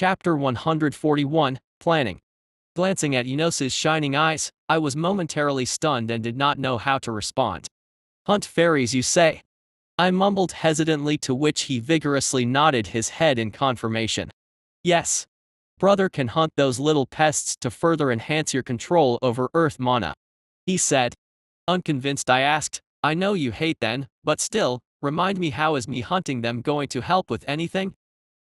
Chapter 141, Planning. Glancing at Enos's shining eyes, I was momentarily stunned and did not know how to respond. "Hunt fairies, you say?" I mumbled hesitantly, to which he vigorously nodded his head in confirmation. "Yes. Brother can hunt those little pests to further enhance your control over Earth mana," he said. Unconvinced, I asked, "I know you hate them, but still, remind me, how is me hunting them going to help with anything?"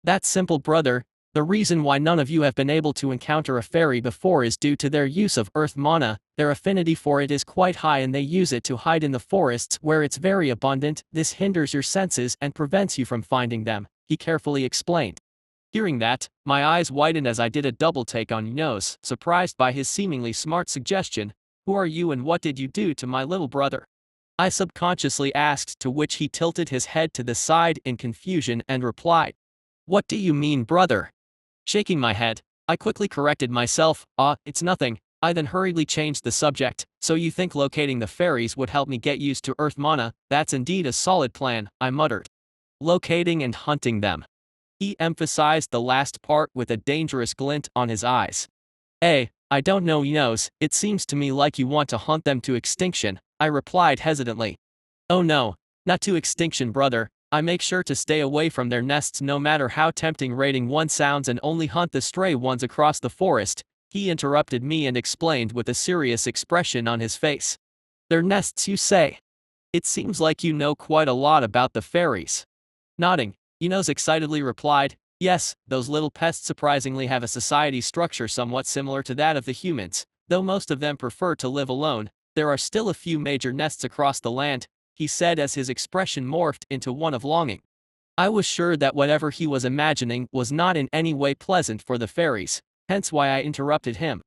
"That's simple, brother. The reason why none of you have been able to encounter a fairy before is due to their use of Earth mana. Their affinity for it is quite high and they use it to hide in the forests where it's very abundant. This hinders your senses and prevents you from finding them," he carefully explained. Hearing that, my eyes widened as I did a double take on Enos, surprised by his seemingly smart suggestion. "Who are you and what did you do to my little brother?" I subconsciously asked, to which he tilted his head to the side in confusion and replied, "What do you mean, brother?" Shaking my head, I quickly corrected myself. It's nothing." I then hurriedly changed the subject. "So you think locating the fairies would help me get used to Earth mana? That's indeed a solid plan," I muttered. "Locating and hunting them." He emphasized the last part with a dangerous glint on his eyes. I don't know, Enos, it seems to me like you want to hunt them to extinction," I replied hesitantly. "Oh no, not to extinction, brother. I make sure to stay away from their nests no matter how tempting raiding one sounds, and only hunt the stray ones across the forest," he interrupted me and explained with a serious expression on his face. "Their nests, you say? It seems like you know quite a lot about the fairies." Nodding, Enos excitedly replied, "Yes, those little pests surprisingly have a society structure somewhat similar to that of the humans. Though most of them prefer to live alone, there are still a few major nests across the land," he said as his expression morphed into one of longing. I was sure that whatever he was imagining was not in any way pleasant for the fairies, hence why I interrupted him.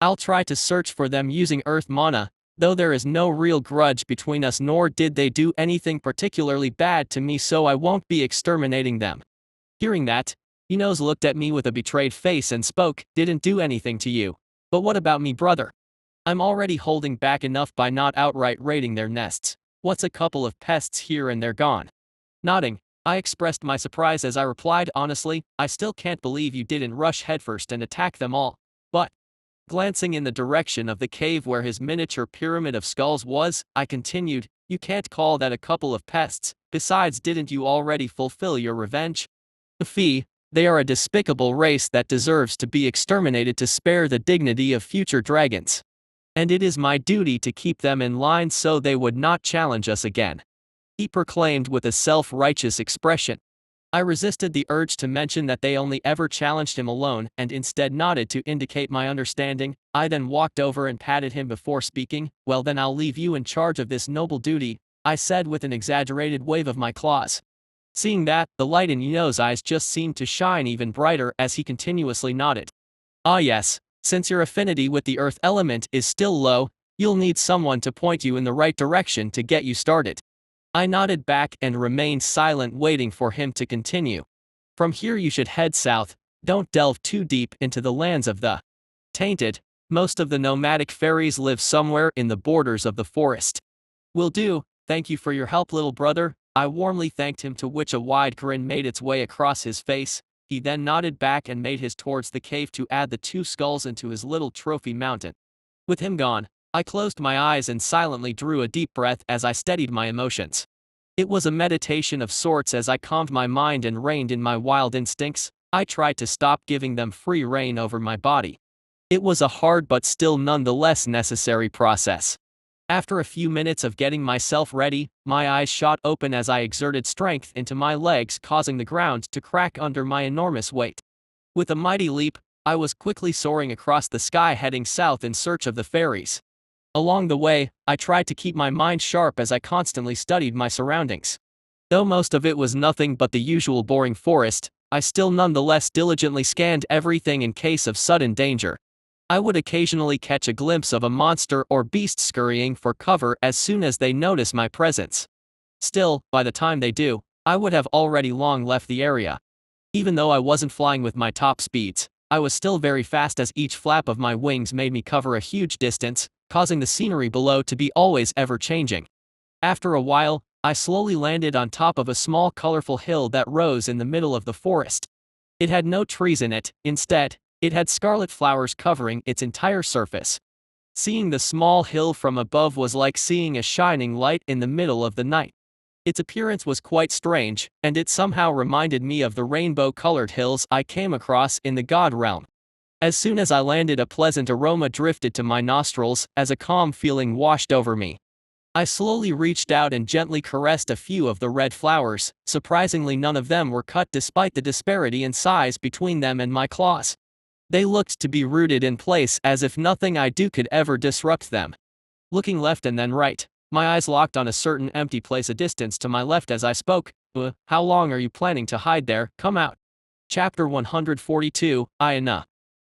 "I'll try to search for them using Earth mana, though there is no real grudge between us, nor did they do anything particularly bad to me, so I won't be exterminating them." Hearing that, Enos looked at me with a betrayed face and spoke, "Didn't do anything to you. But what about me, brother? I'm already holding back enough by not outright raiding their nests. What's a couple of pests here and they're gone?" Nodding, I expressed my surprise as I replied, "Honestly, I still can't believe you didn't rush headfirst and attack them all. But," glancing in the direction of the cave where his miniature pyramid of skulls was, I continued, "you can't call that a couple of pests. Besides, didn't you already fulfill your revenge? Fee, they are a despicable race that deserves to be exterminated to spare the dignity of future dragons. And it is my duty to keep them in line so they would not challenge us again," he proclaimed with a self-righteous expression. I resisted the urge to mention that they only ever challenged him alone and instead nodded to indicate my understanding. I then walked over and patted him before speaking. "Well then, I'll leave you in charge of this noble duty," I said with an exaggerated wave of my claws. Seeing that, the light in Enos' eyes just seemed to shine even brighter as he continuously nodded. "Ah yes. Since your affinity with the earth element is still low, you'll need someone to point you in the right direction to get you started." I nodded back and remained silent, waiting for him to continue. "From here you should head south. Don't delve too deep into the lands of the tainted. Most of the nomadic fairies live somewhere in the borders of the forest." "Will do. Thank you for your help, little brother," I warmly thanked him, to which a wide grin made its way across his face. He then nodded back and made his towards the cave to add the 2 skulls into his little trophy mountain. With him gone, I closed my eyes and silently drew a deep breath as I steadied my emotions. It was a meditation of sorts as I calmed my mind and reined in my wild instincts. I tried to stop giving them free rein over my body. It was a hard but still nonetheless necessary process. After a few minutes of getting myself ready, my eyes shot open as I exerted strength into my legs, causing the ground to crack under my enormous weight. With a mighty leap, I was quickly soaring across the sky, heading south in search of the fairies. Along the way, I tried to keep my mind sharp as I constantly studied my surroundings. Though most of it was nothing but the usual boring forest, I still nonetheless diligently scanned everything in case of sudden danger. I would occasionally catch a glimpse of a monster or beast scurrying for cover as soon as they notice my presence. Still, by the time they do, I would have already long left the area. Even though I wasn't flying with my top speeds, I was still very fast as each flap of my wings made me cover a huge distance, causing the scenery below to be always ever changing. After a while, I slowly landed on top of a small colorful hill that rose in the middle of the forest. It had no trees in it, instead, it had scarlet flowers covering its entire surface. Seeing the small hill from above was like seeing a shining light in the middle of the night. Its appearance was quite strange, and it somehow reminded me of the rainbow-colored hills I came across in the God realm. As soon as I landed, a pleasant aroma drifted to my nostrils as a calm feeling washed over me. I slowly reached out and gently caressed a few of the red flowers. Surprisingly, none of them were cut despite the disparity in size between them and my claws. They looked to be rooted in place as if nothing I do could ever disrupt them. Looking left and then right, my eyes locked on a certain empty place a distance to my left as I spoke. How long are you planning to hide there? Come out. Chapter 142, Ayana.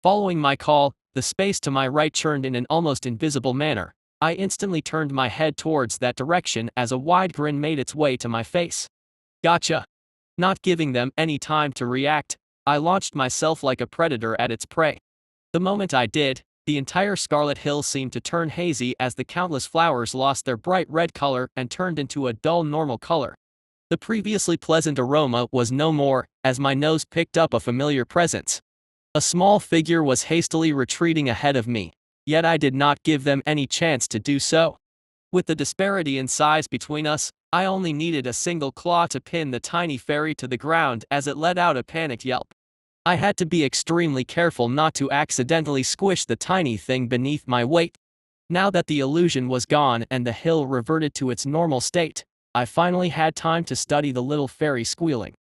Following my call, the space to my right churned in an almost invisible manner. I instantly turned my head towards that direction as a wide grin made its way to my face. Gotcha. Not giving them any time to react, I launched myself like a predator at its prey. The moment I did, the entire scarlet hill seemed to turn hazy as the countless flowers lost their bright red color and turned into a dull normal color. The previously pleasant aroma was no more, as my nose picked up a familiar presence. A small figure was hastily retreating ahead of me, yet I did not give them any chance to do so. With the disparity in size between us, I only needed a single claw to pin the tiny fairy to the ground as it let out a panicked yelp. I had to be extremely careful not to accidentally squish the tiny thing beneath my weight. Now that the illusion was gone and the hill reverted to its normal state, I finally had time to study the little fairy squealing.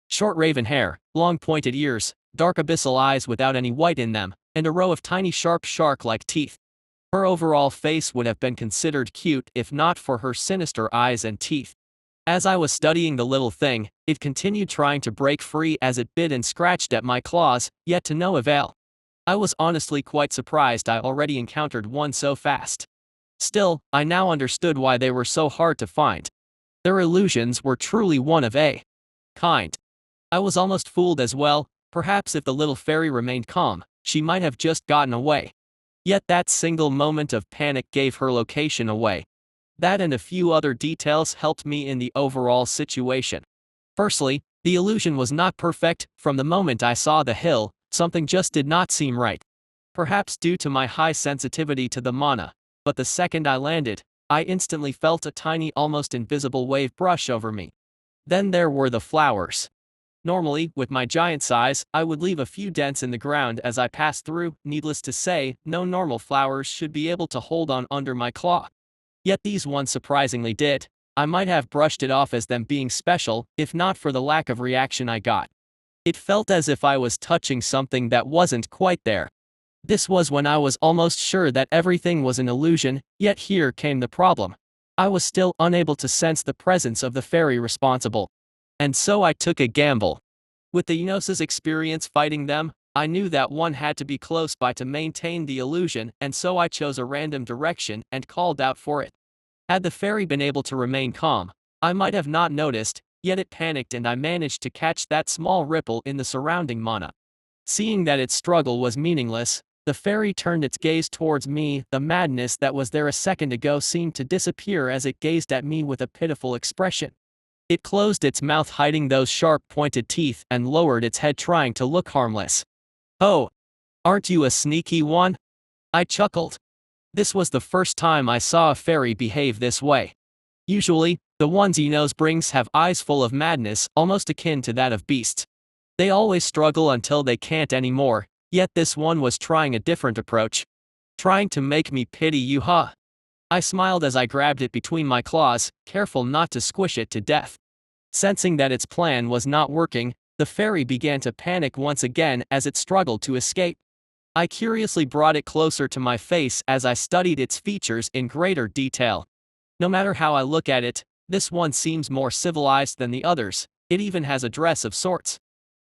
Short raven hair, long pointed ears, dark abyssal eyes without any white in them, and a row of tiny sharp shark-like teeth. Her overall face would have been considered cute if not for her sinister eyes and teeth. As I was studying the little thing, it continued trying to break free as it bit and scratched at my claws, yet to no avail. I was honestly quite surprised I already encountered one so fast. Still, I now understood why they were so hard to find. Their illusions were truly one of a kind. I was almost fooled as well. Perhaps if the little fairy remained calm, she might have just gotten away. Yet that single moment of panic gave her location away. That and a few other details helped me in the overall situation. Firstly, the illusion was not perfect. From the moment I saw the hill, something just did not seem right. Perhaps due to my high sensitivity to the mana, but the second I landed, I instantly felt a tiny, almost invisible wave brush over me. Then there were the flowers. Normally, with my giant size, I would leave a few dents in the ground as I passed through. Needless to say, no normal flowers should be able to hold on under my claw. Yet these ones surprisingly did. I might have brushed it off as them being special, if not for the lack of reaction I got. It felt as if I was touching something that wasn't quite there. This was when I was almost sure that everything was an illusion, yet here came the problem. I was still unable to sense the presence of the fairy responsible. And so I took a gamble. With the Ionosa's experience fighting them, I knew that one had to be close by to maintain the illusion, and so I chose a random direction and called out for it. Had the fairy been able to remain calm, I might have not noticed, yet it panicked and I managed to catch that small ripple in the surrounding mana. Seeing that its struggle was meaningless, the fairy turned its gaze towards me. The madness that was there a second ago seemed to disappear as it gazed at me with a pitiful expression. It closed its mouth, hiding those sharp pointed teeth, and lowered its head trying to look harmless. "Oh, aren't you a sneaky one?" I chuckled. This was the first time I saw a fairy behave this way. Usually, the ones Ionos brings have eyes full of madness, almost akin to that of beasts. They always struggle until they can't anymore, yet this one was trying a different approach. Trying to make me pity you, huh? I smiled as I grabbed it between my claws, careful not to squish it to death. Sensing that its plan was not working, the fairy began to panic once again as it struggled to escape. I curiously brought it closer to my face as I studied its features in greater detail. No matter how I look at it, this one seems more civilized than the others. It even has a dress of sorts.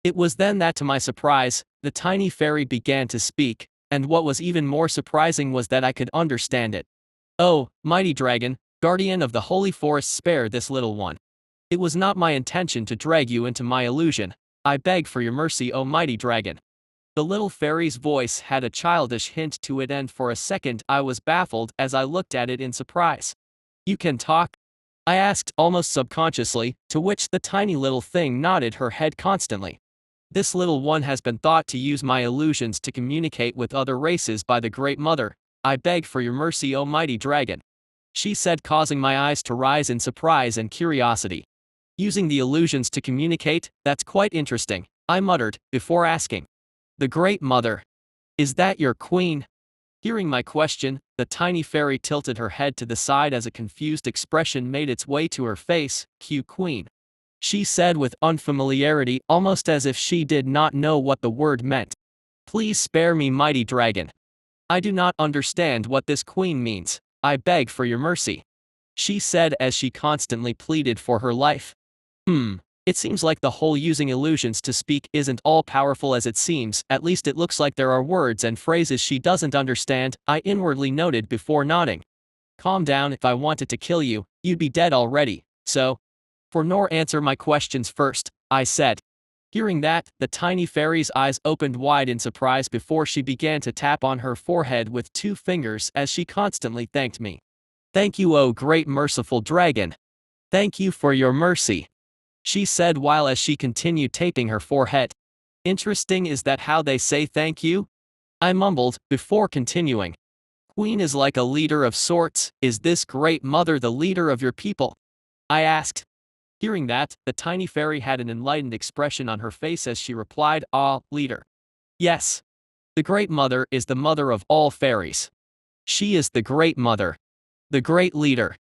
It was then that, to my surprise, the tiny fairy began to speak, and what was even more surprising was that I could understand it. "Oh, mighty dragon, guardian of the holy forest, spare this little one. It was not my intention to drag you into my illusion. I beg for your mercy, oh mighty dragon." The little fairy's voice had a childish hint to it, and for a second I was baffled as I looked at it in surprise. "You can talk?" I asked almost subconsciously, to which the tiny little thing nodded her head constantly. This little one has been thought to use my illusions to communicate with other races by the Great Mother. I beg for your mercy, O mighty dragon. She said, causing my eyes to rise in surprise and curiosity. Using the illusions to communicate, that's quite interesting, I muttered, before asking. The Great Mother. Is that your queen? Hearing my question, the tiny fairy tilted her head to the side as a confused expression made its way to her face. Q queen. She said with unfamiliarity, almost as if she did not know what the word meant. Please spare me, mighty dragon. I do not understand what this queen means. I beg for your mercy. She said as she constantly pleaded for her life. It seems like the whole using illusions to speak isn't all powerful as it seems. At least it looks like there are words and phrases she doesn't understand, I inwardly noted before nodding. Calm down. If I wanted to kill you, you'd be dead already, so. For nor answer my questions first, I said. Hearing that, the tiny fairy's eyes opened wide in surprise before she began to tap on her forehead with 2 fingers as she constantly thanked me. Thank you, O great merciful dragon. Thank you for your mercy. She said while as she continued taping her forehead. Interesting, is that how they say thank you? I mumbled, before continuing. Queen is like a leader of sorts. Is this Great Mother the leader of your people? I asked. Hearing that, the tiny fairy had an enlightened expression on her face as she replied, Ah, leader. Yes. The Great Mother is the mother of all fairies. She is the Great Mother. The Great Leader.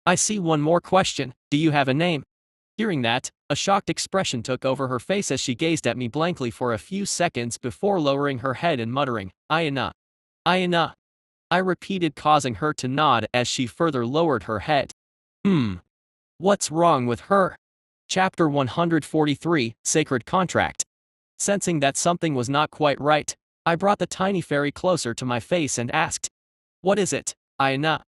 I see one more question. Do you have a name? Hearing that, a shocked expression took over her face as she gazed at me blankly for a few seconds before lowering her head and muttering, Ayana. Ayana. I repeated, causing her to nod as she further lowered her head. What's wrong with her? Chapter 143, Sacred Contract. Sensing that something was not quite right, I brought the tiny fairy closer to my face and asked, What is it, Ayana?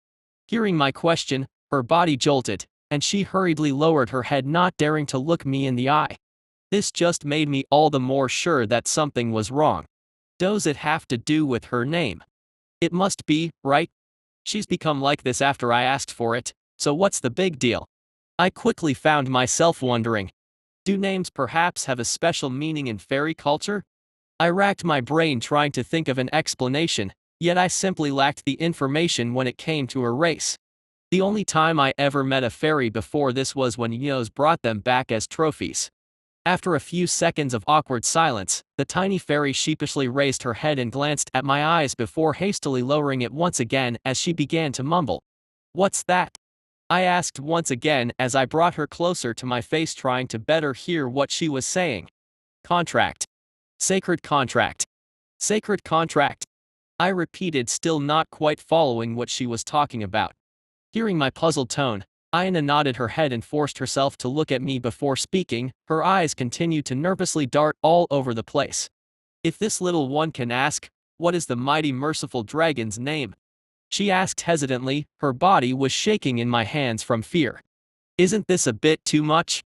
Hearing my question, her body jolted, and she hurriedly lowered her head, not daring to look me in the eye. This just made me all the more sure that something was wrong. Does it have to do with her name? It must be, right? She's become like this after I asked for it, so what's the big deal? I quickly found myself wondering. Do names perhaps have a special meaning in fairy culture? I racked my brain trying to think of an explanation, yet I simply lacked the information when it came to her race. The only time I ever met a fairy before this was when Yos brought them back as trophies. After a few seconds of awkward silence, the tiny fairy sheepishly raised her head and glanced at my eyes before hastily lowering it once again as she began to mumble. What's that? I asked once again as I brought her closer to my face, trying to better hear what she was saying. Contract. Sacred contract. Sacred contract. I repeated, still not quite following what she was talking about. Hearing my puzzled tone, Ayana nodded her head and forced herself to look at me before speaking. Her eyes continued to nervously dart all over the place. If this little one can ask, what is the mighty merciful dragon's name? She asked hesitantly, her body was shaking in my hands from fear. Isn't this a bit too much?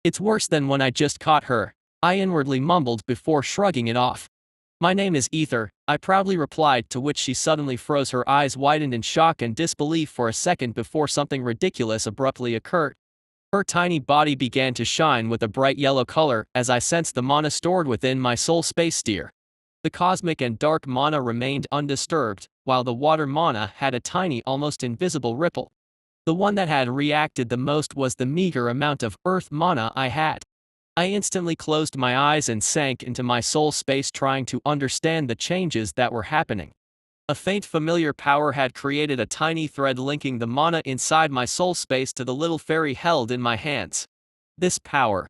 It's worse than when I just caught her, I inwardly mumbled before shrugging it off. My name is Ether, I proudly replied, to which she suddenly froze, her eyes widened in shock and disbelief for a second before something ridiculous abruptly occurred. Her tiny body began to shine with a bright yellow color as I sensed the mana stored within my soul space sphere. The cosmic and dark mana remained undisturbed, while the water mana had a tiny, almost invisible ripple. The one that had reacted the most was the meager amount of earth mana I had. I instantly closed my eyes and sank into my soul space, trying to understand the changes that were happening. A faint familiar power had created a tiny thread linking the mana inside my soul space to the little fairy held in my hands. This power.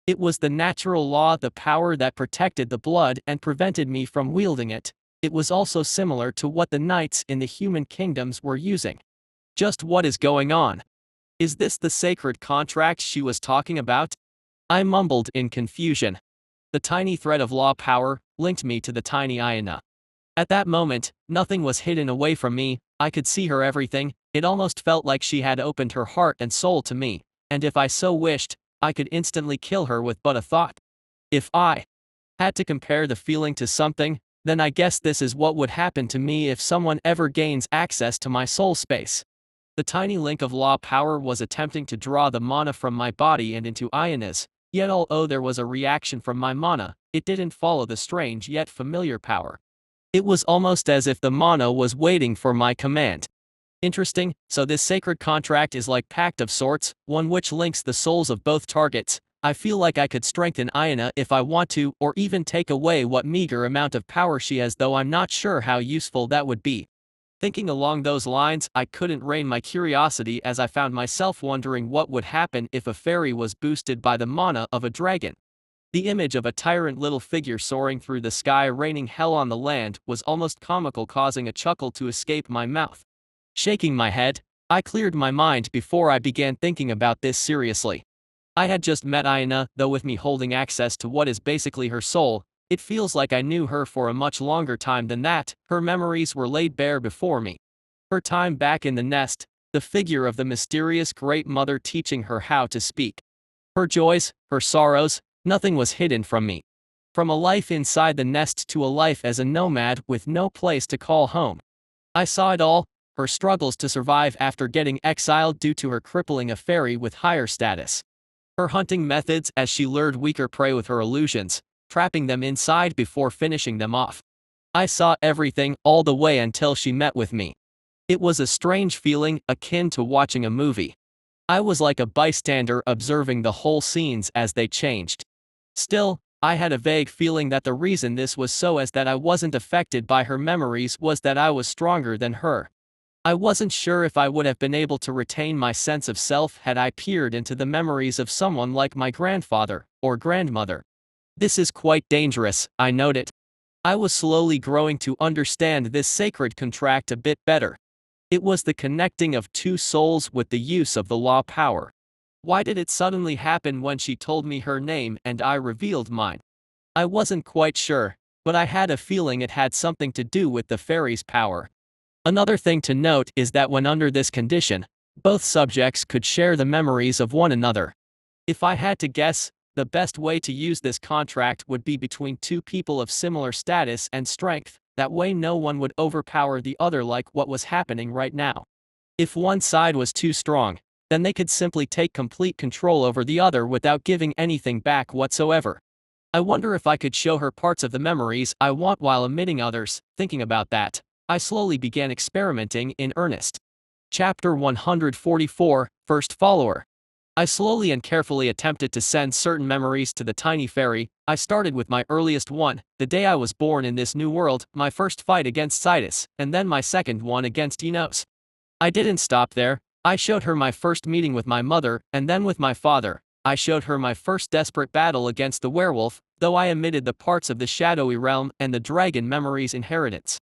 It was the natural law, the power that protected the blood and prevented me from wielding it. It was also similar to what the knights in the human kingdoms were using. Just what is going on? Is this the sacred contract she was talking about? I mumbled in confusion. The tiny thread of law power linked me to the tiny Ayana. At that moment, nothing was hidden away from me. I could see her everything. It almost felt like she had opened her heart and soul to me, and if I so wished, I could instantly kill her with but a thought. If I had to compare the feeling to something, then I guess this is what would happen to me if someone ever gains access to my soul space. The tiny link of law power was attempting to draw the mana from my body and into Ayana's, Yet although there was a reaction from my mana, it didn't follow the strange yet familiar power. It was almost as if the mana was waiting for my command. Interesting, so this sacred contract is like pact of sorts, one which links the souls of both targets. I feel like I could strengthen Ayana if I want to, or even take away what meager amount of power she has, though I'm not sure how useful that would be. Thinking along those lines, I couldn't rein my curiosity as I found myself wondering what would happen if a fairy was boosted by the mana of a dragon. The image of a tyrant little figure soaring through the sky raining hell on the land was almost comical, causing a chuckle to escape my mouth. Shaking my head, I cleared my mind before I began thinking about this seriously. I had just met Ayana, though with me holding access to what is basically her soul, it feels like I knew her for a much longer time than that. Her memories were laid bare before me. Her time back in the nest, the figure of the mysterious Great Mother teaching her how to speak. Her joys, her sorrows, nothing was hidden from me. From a life inside the nest to a life as a nomad with no place to call home. I saw it all, her struggles to survive after getting exiled due to her crippling a fairy with higher status. Her hunting methods as she lured weaker prey with her illusions, trapping them inside before finishing them off. I saw everything all the way until she met with me. It was a strange feeling, akin to watching a movie. I was like a bystander observing the whole scenes as they changed. Still, I had a vague feeling that the reason this was so as that I wasn't affected by her memories was that I was stronger than her. I wasn't sure if I would have been able to retain my sense of self had I peered into the memories of someone like my grandfather or grandmother. This is quite dangerous, I noted. I was slowly growing to understand this sacred contract a bit better. It was the connecting of two souls with the use of the law power. Why did it suddenly happen when she told me her name and I revealed mine? I wasn't quite sure, but I had a feeling it had something to do with the fairy's power. Another thing to note is that when under this condition, both subjects could share the memories of one another. If I had to guess, the best way to use this contract would be between two people of similar status and strength, that way no one would overpower the other like what was happening right now. If one side was too strong, then they could simply take complete control over the other without giving anything back whatsoever. I wonder if I could show her parts of the memories I want while omitting others. Thinking about that, I slowly began experimenting in earnest. Chapter 144, First Follower. I slowly and carefully attempted to send certain memories to the tiny fairy. I started with my earliest one, the day I was born in this new world, my first fight against Citus, and then my second one against Enos. I didn't stop there. I showed her my first meeting with my mother, and then with my father. I showed her my first desperate battle against the werewolf, though I omitted the parts of the shadowy realm and the dragon memories inheritance.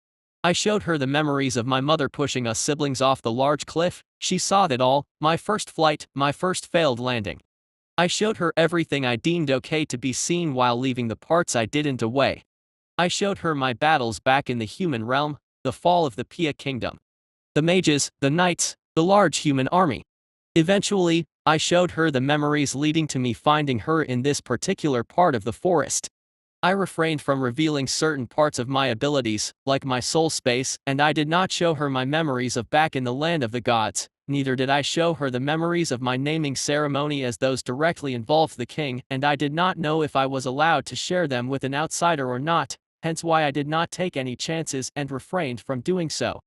I showed her the memories of my mother pushing us siblings off the large cliff. She saw that all, my first flight, my first failed landing. I showed her everything I deemed okay to be seen while leaving the parts I didn't away. I showed her my battles back in the human realm, the fall of the Pia kingdom. The mages, the knights, the large human army. Eventually, I showed her the memories leading to me finding her in this particular part of the forest. I refrained from revealing certain parts of my abilities, like my soul space, and I did not show her my memories of back in the land of the gods, neither did I show her the memories of my naming ceremony as those directly involved the king, and I did not know if I was allowed to share them with an outsider or not, hence why I did not take any chances and refrained from doing so.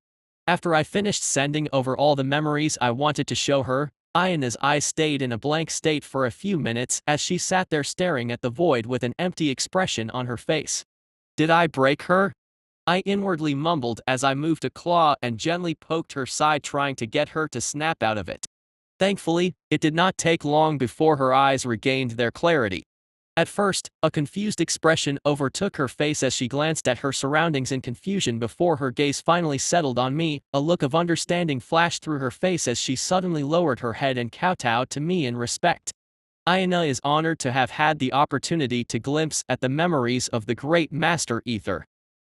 After I finished sending over all the memories I wanted to show her, Ayana's eyes stayed in a blank state for a few minutes as she sat there staring at the void with an empty expression on her face. Did I break her? I inwardly mumbled as I moved a claw and gently poked her side, trying to get her to snap out of it. Thankfully, it did not take long before her eyes regained their clarity. At first, a confused expression overtook her face as she glanced at her surroundings in confusion before her gaze finally settled on me. A look of understanding flashed through her face as she suddenly lowered her head and kowtowed to me in respect. Ayana is honored to have had the opportunity to glimpse at the memories of the great Master Ether.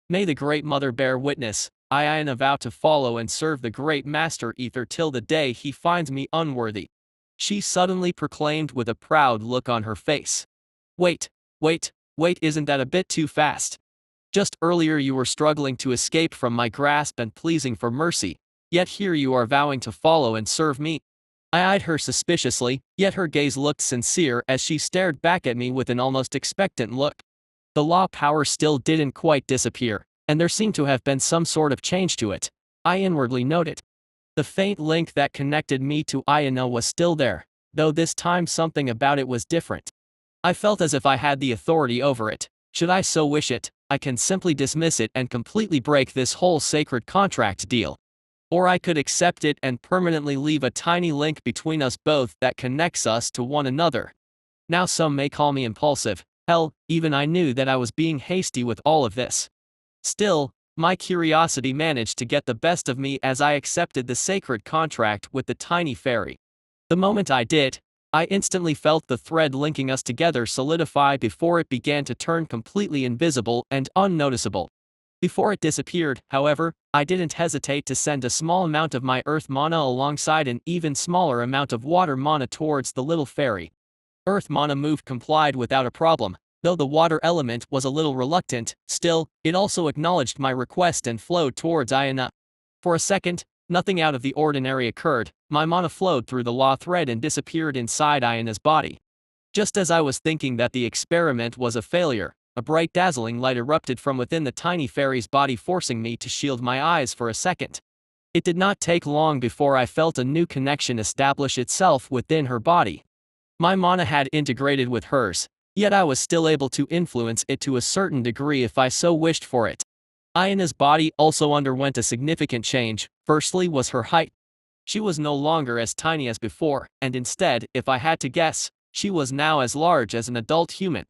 May the Great Mother bear witness, I Ayana vow to follow and serve the Great Master Ether till the day he finds me unworthy. She suddenly proclaimed with a proud look on her face. Wait, isn't that a bit too fast? Just earlier you were struggling to escape from my grasp and pleasing for mercy, yet here you are vowing to follow and serve me. I eyed her suspiciously, yet her gaze looked sincere as she stared back at me with an almost expectant look. The law power still didn't quite disappear, and there seemed to have been some sort of change to it, I inwardly noted. The faint link that connected me to Ayana was still there, though this time something about it was different. I felt as if I had the authority over it. Should I so wish it, I can simply dismiss it and completely break this whole sacred contract deal. Or I could accept it and permanently leave a tiny link between us both that connects us to one another. Now some may call me impulsive, hell, even I knew that I was being hasty with all of this. Still, my curiosity managed to get the best of me as I accepted the sacred contract with the tiny fairy. The moment I did, I instantly felt the thread linking us together solidify before it began to turn completely invisible and unnoticeable. Before it disappeared, however, I didn't hesitate to send a small amount of my earth mana alongside an even smaller amount of water mana towards the little fairy. Earth mana move complied without a problem, though the water element was a little reluctant. Still, it also acknowledged my request and flowed towards Ayana. For a second, nothing out of the ordinary occurred. My mana flowed through the law thread and disappeared inside Ayana's body. Just as I was thinking that the experiment was a failure, a bright dazzling light erupted from within the tiny fairy's body, forcing me to shield my eyes for a second. It did not take long before I felt a new connection establish itself within her body. My mana had integrated with hers, yet I was still able to influence it to a certain degree if I so wished for it. Ayana's body also underwent a significant change. Firstly was her height. She was no longer as tiny as before, and instead, if I had to guess, she was now as large as an adult human.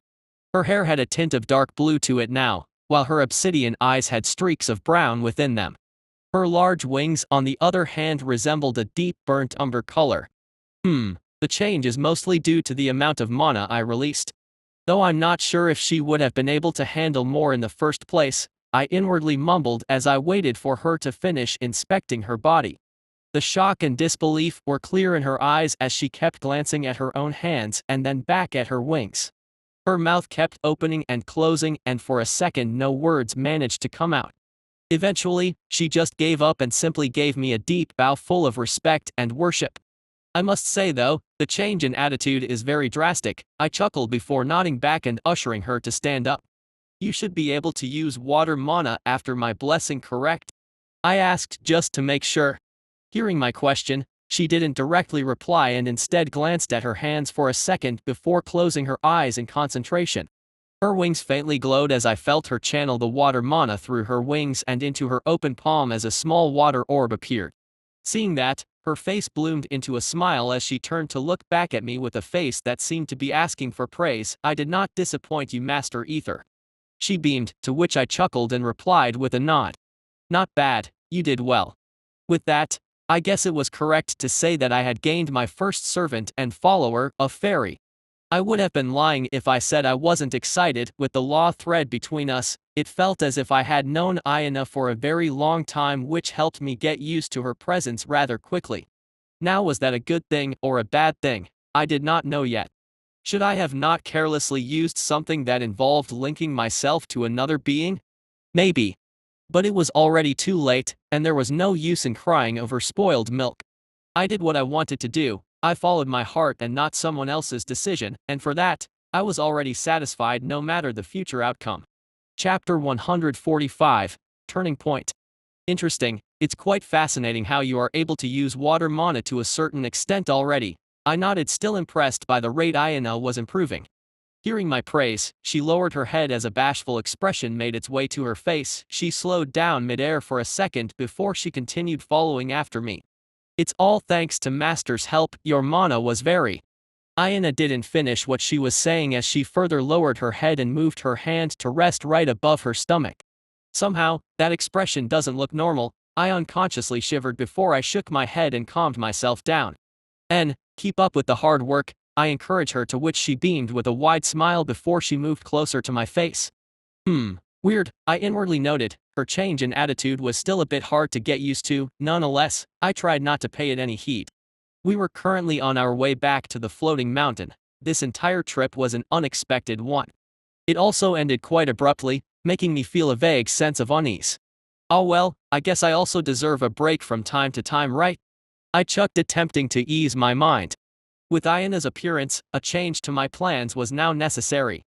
Her hair had a tint of dark blue to it now, while her obsidian eyes had streaks of brown within them. Her large wings, on the other hand, resembled a deep burnt umber color. The change is mostly due to the amount of mana I released. Though I'm not sure if she would have been able to handle more in the first place, I inwardly mumbled as I waited for her to finish inspecting her body. The shock and disbelief were clear in her eyes as she kept glancing at her own hands and then back at her wings. Her mouth kept opening and closing, and for a second no words managed to come out. Eventually, she just gave up and simply gave me a deep bow full of respect and worship. I must say though, the change in attitude is very drastic, I chuckled before nodding back and ushering her to stand up. You should be able to use water mana after my blessing, correct? I asked just to make sure. Hearing my question, she didn't directly reply and instead glanced at her hands for a second before closing her eyes in concentration. Her wings faintly glowed as I felt her channel the water mana through her wings and into her open palm as a small water orb appeared. Seeing that, her face bloomed into a smile as she turned to look back at me with a face that seemed to be asking for praise. I did not disappoint you, Master Ether. She beamed, to which I chuckled and replied with a nod. Not bad, you did well. With that, I guess it was correct to say that I had gained my first servant and follower, a fairy. I would have been lying if I said I wasn't excited. With the law thread between us, it felt as if I had known Ayana for a very long time, which helped me get used to her presence rather quickly. Now, was that a good thing or a bad thing? I did not know yet. Should I have not carelessly used something that involved linking myself to another being? Maybe. But it was already too late, and there was no use in crying over spoiled milk. I did what I wanted to do. I followed my heart and not someone else's decision, and for that, I was already satisfied no matter the future outcome. Chapter 145, Turning Point. Interesting, it's quite fascinating how you are able to use water mana to a certain extent already. I nodded, still impressed by the rate Ayana was improving. Hearing my praise, she lowered her head as a bashful expression made its way to her face. She slowed down midair for a second before she continued, following after me. It's all thanks to Master's help. Your mana was very... Ayana didn't finish what she was saying as she further lowered her head and moved her hand to rest right above her stomach. Somehow, that expression doesn't look normal. I unconsciously shivered before I shook my head and calmed myself down. Keep up with the hard work, I encouraged her, to which she beamed with a wide smile before she moved closer to my face. Weird, I inwardly noted. Her change in attitude was still a bit hard to get used to. Nonetheless, I tried not to pay it any heed. We were currently on our way back to the floating mountain. This entire trip was an unexpected one. It also ended quite abruptly, making me feel a vague sense of unease. Oh well, I guess I also deserve a break from time to time, right? I chucked, attempting to ease my mind. With Ayana's appearance, a change to my plans was now necessary.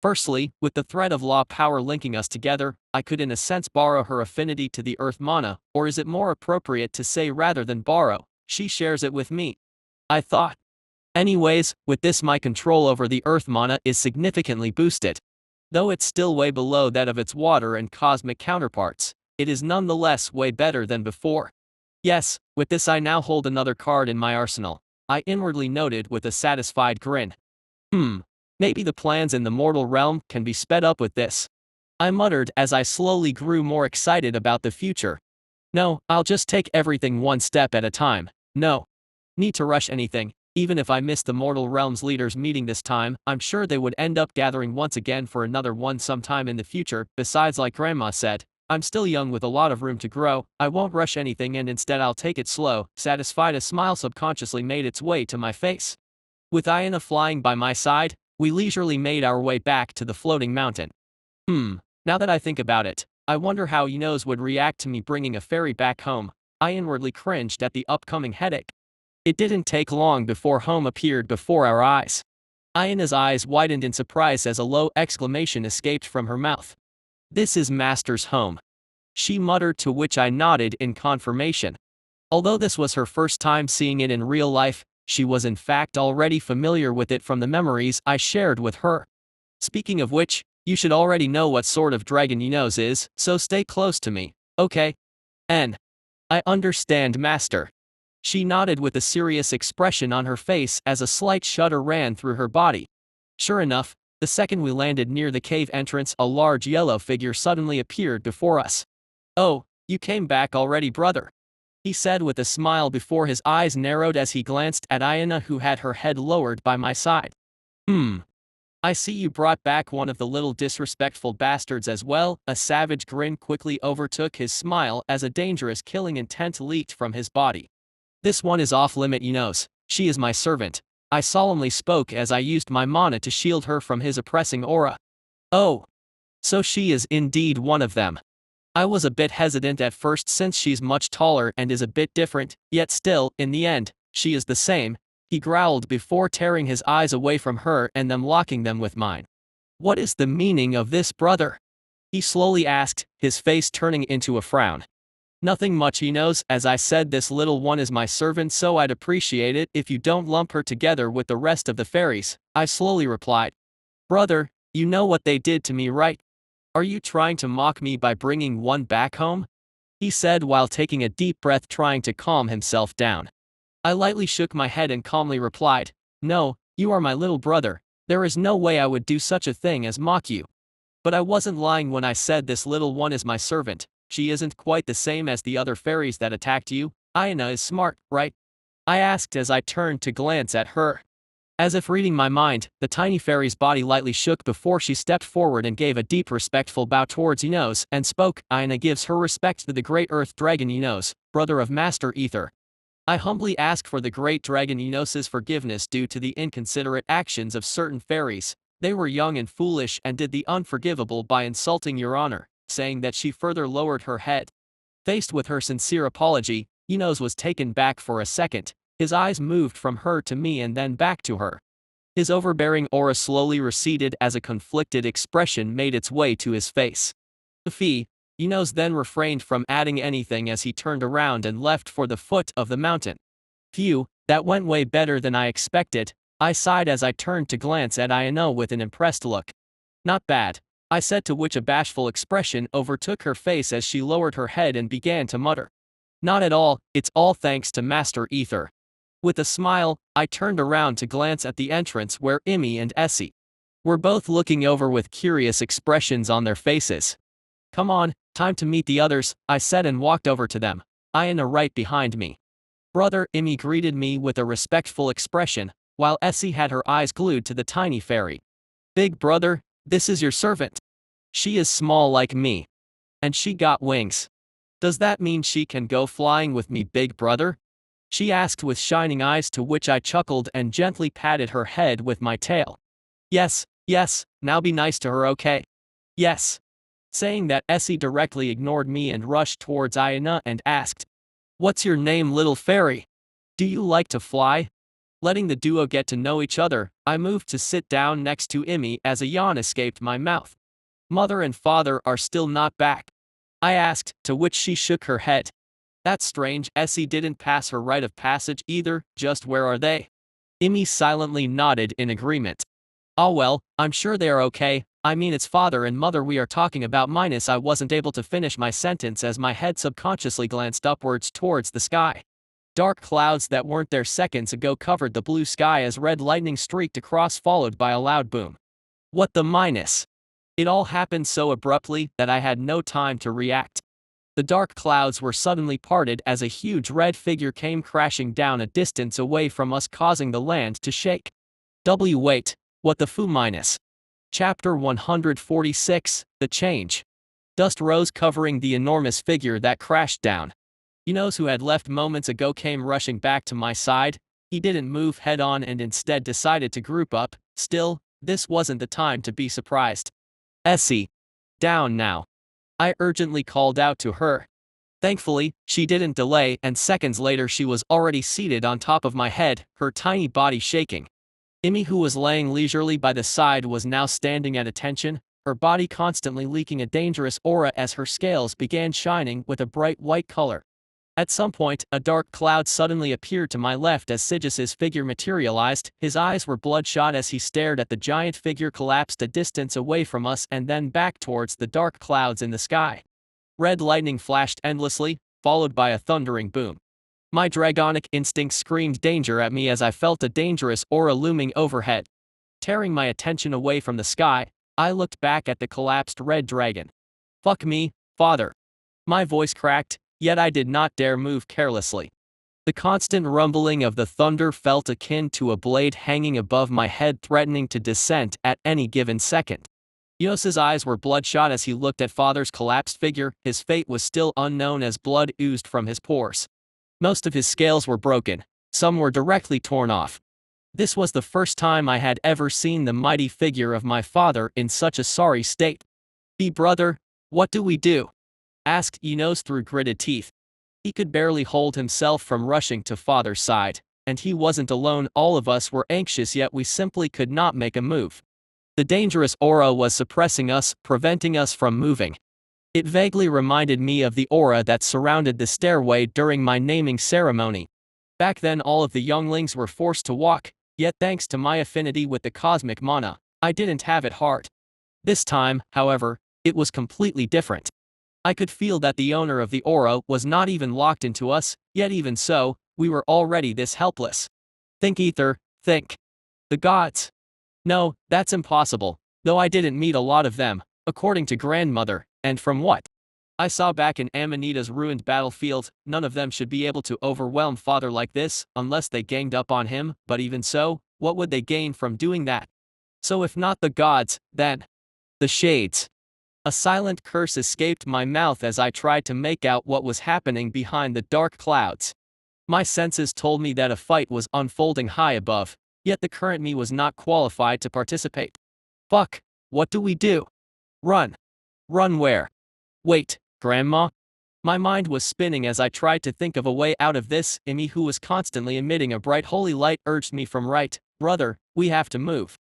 Firstly, with the thread of law power linking us together, I could in a sense borrow her affinity to the earth mana, or is it more appropriate to say rather than borrow, she shares it with me? I thought. Anyways, with this my control over the earth mana is significantly boosted. Though it's still way below that of its water and cosmic counterparts, it is nonetheless way better than before. Yes, with this I now hold another card in my arsenal, I inwardly noted with a satisfied grin. Maybe the plans in the mortal realm can be sped up with this, I muttered as I slowly grew more excited about the future. No, I'll just take everything one step at a time. No need to rush anything. Even if I missed the mortal realm's leaders meeting this time, I'm sure they would end up gathering once again for another one sometime in the future. Besides, like Grandma said, I'm still young with a lot of room to grow. I won't rush anything and instead I'll take it slow. Satisfied, a smile subconsciously made its way to my face. With Ayana flying by my side, we leisurely made our way back to the floating mountain. Now that I think about it, I wonder how Enos would react to me bringing a fairy back home. I inwardly cringed at the upcoming headache. It didn't take long before home appeared before our eyes. Ayana's eyes widened in surprise as a low exclamation escaped from her mouth. This is Master's home, she muttered, to which I nodded in confirmation. Although this was her first time seeing it in real life, she was in fact already familiar with it from the memories I shared with her. Speaking of which, you should already know what sort of dragon Enos is, so stay close to me, okay? I understand, Master. She nodded with a serious expression on her face as a slight shudder ran through her body. Sure enough, the second we landed near the cave entrance, a large yellow figure suddenly appeared before us. Oh, you came back already, brother, he said with a smile before his eyes narrowed as he glanced at Ayana, who had her head lowered by my side. I see you brought back one of the little disrespectful bastards as well. A savage grin quickly overtook his smile as a dangerous killing intent leaked from his body. This one is off limit, Enos. She is my servant, I solemnly spoke as I used my mana to shield her from his oppressing aura. Oh, so she is indeed one of them. I was a bit hesitant at first since she's much taller and is a bit different, yet still, in the end, she is the same, he growled before tearing his eyes away from her and then locking them with mine. What is the meaning of this, brother? He slowly asked, his face turning into a frown. Nothing much, Enos. As I said, this little one is my servant, so I'd appreciate it if you don't lump her together with the rest of the fairies, I slowly replied. Brother, you know what they did to me, right? Are you trying to mock me by bringing one back home? He said while taking a deep breath, trying to calm himself down. I lightly shook my head and calmly replied, no, you are my little brother, there is no way I would do such a thing as mock you. But I wasn't lying when I said this little one is my servant. She isn't quite the same as the other fairies that attacked you. Ayana is smart, right? I asked as I turned to glance at her. As if reading my mind, the tiny fairy's body lightly shook before she stepped forward and gave a deep respectful bow towards Enos and spoke. Ayana gives her respect to the great earth dragon Enos, brother of Master Ether. I humbly ask for the great dragon Enos's forgiveness due to the inconsiderate actions of certain fairies. They were young and foolish and did the unforgivable by insulting your honor, saying that. She further lowered her head. Faced with her sincere apology, Enos was taken back for a second. His eyes moved from her to me and then back to her. His overbearing aura slowly receded as a conflicted expression made its way to his face. Enos then refrained from adding anything as he turned around and left for the foot of the mountain. Phew, that went way better than I expected, I sighed as I turned to glance at Ayana with an impressed look. Not bad, I said, to which a bashful expression overtook her face as she lowered her head and began to mutter. Not at all, it's all thanks to Master Ether. With a smile, I turned around to glance at the entrance where Imi and Essie were both looking over with curious expressions on their faces. Come on, time to meet the others, I said and walked over to them, Ayana right behind me. Brother, Imi greeted me with a respectful expression, while Essie had her eyes glued to the tiny fairy. Big brother, this is your servant. She is small like me. And she got wings. Does that mean she can go flying with me, big brother? She asked with shining eyes, to which I chuckled and gently patted her head with my tail. Yes, now be nice to her, okay? Yes. Saying that, Essie directly ignored me and rushed towards Ayana and asked, What's your name, little fairy? Do you like to fly? Letting the duo get to know each other, I moved to sit down next to Emmy as a yawn escaped my mouth. Mother and father are still not back, I asked, to which she shook her head. That's strange, Essie didn't pass her rite of passage either, just where are they? Emmy silently nodded in agreement. Oh well, I'm sure they are okay, I mean it's father and mother we are talking about minus I wasn't able to finish my sentence as my head subconsciously glanced upwards towards the sky. Dark clouds that weren't there seconds ago covered the blue sky as red lightning streaked across followed by a loud boom. What the minus? It all happened so abruptly that I had no time to react. The dark clouds were suddenly parted as a huge red figure came crashing down a distance away from us causing the land to shake. Wait, what the foo minus? Chapter 146, The Change. Dust rose covering the enormous figure that crashed down. Who had left moments ago came rushing back to my side. He didn't move head on and instead decided to group up. Still, this wasn't the time to be surprised. Essie. Down now. I urgently called out to her. Thankfully, she didn't delay and seconds later she was already seated on top of my head, her tiny body shaking. Emmy, who was laying leisurely by the side, was now standing at attention, her body constantly leaking a dangerous aura as her scales began shining with a bright white color. At some point, a dark cloud suddenly appeared to my left as Sigis's figure materialized. His eyes were bloodshot as he stared at the giant figure collapsed a distance away from us and then back towards the dark clouds in the sky. Red lightning flashed endlessly, followed by a thundering boom. My dragonic instinct screamed danger at me as I felt a dangerous aura looming overhead. Tearing my attention away from the sky, I looked back at the collapsed red dragon. Fuck me, father. My voice cracked, yet I did not dare move carelessly. The constant rumbling of the thunder felt akin to a blade hanging above my head threatening to descend at any given second. Yos's eyes were bloodshot as he looked at father's collapsed figure. His fate was still unknown as blood oozed from his pores. Most of his scales were broken, some were directly torn off. This was the first time I had ever seen the mighty figure of my father in such a sorry state. Brother, what do we do? Asked Enos through gritted teeth. He could barely hold himself from rushing to father's side, and he wasn't alone. All of us were anxious, yet we simply could not make a move. The dangerous aura was suppressing us, preventing us from moving. It vaguely reminded me of the aura that surrounded the stairway during my naming ceremony. Back then all of the younglings were forced to walk, yet thanks to my affinity with the cosmic mana, I didn't have it hard. This time, however, it was completely different. I could feel that the owner of the aura was not even locked into us, yet even so, we were already this helpless. Think ether, think. The gods. No, that's impossible, though I didn't meet a lot of them, according to grandmother, and from what I saw back in Amanita's ruined battlefield, none of them should be able to overwhelm father like this, unless they ganged up on him, but even so, what would they gain from doing that? So if not the gods, then the shades. A silent curse escaped my mouth as I tried to make out what was happening behind the dark clouds. My senses told me that a fight was unfolding high above, yet the current me was not qualified to participate. Fuck, what do we do? Run. Run where? Wait, Grandma? My mind was spinning as I tried to think of a way out of this. Emmy, who was constantly emitting a bright holy light, urged me from Rite. Brother, we have to move.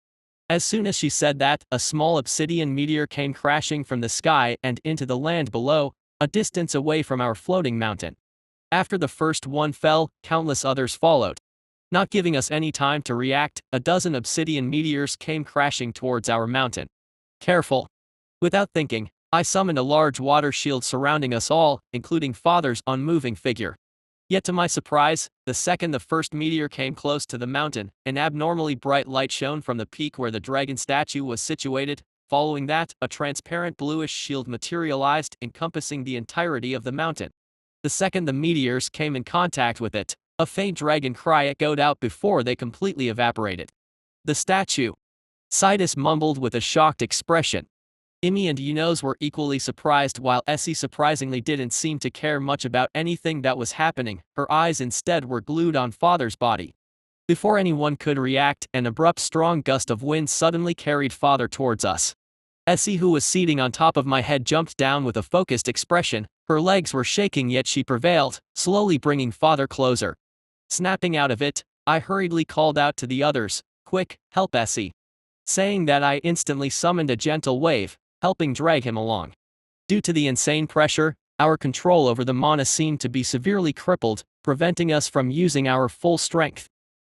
As soon as she said that, a small obsidian meteor came crashing from the sky and into the land below, a distance away from our floating mountain. After the first one fell, countless others followed. Not giving us any time to react, a dozen obsidian meteors came crashing towards our mountain. Careful. Without thinking, I summoned a large water shield surrounding us all, including father's unmoving figure. Yet to my surprise, the second the first meteor came close to the mountain, an abnormally bright light shone from the peak where the dragon statue was situated. Following that, a transparent bluish shield materialized, encompassing the entirety of the mountain. The second the meteors came in contact with it, a faint dragon cry echoed out before they completely evaporated. The statue. Sidus mumbled with a shocked expression. Emmy and Enos were equally surprised while Essie surprisingly didn't seem to care much about anything that was happening, her eyes instead were glued on father's body. Before anyone could react, an abrupt strong gust of wind suddenly carried father towards us. Essie, who was seating on top of my head, jumped down with a focused expression, her legs were shaking yet she prevailed, slowly bringing father closer. Snapping out of it, I hurriedly called out to the others, "Quick, help Essie." Saying that, I instantly summoned a gentle wave, helping drag him along. Due to the insane pressure, our control over the mana seemed to be severely crippled, preventing us from using our full strength.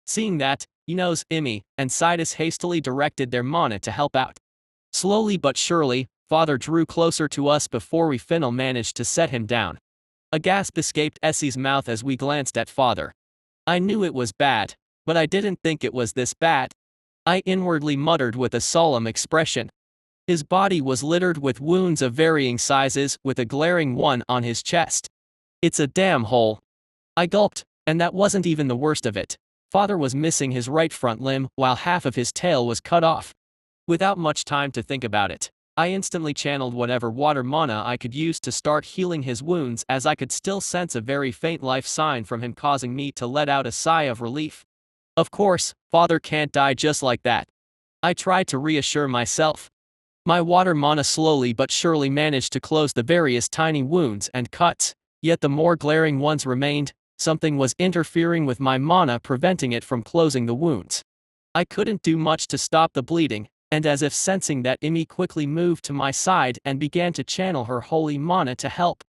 Seeing that, Imi and Sidus hastily directed their mana to help out. Slowly but surely, Father drew closer to us before we finally managed to set him down. A gasp escaped Essie's mouth as we glanced at Father. I knew it was bad, but I didn't think it was this bad. I inwardly muttered with a solemn expression. His body was littered with wounds of varying sizes, with a glaring one on his chest. "It's a damn hole." I gulped, and that wasn't even the worst of it. Father was missing his right front limb, while half of his tail was cut off. Without much time to think about it, I instantly channeled whatever water mana I could use to start healing his wounds, as I could still sense a very faint life sign from him, causing me to let out a sigh of relief. Of course, Father can't die just like that. I tried to reassure myself. My water mana slowly but surely managed to close the various tiny wounds and cuts, yet the more glaring ones remained. Something was interfering with my mana, preventing it from closing the wounds. I couldn't do much to stop the bleeding, and as if sensing that, Imi quickly moved to my side and began to channel her holy mana to help.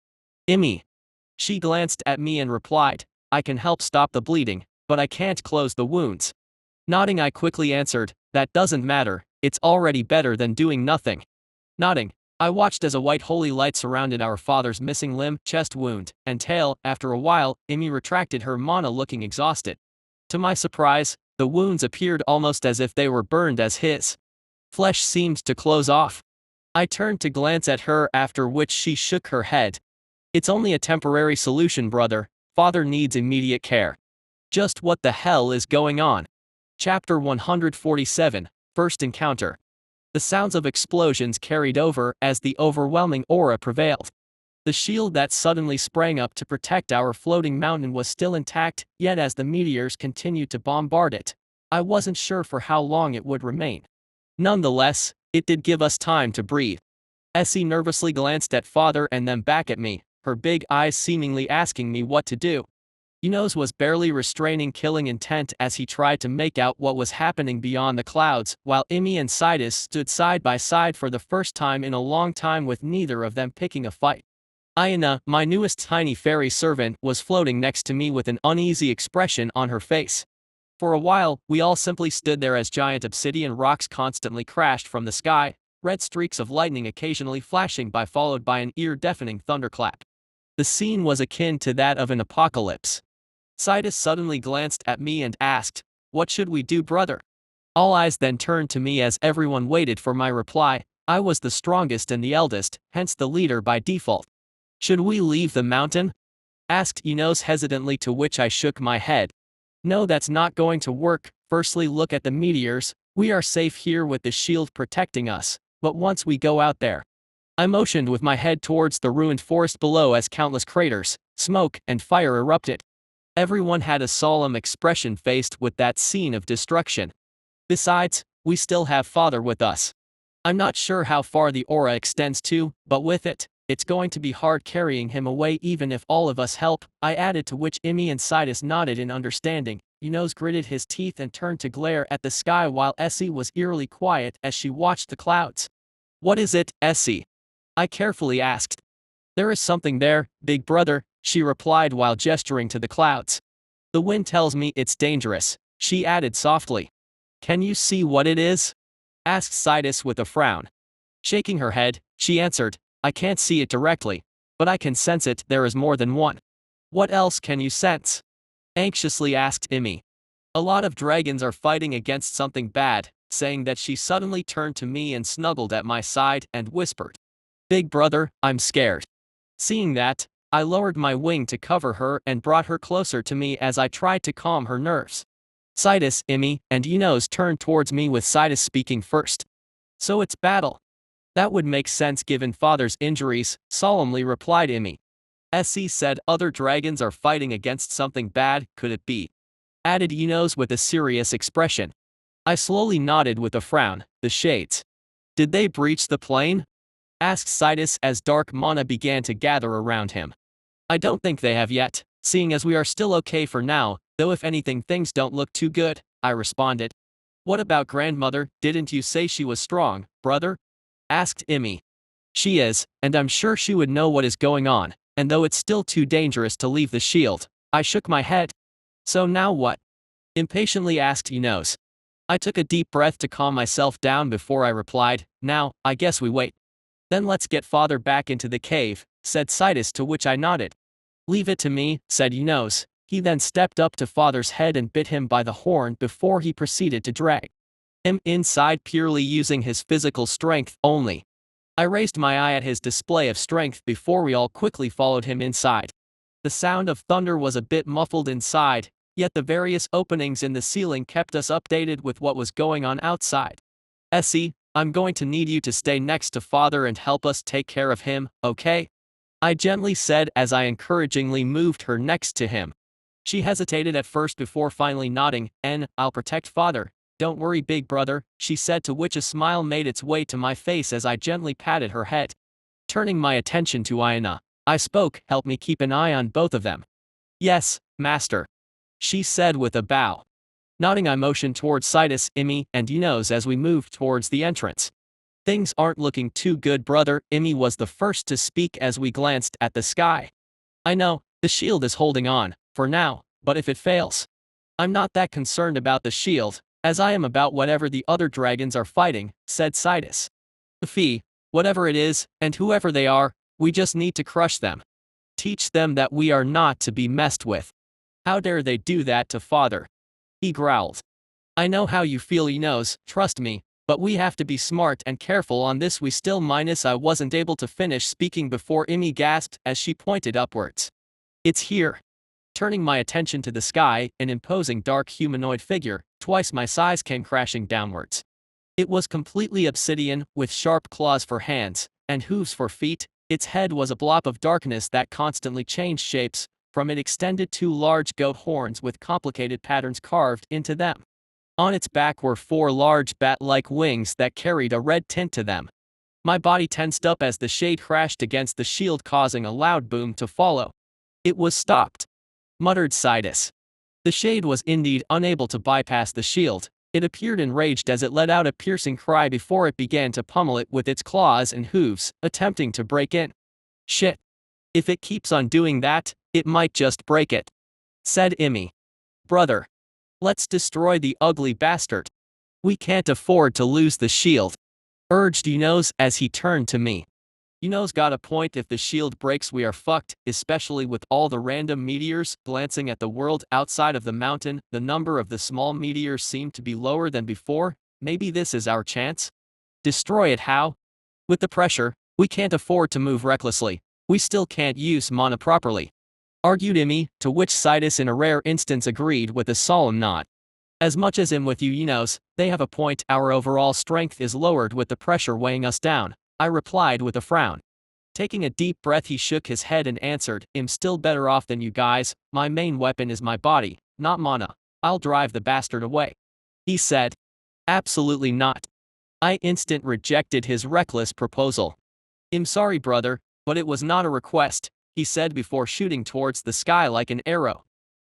"Imi." She glanced at me and replied, "I can help stop the bleeding, but I can't close the wounds." Nodding, I quickly answered, "That doesn't matter, it's already better than doing nothing." Nodding, I watched as a white holy light surrounded our father's missing limb, chest wound, and tail. After a while, Imi retracted her mana, looking exhausted. To my surprise, the wounds appeared almost as if they were burned, as his flesh seemed to close off. I turned to glance at her, after which she shook her head. "It's only a temporary solution, brother. Father needs immediate care." Just what the hell is going on? Chapter 147, First Encounter. The sounds of explosions carried over as the overwhelming aura prevailed. The shield that suddenly sprang up to protect our floating mountain was still intact, yet as the meteors continued to bombard it, I wasn't sure for how long it would remain. Nonetheless, it did give us time to breathe. Essie nervously glanced at Father and then back at me, her big eyes seemingly asking me what to do. Yunos was barely restraining killing intent as he tried to make out what was happening beyond the clouds, while Imi and Sidus stood side by side for the first time in a long time, with neither of them picking a fight. Ayana, my newest tiny fairy servant, was floating next to me with an uneasy expression on her face. For a while, we all simply stood there as giant obsidian rocks constantly crashed from the sky, red streaks of lightning occasionally flashing by, followed by an ear-deafening thunderclap. The scene was akin to that of an apocalypse. Sidus suddenly glanced at me and asked, "What should we do, brother?" All eyes then turned to me as everyone waited for my reply. I was the strongest and the eldest, hence the leader by default. "Should we leave the mountain?" asked Yunos hesitantly, to which I shook my head. "No, that's not going to work. Firstly, look at the meteors. We are safe here with the shield protecting us, but once we go out there..." I motioned with my head towards the ruined forest below as countless craters, smoke, and fire erupted. Everyone had a solemn expression faced with that scene of destruction. Besides, we still have Father with us. I'm not sure how far the aura extends to, but with it, it's going to be hard carrying him away even if all of us help, I added, to which Imi and Sidus nodded in understanding. Yunos gritted his teeth and turned to glare at the sky, while Essie was eerily quiet as she watched the clouds. "What is it, Essie?" I carefully asked. "There is something there, big brother," she replied while gesturing to the clouds. "The wind tells me it's dangerous," she added softly. "Can you see what it is?" asked Sidus with a frown. Shaking her head, she answered, "I can't see it directly, but I can sense it. There is more than one." "What else can you sense?" anxiously asked Imi. "A lot of dragons are fighting against something bad." Saying that, she suddenly turned to me and snuggled at my side and whispered, "Big brother, I'm scared." Seeing that, I lowered my wing to cover her and brought her closer to me as I tried to calm her nerves. Sidus, Imi, and Yunos turned towards me, with Sidus speaking first. "So it's battle." "That would make sense given Father's injuries," solemnly replied Imi. Essie said, "Other dragons are fighting against something bad, could it be?" added Yunos with a serious expression. I slowly nodded with a frown. "The shades. Did they breach the plane?" asked Sidus as dark mana began to gather around him. "I don't think they have yet, seeing as we are still okay for now. Though if anything things don't look too good, I responded. What about grandmother, didn't you say she was strong, brother? Asked Emmy. She is, and I'm sure she would know what is going on, and though it's still too dangerous to leave the shield, I shook my head. So now what? Impatiently asked Enos. I took a deep breath to calm myself down before I replied, now, I guess we wait. Then let's get father back into the cave, said Citus, to which I nodded. Leave it to me, said Enos. He then stepped up to father's head and bit him by the horn before he proceeded to drag him inside purely using his physical strength only. I raised my eye at his display of strength before we all quickly followed him inside. The sound of thunder was a bit muffled inside, yet the various openings in the ceiling kept us updated with what was going on outside. Essie, I'm going to need you to stay next to father and help us take care of him, okay? I gently said as I encouragingly moved her next to him. She hesitated at first before finally nodding, I'll protect father. Don't worry big brother, she said, to which a smile made its way to my face as I gently patted her head. Turning my attention to Aina, I spoke, help me keep an eye on both of them. Yes, master. She said with a bow. Nodding, I motioned towards Citus, Emmy, and Enos as we moved towards the entrance. Things aren't looking too good brother, Emmy was the first to speak as we glanced at the sky. I know, the shield is holding on, for now, but if it fails? I'm not that concerned about the shield, as I am about whatever the other dragons are fighting, said Citus. Fee, whatever it is, and whoever they are, we just need to crush them. Teach them that we are not to be messed with. How dare they do that to father? He growled. I know how you feel, Enos, trust me, but we have to be smart and careful on this. We still minus I wasn't able to finish speaking before Emmy gasped as she pointed upwards. It's here. Turning my attention to the sky, an imposing dark humanoid figure, twice my size, came crashing downwards. It was completely obsidian, with sharp claws for hands, and hooves for feet. Its head was a blob of darkness that constantly changed shapes, from it extended two large goat horns with complicated patterns carved into them. On its back were four large bat-like wings that carried a red tint to them. My body tensed up as the shade crashed against the shield, causing a loud boom to follow. It was stopped, muttered Citus. The shade was indeed unable to bypass the shield. It appeared enraged as it let out a piercing cry before it began to pummel it with its claws and hooves, attempting to break in. Shit. If it keeps on doing that, it might just break it, said Emmy. Brother. Let's destroy the ugly bastard. We can't afford to lose the shield, urged Enos as he turned to me. Enos got a point. If the shield breaks, we are fucked, especially with all the random meteors. Glancing at the world outside of the mountain, the number of the small meteors seemed to be lower than before. Maybe this is our chance? Destroy it how? With the pressure, we can't afford to move recklessly. We still can't use mana properly, argued Emmy, to which Citus in a rare instance agreed with a solemn nod. As much as I'm with you, Enos, they have a point. Our overall strength is lowered with the pressure weighing us down, I replied with a frown. Taking a deep breath, he shook his head and answered, I'm still better off than you guys. My main weapon is my body, not mana. I'll drive the bastard away, he said. Absolutely not. I instant rejected his reckless proposal. I'm sorry brother, but it was not a request, he said before shooting towards the sky like an arrow.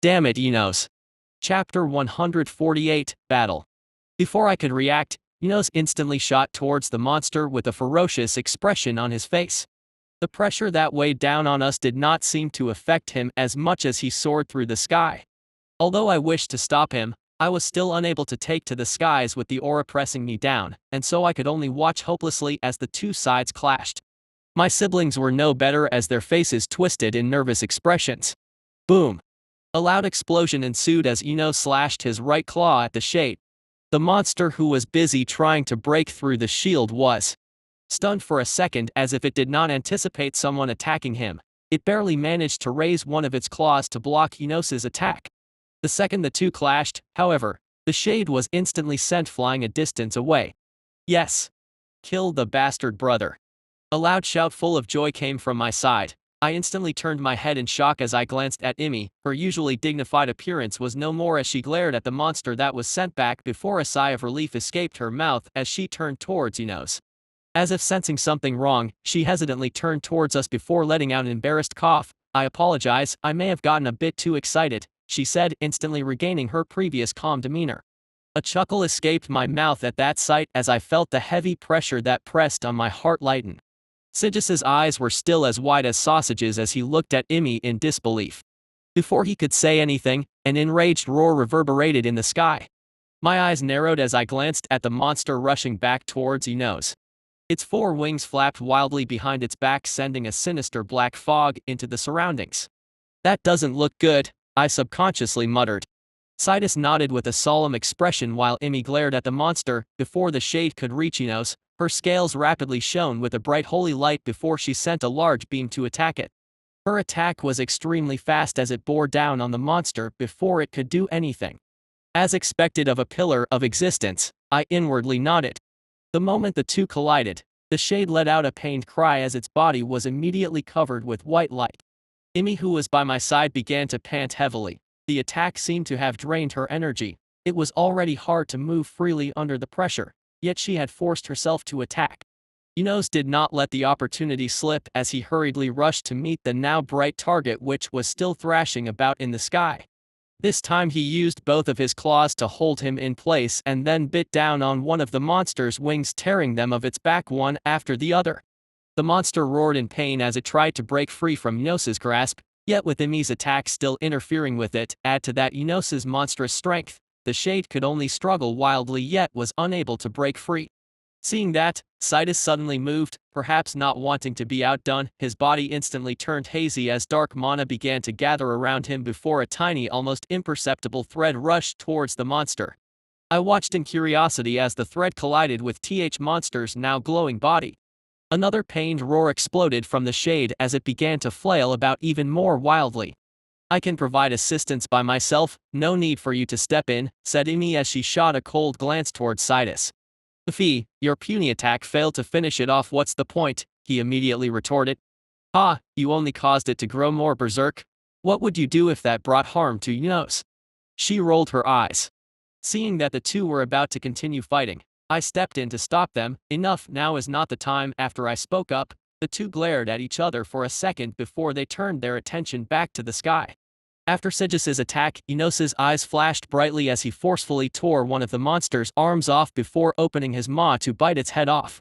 Damn it, Enos. Chapter 148, Battle. Before I could react, Enos instantly shot towards the monster with a ferocious expression on his face. The pressure that weighed down on us did not seem to affect him as much as he soared through the sky. Although I wished to stop him, I was still unable to take to the skies with the aura pressing me down, and so I could only watch hopelessly as the two sides clashed. My siblings were no better as their faces twisted in nervous expressions. Boom! A loud explosion ensued as Enos slashed his right claw at the shade. The monster, who was busy trying to break through the shield, was stunned for a second as if it did not anticipate someone attacking him. It barely managed to raise one of its claws to block Enos's attack. The second the two clashed, however, the shade was instantly sent flying a distance away. Yes! Kill the bastard, brother. A loud shout full of joy came from my side. I instantly turned my head in shock as I glanced at Emmy. Her usually dignified appearance was no more as she glared at the monster that was sent back before a sigh of relief escaped her mouth as she turned towards Enos. As if sensing something wrong, she hesitantly turned towards us before letting out an embarrassed cough. I apologize, I may have gotten a bit too excited, she said, instantly regaining her previous calm demeanor. A chuckle escaped my mouth at that sight as I felt the heavy pressure that pressed on my heart lighten. Siggis's eyes were still as wide as sausages as he looked at Imi in disbelief. Before he could say anything, an enraged roar reverberated in the sky. My eyes narrowed as I glanced at the monster rushing back towards Enos. Its four wings flapped wildly behind its back, sending a sinister black fog into the surroundings. "That doesn't look good," I subconsciously muttered. Sidus nodded with a solemn expression while Imi glared at the monster. Before the shade could reach Enos, her scales rapidly shone with a bright holy light before she sent a large beam to attack it. Her attack was extremely fast as it bore down on the monster before it could do anything. As expected of a pillar of existence, I inwardly nodded. The moment the two collided, the shade let out a pained cry as its body was immediately covered with white light. Imi, who was by my side, began to pant heavily. The attack seemed to have drained her energy. It was already hard to move freely under the pressure, yet she had forced herself to attack. Enos did not let the opportunity slip as he hurriedly rushed to meet the now bright target, which was still thrashing about in the sky. This time he used both of his claws to hold him in place and then bit down on one of the monster's wings, tearing them of its back one after the other. The monster roared in pain as it tried to break free from Enos's grasp, yet with Imi's attack still interfering with it, add to that Enos's monstrous strength, the shade could only struggle wildly yet was unable to break free. Seeing that, Sidus suddenly moved, perhaps not wanting to be outdone. His body instantly turned hazy as dark mana began to gather around him before a tiny, almost imperceptible thread rushed towards the monster. I watched in curiosity as the thread collided with the monster's now glowing body. Another pained roar exploded from the shade as it began to flail about even more wildly. "I can provide assistance by myself, no need for you to step in," said Imi as she shot a cold glance towards Sidus. "Fee, your puny attack failed to finish it off. What's the point?" he immediately retorted. "Ah, you only caused it to grow more berserk. What would you do if that brought harm to Enos?" She rolled her eyes. Seeing that the two were about to continue fighting, I stepped in to stop them. "Enough, now is not the time." After I spoke up, the two glared at each other for a second before they turned their attention back to the sky. After Siggis's attack, Enos's eyes flashed brightly as he forcefully tore one of the monster's arms off before opening his maw to bite its head off.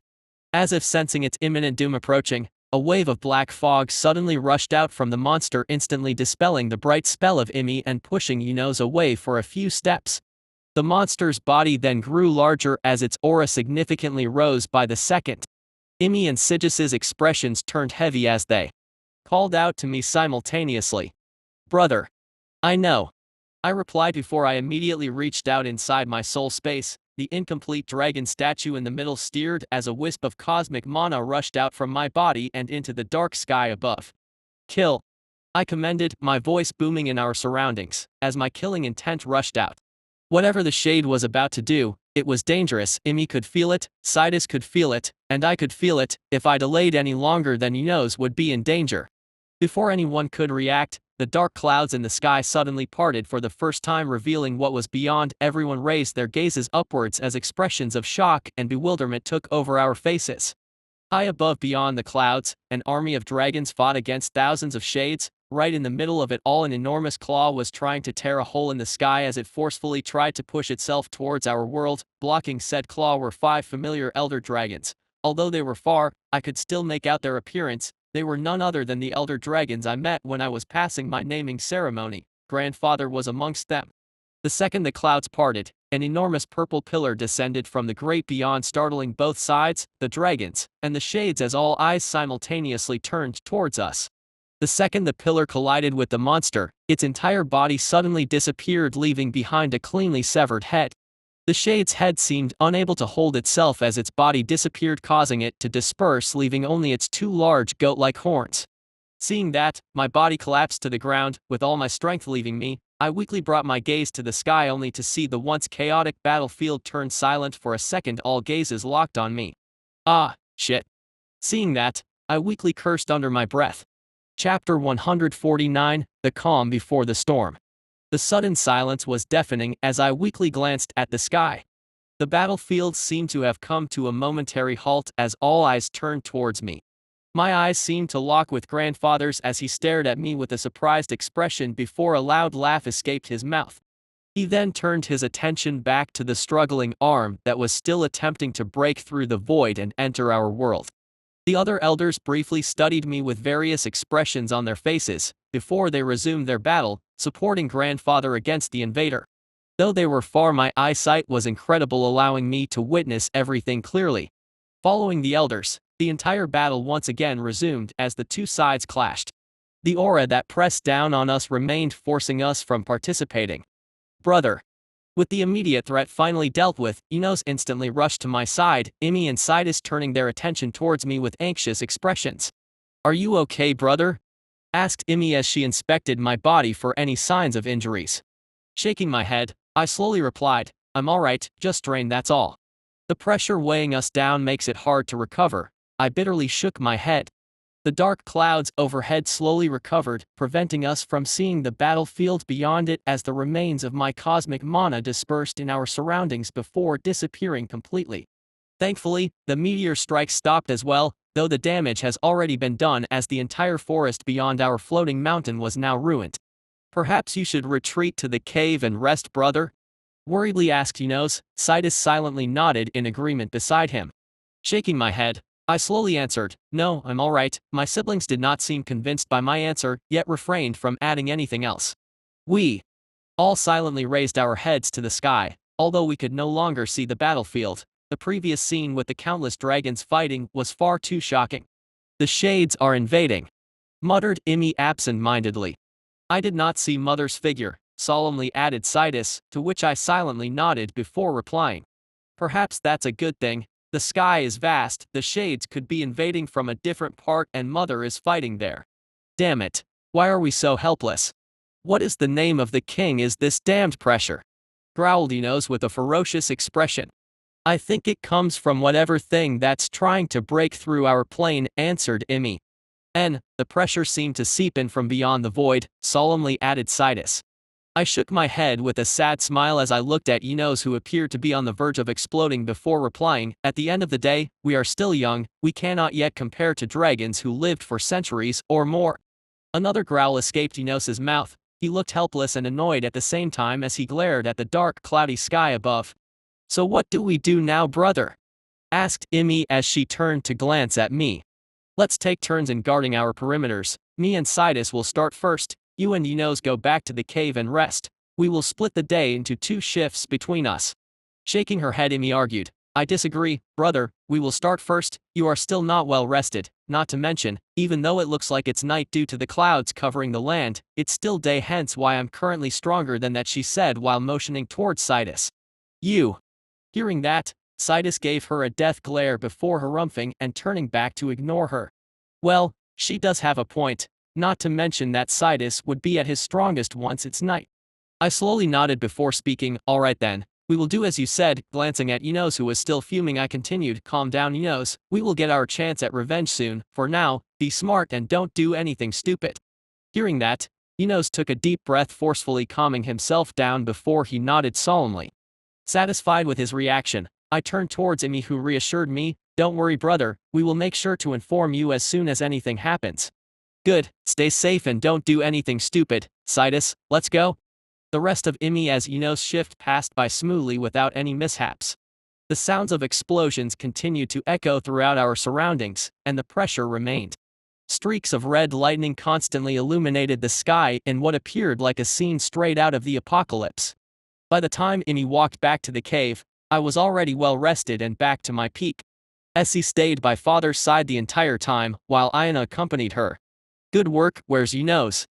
As if sensing its imminent doom approaching, a wave of black fog suddenly rushed out from the monster, instantly dispelling the bright spell of Imi and pushing Enos away for a few steps. The monster's body then grew larger as its aura significantly rose by the second. Imi and Siggis's expressions turned heavy as they called out to me simultaneously. "Brother." "I know," I replied before I immediately reached out inside my soul space. The incomplete dragon statue in the middle steered as a wisp of cosmic mana rushed out from my body and into the dark sky above. "Kill," I commanded, my voice booming in our surroundings, as my killing intent rushed out. Whatever the shade was about to do, it was dangerous. Imi could feel it, Sidus could feel it, and I could feel it. If I delayed any longer, then Enos would be in danger. Before anyone could react, the dark clouds in the sky suddenly parted for the first time, revealing what was beyond. Everyone raised their gazes upwards as expressions of shock and bewilderment took over our faces. High above beyond the clouds, an army of dragons fought against thousands of shades. Right in the middle of it all, an enormous claw was trying to tear a hole in the sky as it forcefully tried to push itself towards our world. Blocking said claw were 5 familiar elder dragons. Although they were far, I could still make out their appearance. They were none other than the elder dragons I met when I was passing my naming ceremony. Grandfather was amongst them. The second the clouds parted, an enormous purple pillar descended from the great beyond, startling both sides, the dragons, and the shades, as all eyes simultaneously turned towards us. The second the pillar collided with the monster, its entire body suddenly disappeared, leaving behind a cleanly severed head. The shade's head seemed unable to hold itself as its body disappeared, causing it to disperse, leaving only its 2 large goat-like horns. Seeing that, my body collapsed to the ground, with all my strength leaving me. I weakly brought my gaze to the sky only to see the once chaotic battlefield turn silent. For a second all gazes locked on me. "Ah, shit." Seeing that, I weakly cursed under my breath. Chapter 149, The Calm Before the Storm. The sudden silence was deafening as I weakly glanced at the sky. The battlefield seemed to have come to a momentary halt as all eyes turned towards me. My eyes seemed to lock with grandfather's as he stared at me with a surprised expression before a loud laugh escaped his mouth. He then turned his attention back to the struggling arm that was still attempting to break through the void and enter our world. The other elders briefly studied me with various expressions on their faces, before they resumed their battle, supporting grandfather against the invader. Though they were far, my eyesight was incredible, allowing me to witness everything clearly. Following the elders, the entire battle once again resumed as the two sides clashed. The aura that pressed down on us remained, forcing us from participating. Brother. With the immediate threat finally dealt with, Enos instantly rushed to my side, Imi and Sidus turning their attention towards me with anxious expressions. "Are you okay, brother?" asked Imi as she inspected my body for any signs of injuries. Shaking my head, I slowly replied, "I'm alright, just strained, that's all. The pressure weighing us down makes it hard to recover." I bitterly shook my head. The dark clouds overhead slowly recovered, preventing us from seeing the battlefield beyond it as the remains of my cosmic mana dispersed in our surroundings before disappearing completely. Thankfully, the meteor strike stopped as well, though the damage has already been done as the entire forest beyond our floating mountain was now ruined. "Perhaps you should retreat to the cave and rest, brother?" worriedly asked Enos. Sidus silently nodded in agreement beside him. Shaking my head, I slowly answered, "No, I'm alright." My siblings did not seem convinced by my answer, yet refrained from adding anything else. We all silently raised our heads to the sky, although we could no longer see the battlefield. The previous scene with the countless dragons fighting was far too shocking. "The shades are invading," muttered Imi absent-mindedly. "I did not see Mother's figure," solemnly added Sidus, to which I silently nodded before replying, "Perhaps that's a good thing. The sky is vast, the shades could be invading from a different part and Mother is fighting there. Damn it. Why are we so helpless? What is the name of the king is this damned pressure?" growled Enos with a ferocious expression. "I think it comes from whatever thing that's trying to break through our plane," answered Imi. "And the pressure seemed to seep in from beyond the void," solemnly added Sidus. I shook my head with a sad smile as I looked at Enos, who appeared to be on the verge of exploding before replying, "At the end of the day, we are still young, we cannot yet compare to dragons who lived for centuries or more." Another growl escaped Enos's mouth. He looked helpless and annoyed at the same time as he glared at the dark, cloudy sky above. "So what do we do now, brother?" asked Imi as she turned to glance at me. "Let's take turns in guarding our perimeters. Me and Sidus will start first. You and Enos go back to the cave and rest. We will split the day into 2 shifts between us." Shaking her head, Imi argued, "I disagree, brother. We will start first. You are still not well rested, not to mention, even though it looks like it's night due to the clouds covering the land, it's still day, hence why I'm currently stronger than that," she said while motioning towards Sidus. "You." Hearing that, Sidus gave her a death glare before harumphing and turning back to ignore her. Well, she does have a point. Not to mention that Sidus would be at his strongest once it's night. I slowly nodded before speaking, "Alright then, we will do as you said." Glancing at Enos, who was still fuming, I continued, "Calm down, Enos, we will get our chance at revenge soon. For now, be smart and don't do anything stupid." Hearing that, Enos took a deep breath, forcefully calming himself down before he nodded solemnly. Satisfied with his reaction, I turned towards Imi, who reassured me, "Don't worry, brother, we will make sure to inform you as soon as anything happens." "Good, stay safe and don't do anything stupid. Sidus, let's go." The rest of Imi as Enos' shift passed by smoothly without any mishaps. The sounds of explosions continued to echo throughout our surroundings, and the pressure remained. Streaks of red lightning constantly illuminated the sky in what appeared like a scene straight out of the apocalypse. By the time Imi walked back to the cave, I was already well rested and back to my peak. Essie stayed by father's side the entire time, while Ayana accompanied her. "Good work, where's Enos?"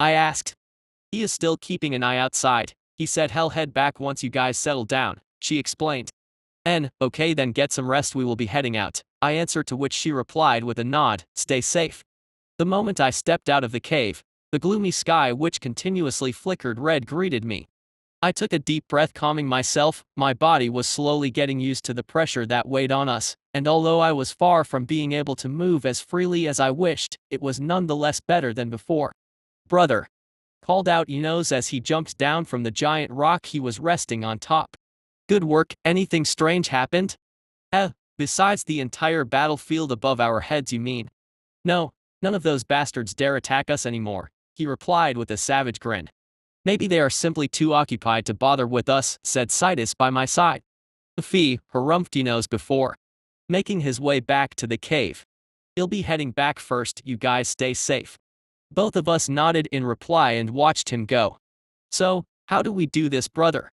I asked. "He is still keeping an eye outside. He said he'll head back once you guys settle down," she explained. Okay then, get some rest, we will be heading out," I answered, to which she replied with a nod, "Stay safe." The moment I stepped out of the cave, the gloomy sky which continuously flickered red greeted me. I took a deep breath, calming myself. My body was slowly getting used to the pressure that weighed on us, and although I was far from being able to move as freely as I wished, it was nonetheless better than before. "Brother," called out Enos as he jumped down from the giant rock he was resting on top. "Good work, anything strange happened?" Besides the entire battlefield above our heads, you mean?" No, none of those bastards dare attack us anymore, he replied with a savage grin. Maybe they are simply too occupied to bother with us, said Citus by my side. Fee, harumphed nose before making his way back to the cave. He'll be heading back first, you guys stay safe. Both of us nodded in reply and watched him go. So, how do we do this, brother?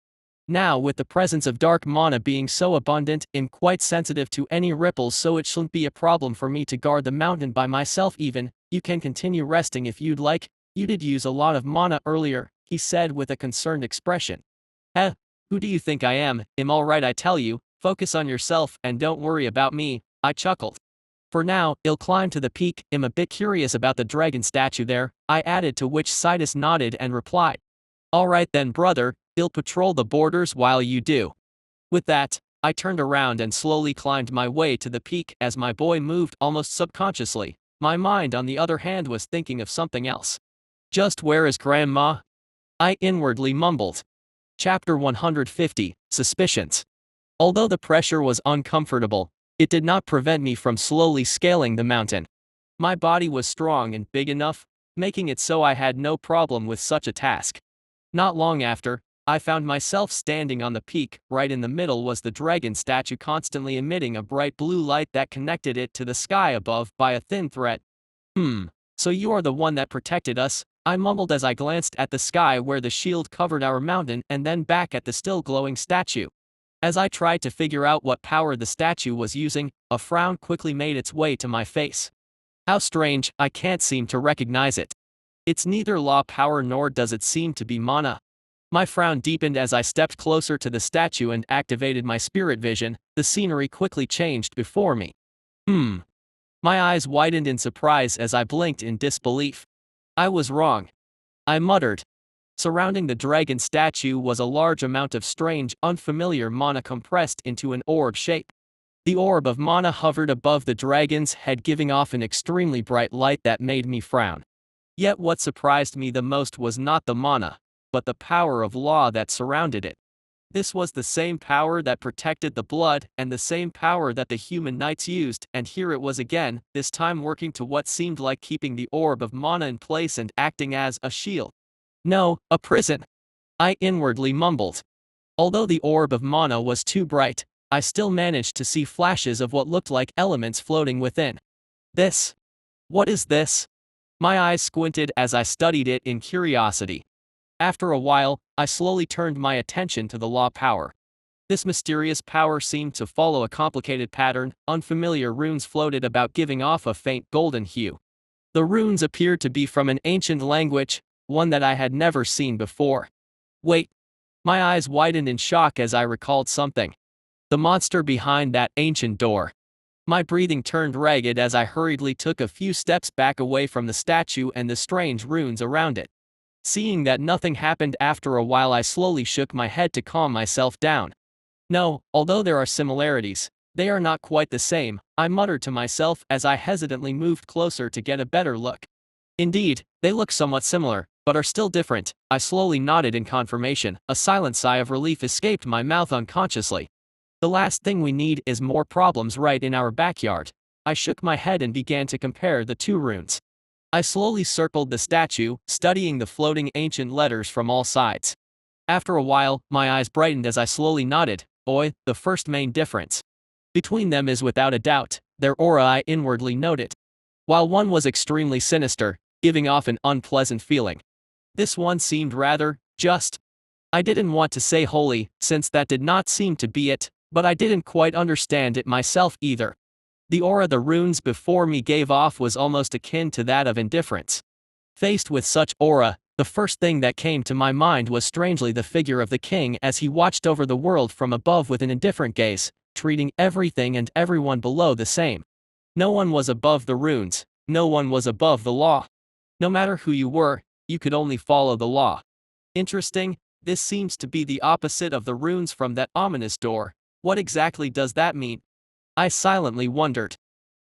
Now, with the presence of dark mana being so abundant, I'm quite sensitive to any ripples, so it shouldn't be a problem for me to guard the mountain by myself even. You can continue resting if you'd like. You did use a lot of mana earlier, he said with a concerned expression. Who do you think I am? I'm alright, I tell you. Focus on yourself and don't worry about me, I chuckled. For now, I'll climb to the peak. I'm a bit curious about the dragon statue there, I added, to which Citus nodded and replied. Alright then, brother, I'll patrol the borders while you do. With that, I turned around and slowly climbed my way to the peak as my boy moved almost subconsciously. My mind, on the other hand, was thinking of something else. Just where is Grandma? I inwardly mumbled. Chapter 150, Suspicions. Although the pressure was uncomfortable, it did not prevent me from slowly scaling the mountain. My body was strong and big enough, making it so I had no problem with such a task. Not long after, I found myself standing on the peak. Right in the middle was the dragon statue, constantly emitting a bright blue light that connected it to the sky above by a thin thread. So you are the one that protected us, I mumbled as I glanced at the sky where the shield covered our mountain and then back at the still glowing statue. As I tried to figure out what power the statue was using, a frown quickly made its way to my face. How strange, I can't seem to recognize it. It's neither law power nor does it seem to be mana. My frown deepened as I stepped closer to the statue and activated my spirit vision. The scenery quickly changed before me. My eyes widened in surprise as I blinked in disbelief. I was wrong, I muttered. Surrounding the dragon statue was a large amount of strange, unfamiliar mana compressed into an orb shape. The orb of mana hovered above the dragon's head, giving off an extremely bright light that made me frown. Yet what surprised me the most was not the mana, but the power of law that surrounded it. This was the same power that protected the blood and the same power that the human knights used, and here it was again, this time working to what seemed like keeping the orb of mana in place and acting as a shield. No, a prison, I inwardly mumbled. Although the orb of mana was too bright, I still managed to see flashes of what looked like elements floating within. This? What is this? My eyes squinted as I studied it in curiosity. After a while, I slowly turned my attention to the law power. This mysterious power seemed to follow a complicated pattern. Unfamiliar runes floated about, giving off a faint golden hue. The runes appeared to be from an ancient language, one that I had never seen before. Wait. My eyes widened in shock as I recalled something. The monster behind that ancient door. My breathing turned ragged as I hurriedly took a few steps back away from the statue and the strange runes around it. Seeing that nothing happened after a while, I slowly shook my head to calm myself down. No, although there are similarities, they are not quite the same, I muttered to myself as I hesitantly moved closer to get a better look. Indeed, they look somewhat similar, but are still different. I slowly nodded in confirmation. A silent sigh of relief escaped my mouth unconsciously. The last thing we need is more problems right in our backyard. I shook my head and began to compare the two runes. I slowly circled the statue, studying the floating ancient letters from all sides. After a while, my eyes brightened as I slowly nodded. The first main difference between them is without a doubt their aura, I inwardly noted. While one was extremely sinister, giving off an unpleasant feeling, this one seemed rather just. I didn't want to say holy, since that did not seem to be it, but I didn't quite understand it myself either. The aura the runes before me gave off was almost akin to that of indifference. Faced with such aura, the first thing that came to my mind was strangely the figure of the king as he watched over the world from above with an indifferent gaze, treating everything and everyone below the same. No one was above the runes, no one was above the law. No matter who you were, you could only follow the law. Interesting, this seems to be the opposite of the runes from that ominous door. What exactly does that mean? I silently wondered.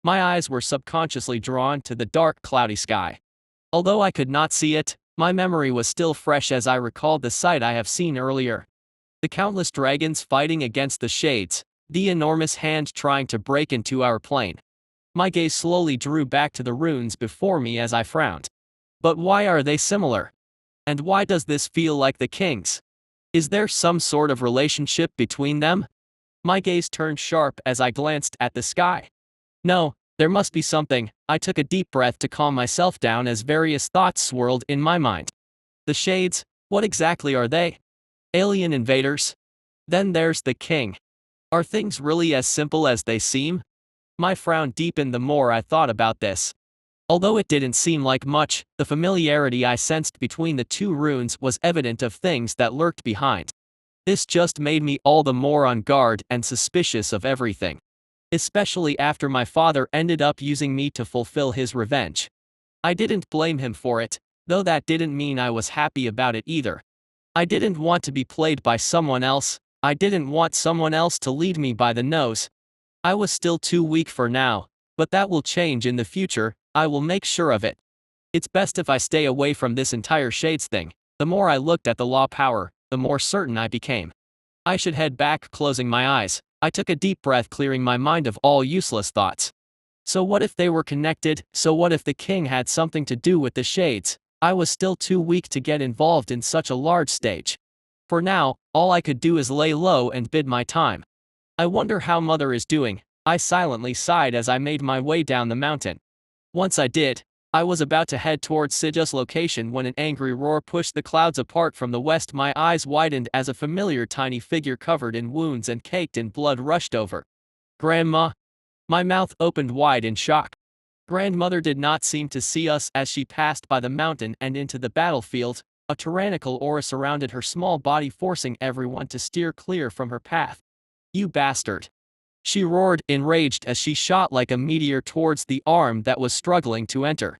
My eyes were subconsciously drawn to the dark, cloudy sky. Although I could not see it, my memory was still fresh as I recalled the sight I have seen earlier. The countless dragons fighting against the shades, the enormous hand trying to break into our plane. My gaze slowly drew back to the runes before me as I frowned. But why are they similar? And why does this feel like the king's? Is there some sort of relationship between them? My gaze turned sharp as I glanced at the sky. No, there must be something. I took a deep breath to calm myself down as various thoughts swirled in my mind. The shades, what exactly are they? Alien invaders? Then there's the king. Are things really as simple as they seem? My frown deepened the more I thought about this. Although it didn't seem like much, the familiarity I sensed between the two runes was evident of things that lurked behind. This just made me all the more on guard and suspicious of everything. Especially after my father ended up using me to fulfill his revenge. I didn't blame him for it, though that didn't mean I was happy about it either. I didn't want to be played by someone else. I didn't want someone else to lead me by the nose. I was still too weak for now, but that will change in the future. I will make sure of it. It's best if I stay away from this entire shades thing. The more I looked at the law power, the more certain I became. I should head back, closing my eyes. I took a deep breath, clearing my mind of all useless thoughts. So what if they were connected? So what if the king had something to do with the shades? I was still too weak to get involved in such a large stage. For now, all I could do is lay low and bide my time. I wonder how Mother is doing. I silently sighed as I made my way down the mountain. Once I did, I was about to head towards Sija's location when an angry roar pushed the clouds apart from the west. My eyes widened as a familiar tiny figure covered in wounds and caked in blood rushed over. Grandma! My mouth opened wide in shock. Grandmother did not seem to see us as she passed by the mountain and into the battlefield. A tyrannical aura surrounded her small body, forcing everyone to steer clear from her path. You bastard! She roared, enraged as she shot like a meteor towards the arm that was struggling to enter.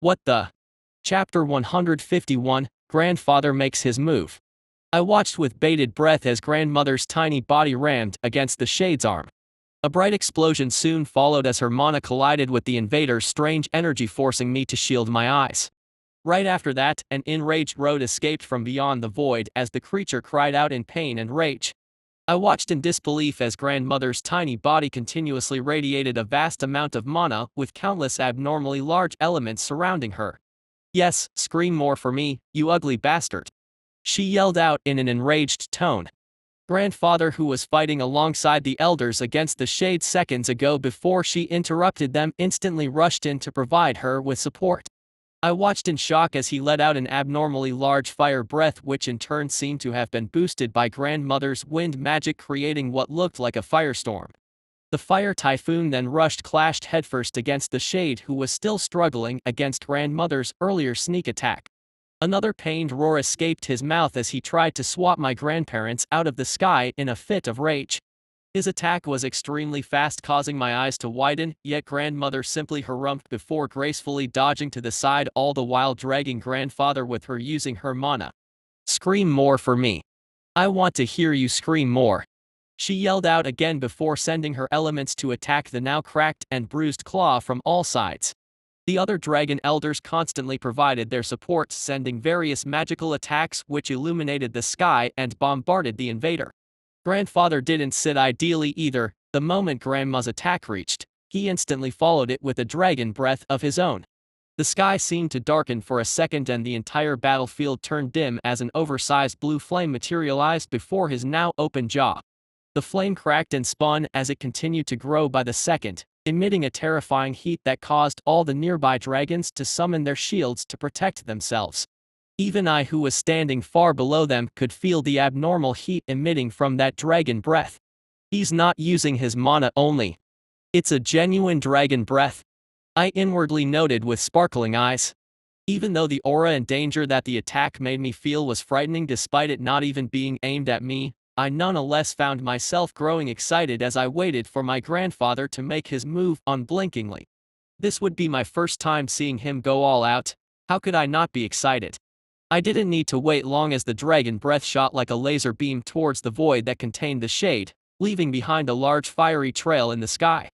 What the? Chapter 151, Grandfather makes his move. I watched with bated breath as grandmother's tiny body rammed against the shade's arm. A bright explosion soon followed as her mana collided with the invader's strange energy, forcing me to shield my eyes. Right after that, an enraged Rite escaped from beyond the void as the creature cried out in pain and rage. I watched in disbelief as grandmother's tiny body continuously radiated a vast amount of mana, with countless abnormally large elements surrounding her. Yes, scream more for me, you ugly bastard! She yelled out in an enraged tone. Grandfather, who was fighting alongside the elders against the shade seconds ago before she interrupted them, instantly rushed in to provide her with support. I watched in shock as he let out an abnormally large fire breath, which in turn seemed to have been boosted by grandmother's wind magic, creating what looked like a firestorm. The fire typhoon then clashed headfirst against the shade, who was still struggling against grandmother's earlier sneak attack. Another pained roar escaped his mouth as he tried to swat my grandparents out of the sky in a fit of rage. His attack was extremely fast, causing my eyes to widen, yet grandmother simply harumphed before gracefully dodging to the side, all the while dragging grandfather with her using her mana. Scream more for me. I want to hear you scream more. She yelled out again before sending her elements to attack the now cracked and bruised claw from all sides. The other dragon elders constantly provided their support, sending various magical attacks which illuminated the sky and bombarded the invader. Grandfather didn't sit ideally either. The moment grandma's attack reached, he instantly followed it with a dragon breath of his own. The sky seemed to darken for a second and the entire battlefield turned dim as an oversized blue flame materialized before his now open jaw. The flame cracked and spun as it continued to grow by the second, emitting a terrifying heat that caused all the nearby dragons to summon their shields to protect themselves. Even I, who was standing far below them, could feel the abnormal heat emitting from that dragon breath. He's not using his mana only. It's a genuine dragon breath. I inwardly noted with sparkling eyes. Even though the aura and danger that the attack made me feel was frightening despite it not even being aimed at me, I nonetheless found myself growing excited as I waited for my grandfather to make his move unblinkingly. This would be my first time seeing him go all out. How could I not be excited? I didn't need to wait long as the dragon breath shot like a laser beam towards the void that contained the shade, leaving behind a large fiery trail in the sky.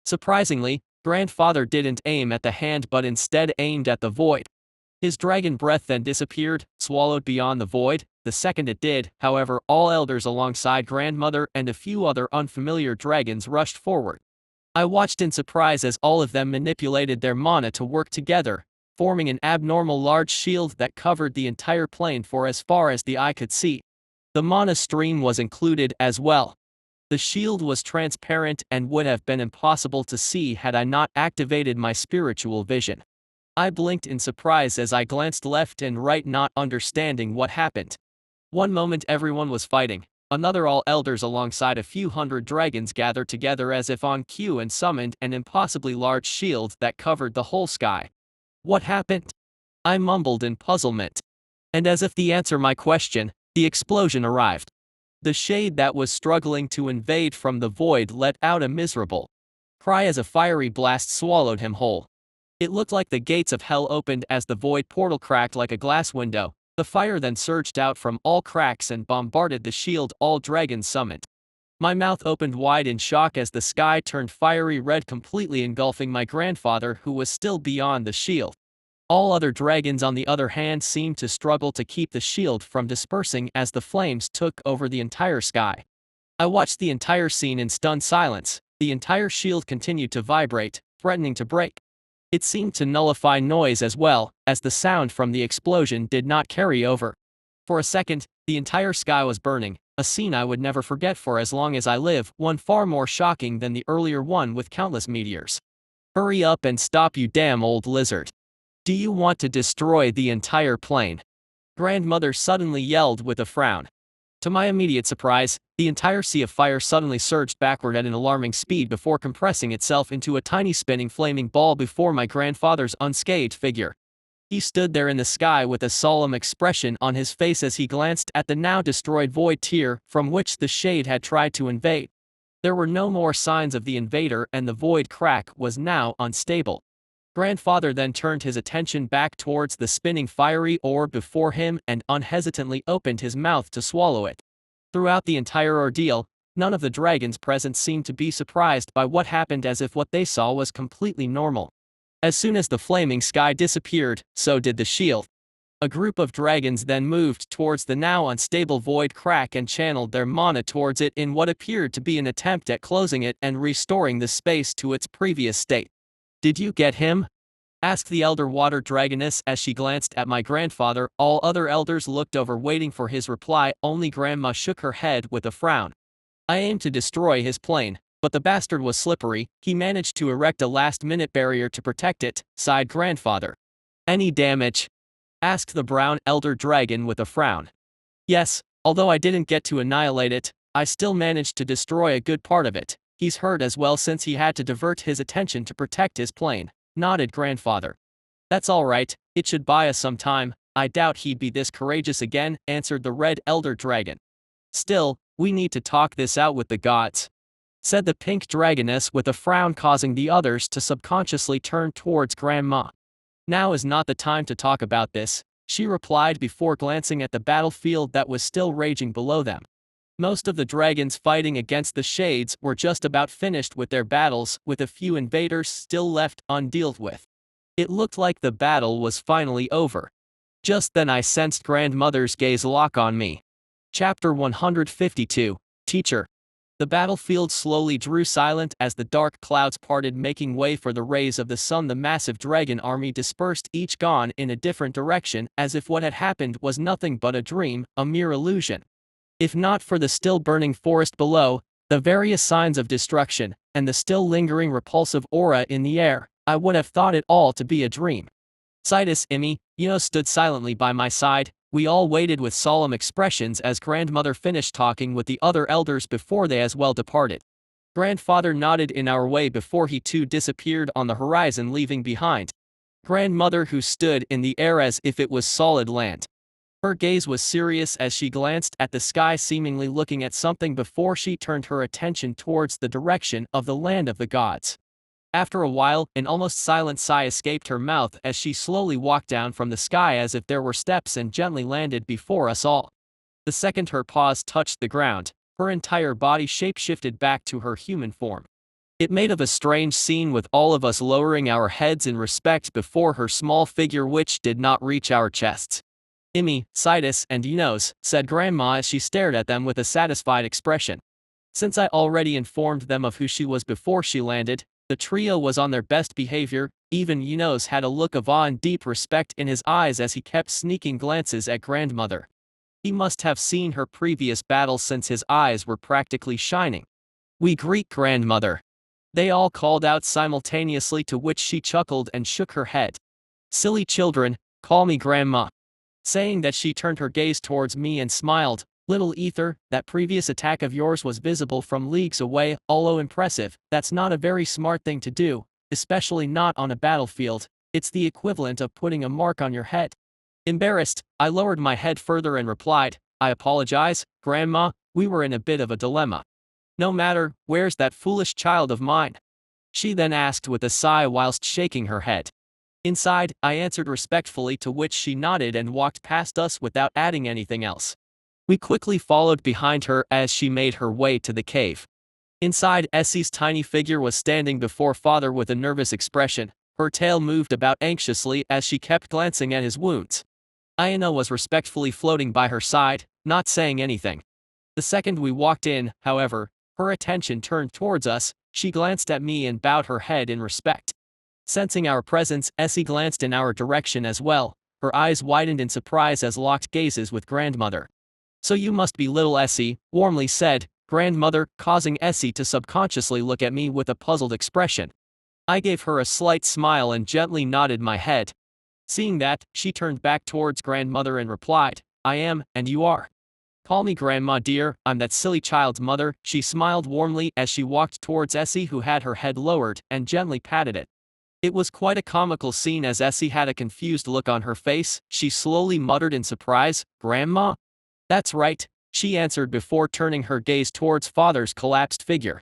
Surprisingly, grandfather didn't aim at the hand but instead aimed at the void. His dragon breath then disappeared, swallowed beyond the void. The second it did, however, all elders alongside grandmother and a few other unfamiliar dragons rushed forward. I watched in surprise as all of them manipulated their mana to work together, forming an abnormal large shield that covered the entire plane for as far as the eye could see. The mana stream was included as well. The shield was transparent and would have been impossible to see had I not activated my spiritual vision. I blinked in surprise as I glanced left and right, not understanding what happened. One moment everyone was fighting, another all elders alongside a few hundred dragons gathered together as if on cue and summoned an impossibly large shield that covered the whole sky. What happened? I mumbled in puzzlement. And as if to answer my question, the explosion arrived. The shade that was struggling to invade from the void let out a miserable cry as a fiery blast swallowed him whole. It looked like the gates of hell opened as the void portal cracked like a glass window. The fire then surged out from all cracks and bombarded the shield all dragons summoned. My mouth opened wide in shock as the sky turned fiery red, completely engulfing my grandfather, who was still beyond the shield. All other dragons, on the other hand, seemed to struggle to keep the shield from dispersing as the flames took over the entire sky. I watched the entire scene in stunned silence. The entire shield continued to vibrate, threatening to break. It seemed to nullify noise as well, as the sound from the explosion did not carry over. For a second, the entire sky was burning, a scene I would never forget for as long as I live, one far more shocking than the earlier one with countless meteors. Hurry up and stop, you damn old lizard. Do you want to destroy the entire plane? Grandmother suddenly yelled with a frown. To my immediate surprise, the entire sea of fire suddenly surged backward at an alarming speed before compressing itself into a tiny spinning flaming ball before my grandfather's unscathed figure. He stood there in the sky with a solemn expression on his face as he glanced at the now destroyed void tier from which the shade had tried to invade. There were no more signs of the invader, and the void crack was now unstable. Grandfather then turned his attention back towards the spinning fiery orb before him and unhesitantly opened his mouth to swallow it. Throughout the entire ordeal, none of the dragons present seemed to be surprised by what happened, as if what they saw was completely normal. As soon as the flaming sky disappeared, so did the shield. A group of dragons then moved towards the now unstable void crack and channeled their mana towards it in what appeared to be an attempt at closing it and restoring the space to its previous state. Did you get him? Asked the elder water dragoness as she glanced at my grandfather. All other elders looked over waiting for his reply. Only Grandma shook her head with a frown. I aimed to destroy his plane, but the bastard was slippery. He managed to erect a last-minute barrier to protect it, sighed Grandfather. Any damage? Asked the brown elder dragon with a frown. Yes, although I didn't get to annihilate it, I still managed to destroy a good part of it. He's hurt as well since he had to divert his attention to protect his plane, nodded Grandfather. That's all right, it should buy us some time. I doubt he'd be this courageous again, answered the red elder dragon. Still, we need to talk this out with the gods, said the pink dragoness with a frown, causing the others to subconsciously turn towards Grandma. Now is not the time to talk about this, she replied before glancing at the battlefield that was still raging below them. Most of the dragons fighting against the shades were just about finished with their battles, with a few invaders still left undealt with. It looked like the battle was finally over. Just then I sensed Grandmother's gaze lock on me. Chapter 152, Teacher. The battlefield slowly drew silent as the dark clouds parted, making way for the rays of the sun. The massive dragon army dispersed, each gone in a different direction, as if what had happened was nothing but a dream, a mere illusion. If not for the still burning forest below, the various signs of destruction, and the still lingering repulsive aura in the air, I would have thought it all to be a dream. Citus, Emmy, stood silently by my side. We all waited with solemn expressions as Grandmother finished talking with the other elders before they as well departed. Grandfather nodded in our way before he too disappeared on the horizon, leaving behind Grandmother, who stood in the air as if it was solid land. Her gaze was serious as she glanced at the sky, seemingly looking at something before she turned her attention towards the direction of the land of the gods. After a while, an almost silent sigh escaped her mouth as she slowly walked down from the sky as if there were steps and gently landed before us all. The second her paws touched the ground, her entire body shape-shifted back to her human form. It made of a strange scene, with all of us lowering our heads in respect before her small figure, which did not reach our chests. Emmy, Citus, and said Grandma as she stared at them with a satisfied expression. Since I already informed them of who she was before she landed, the trio was on their best behavior. Even Yunos had a look of awe and deep respect in his eyes as he kept sneaking glances at grandmother. He must have seen her previous battles since his eyes were practically shining. "We greet grandmother," they all called out simultaneously, to which she chuckled and shook her head. "Silly children, call me grandma." Saying that, she turned her gaze towards me and smiled. "Little Ether, that previous attack of yours was visible from leagues away, although impressive. That's not a very smart thing to do, especially not on a battlefield. It's the equivalent of putting a mark on your head." Embarrassed, I lowered my head further and replied, "I apologize, Grandma, we were in a bit of a dilemma." "No matter, where's that foolish child of mine?" she then asked with a sigh whilst shaking her head. "Inside," I answered respectfully, to which she nodded and walked past us without adding anything else. We quickly followed behind her as she made her way to the cave. Inside, Essie's tiny figure was standing before father with a nervous expression. Her tail moved about anxiously as she kept glancing at his wounds. Ayana was respectfully floating by her side, not saying anything. The second we walked in, however, her attention turned towards us. She glanced at me and bowed her head in respect. Sensing our presence, Essie glanced in our direction as well. Her eyes widened in surprise as locked gazes with grandmother. "So you must be little Essie," warmly said grandmother, causing Essie to subconsciously look at me with a puzzled expression. I gave her a slight smile and gently nodded my head. Seeing that, she turned back towards grandmother and replied, "I am, and you are." "Call me grandma, dear, I'm that silly child's mother." She smiled warmly as she walked towards Essie, who had her head lowered, and gently patted it. It was quite a comical scene as Essie had a confused look on her face. She slowly muttered in surprise, "Grandma?" "That's right," she answered before turning her gaze towards father's collapsed figure.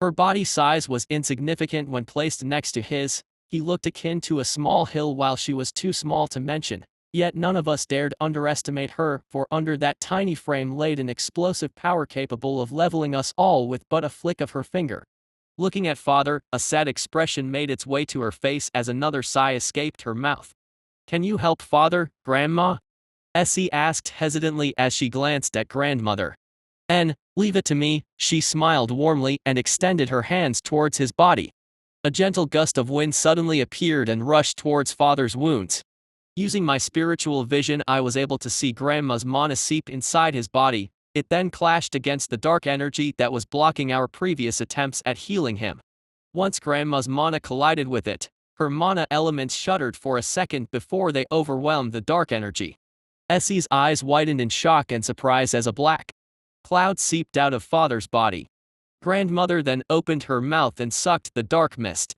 Her body size was insignificant when placed next to his. He looked akin to a small hill while she was too small to mention. Yet none of us dared underestimate her, for under that tiny frame laid an explosive power capable of leveling us all with but a flick of her finger. Looking at father, a sad expression made its way to her face as another sigh escaped her mouth. "Can you help father, grandma?" Essie asked hesitantly as she glanced at grandmother. Leave it to me," she smiled warmly and extended her hands towards his body. A gentle gust of wind suddenly appeared and rushed towards father's wounds. Using my spiritual vision, I was able to see grandma's mana seep inside his body. It then clashed against the dark energy that was blocking our previous attempts at healing him. Once grandma's mana collided with it, her mana elements shuddered for a second before they overwhelmed the dark energy. Essie's eyes widened in shock and surprise as a black cloud seeped out of father's body. Grandmother then opened her mouth and sucked the dark mist.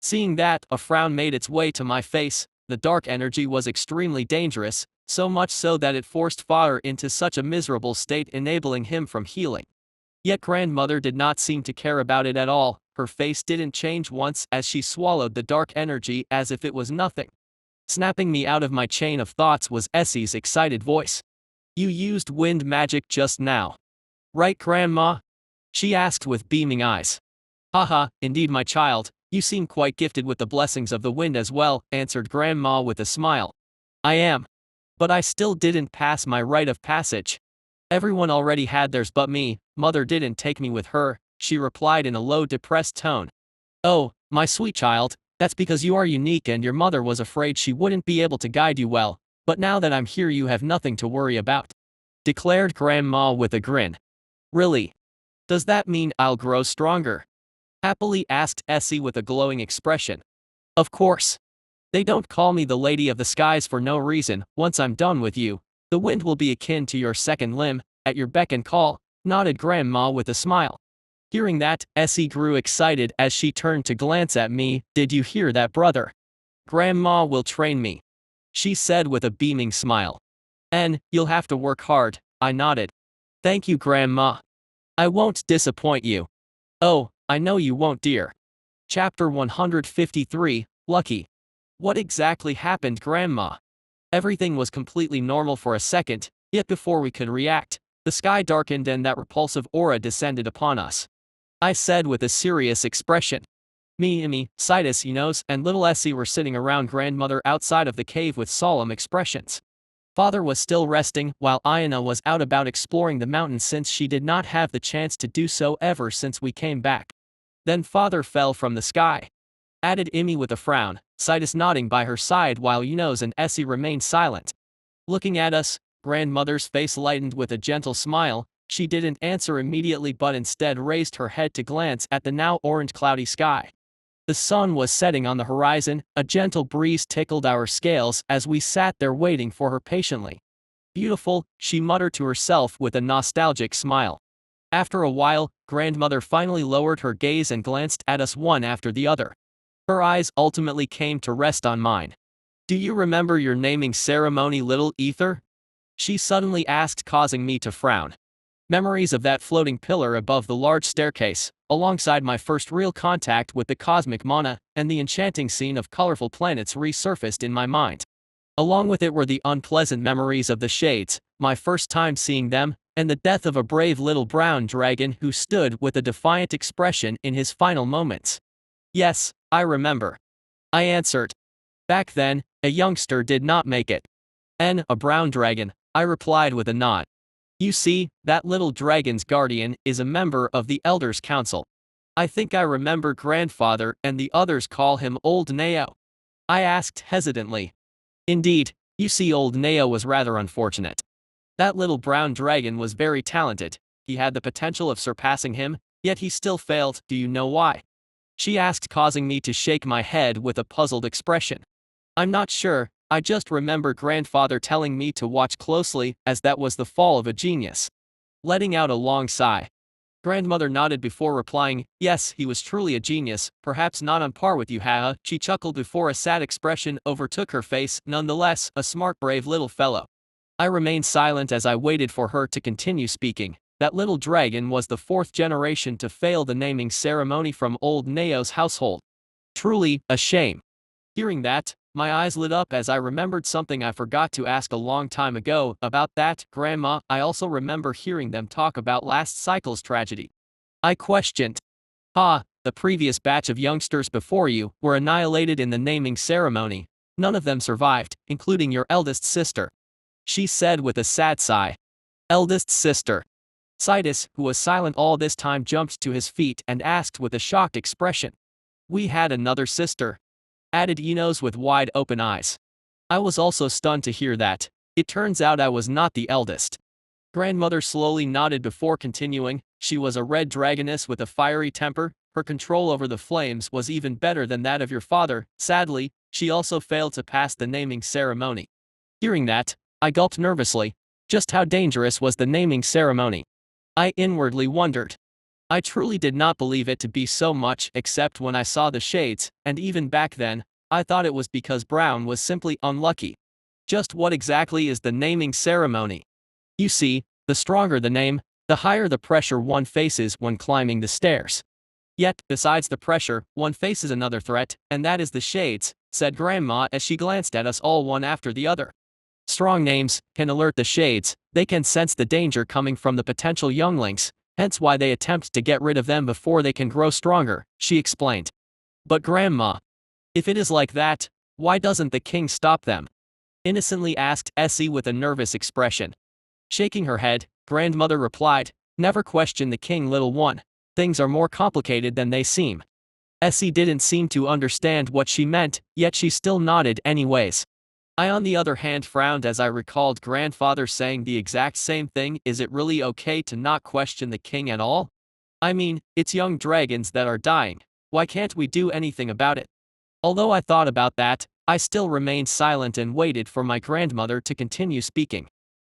Seeing that, a frown made its way to my face. The dark energy was extremely dangerous, so much so that it forced father into such a miserable state, enabling him from healing. Yet grandmother did not seem to care about it at all. Her face didn't change once as she swallowed the dark energy as if it was nothing. Snapping me out of my chain of thoughts was Essie's excited voice. "You used wind magic just now, right, grandma?" she asked with beaming eyes. "Haha, indeed my child, you seem quite gifted with the blessings of the wind as well," answered grandma with a smile. "I am. But I still didn't pass my rite of passage. Everyone already had theirs but me. Mother didn't take me with her," she replied in a low, depressed tone. "Oh, my sweet child, that's because you are unique and your mother was afraid she wouldn't be able to guide you well, but now that I'm here you have nothing to worry about," declared grandma with a grin. "Really? Does that mean I'll grow stronger?" happily asked Essie with a glowing expression. "Of course. They don't call me the Lady of the Skies for no reason. Once I'm done with you, the wind will be akin to your second limb, at your beck and call," nodded grandma with a smile. Hearing that, Essie grew excited as she turned to glance at me. "Did you hear that, brother? Grandma will train me," she said with a beaming smile. "And you'll have to work hard," I nodded. "Thank you, grandma. I won't disappoint you." "Oh, I know you won't, dear." Chapter 153, Lucky. What exactly happened, grandma? Everything was completely normal for a second, yet before we could react, the sky darkened and that repulsive aura descended upon us. I said with a serious expression. Me, Citus, Enos, and little Essie were sitting around grandmother outside of the cave with solemn expressions. Father was still resting while Ayana was out about exploring the mountain since she did not have the chance to do so ever since we came back. Then father fell from the sky, added Imi with a frown, Citus nodding by her side while Yunos and Essie remained silent. Looking at us, grandmother's face lightened with a gentle smile. She didn't answer immediately but instead raised her head to glance at the now orange cloudy sky. The sun was setting on the horizon, a gentle breeze tickled our scales as we sat there waiting for her patiently. Beautiful, she muttered to herself with a nostalgic smile. After a while, grandmother finally lowered her gaze and glanced at us one after the other. Her eyes ultimately came to rest on mine. "Do you remember your naming ceremony, little Ether?" she suddenly asked, causing me to frown. Memories of that floating pillar above the large staircase, alongside my first real contact with the cosmic mana, and the enchanting scene of colorful planets resurfaced in my mind. Along with it were the unpleasant memories of the shades, my first time seeing them, and the death of a brave little brown dragon who stood with a defiant expression in his final moments. "Yes, I remember," I answered. "Back then, a youngster did not make it." "And a brown dragon," I replied with a nod. "You see, that little dragon's guardian is a member of the Elders' Council. I think I remember grandfather and the others call him Old Nao," I asked hesitantly. "Indeed, you see, Old Nao was rather unfortunate. That little brown dragon was very talented. He had the potential of surpassing him, yet he still failed. Do you know why?" she asked, causing me to shake my head with a puzzled expression. "I'm not sure. I just remember grandfather telling me to watch closely, as that was the fall of a genius." Letting out a long sigh, grandmother nodded before replying, "Yes, he was truly a genius, perhaps not on par with you, haha." She chuckled before a sad expression overtook her face. "Nonetheless, a smart, brave little fellow." I remained silent as I waited for her to continue speaking. "That little dragon was the fourth generation to fail the naming ceremony from Old Nao's household. Truly, a shame." Hearing that, my eyes lit up as I remembered something I forgot to ask a long time ago. "About that, Grandma, I also remember hearing them talk about last cycle's tragedy," I questioned. The previous batch of youngsters before you were annihilated in the naming ceremony. None of them survived, including your eldest sister," she said with a sad sigh. "Eldest sister?" Citus, who was silent all this time, jumped to his feet and asked with a shocked expression. "We had another sister," added Enos with wide open eyes. I was also stunned to hear that. It turns out I was not the eldest. Grandmother slowly nodded before continuing. "She was a red dragoness with a fiery temper. Her control over the flames was even better than that of your father. Sadly, she also failed to pass the naming ceremony." Hearing that, I gulped nervously. Just how dangerous was the naming ceremony? I inwardly wondered. I truly did not believe it to be so much, except when I saw the shades, and even back then, I thought it was because Brown was simply unlucky. Just what exactly is the naming ceremony? You see, the stronger the name, the higher the pressure one faces when climbing the stairs. Yet, besides the pressure, one faces another threat, and that is the shades, said Grandma as she glanced at us all one after the other. Strong names can alert the shades. They can sense the danger coming from the potential younglings, hence why they attempt to get rid of them before they can grow stronger, she explained. "But Grandma, if it is like that, why doesn't the king stop them?" innocently asked Essie with a nervous expression. Shaking her head, grandmother replied, "Never question the king, little one. Things are more complicated than they seem." Essie didn't seem to understand what she meant, yet she still nodded anyways. I on the other hand frowned as I recalled grandfather saying the exact same thing. Is it really okay to not question the king at all? I mean, it's young dragons that are dying. Why can't we do anything about it? Although I thought about that, I still remained silent and waited for my grandmother to continue speaking.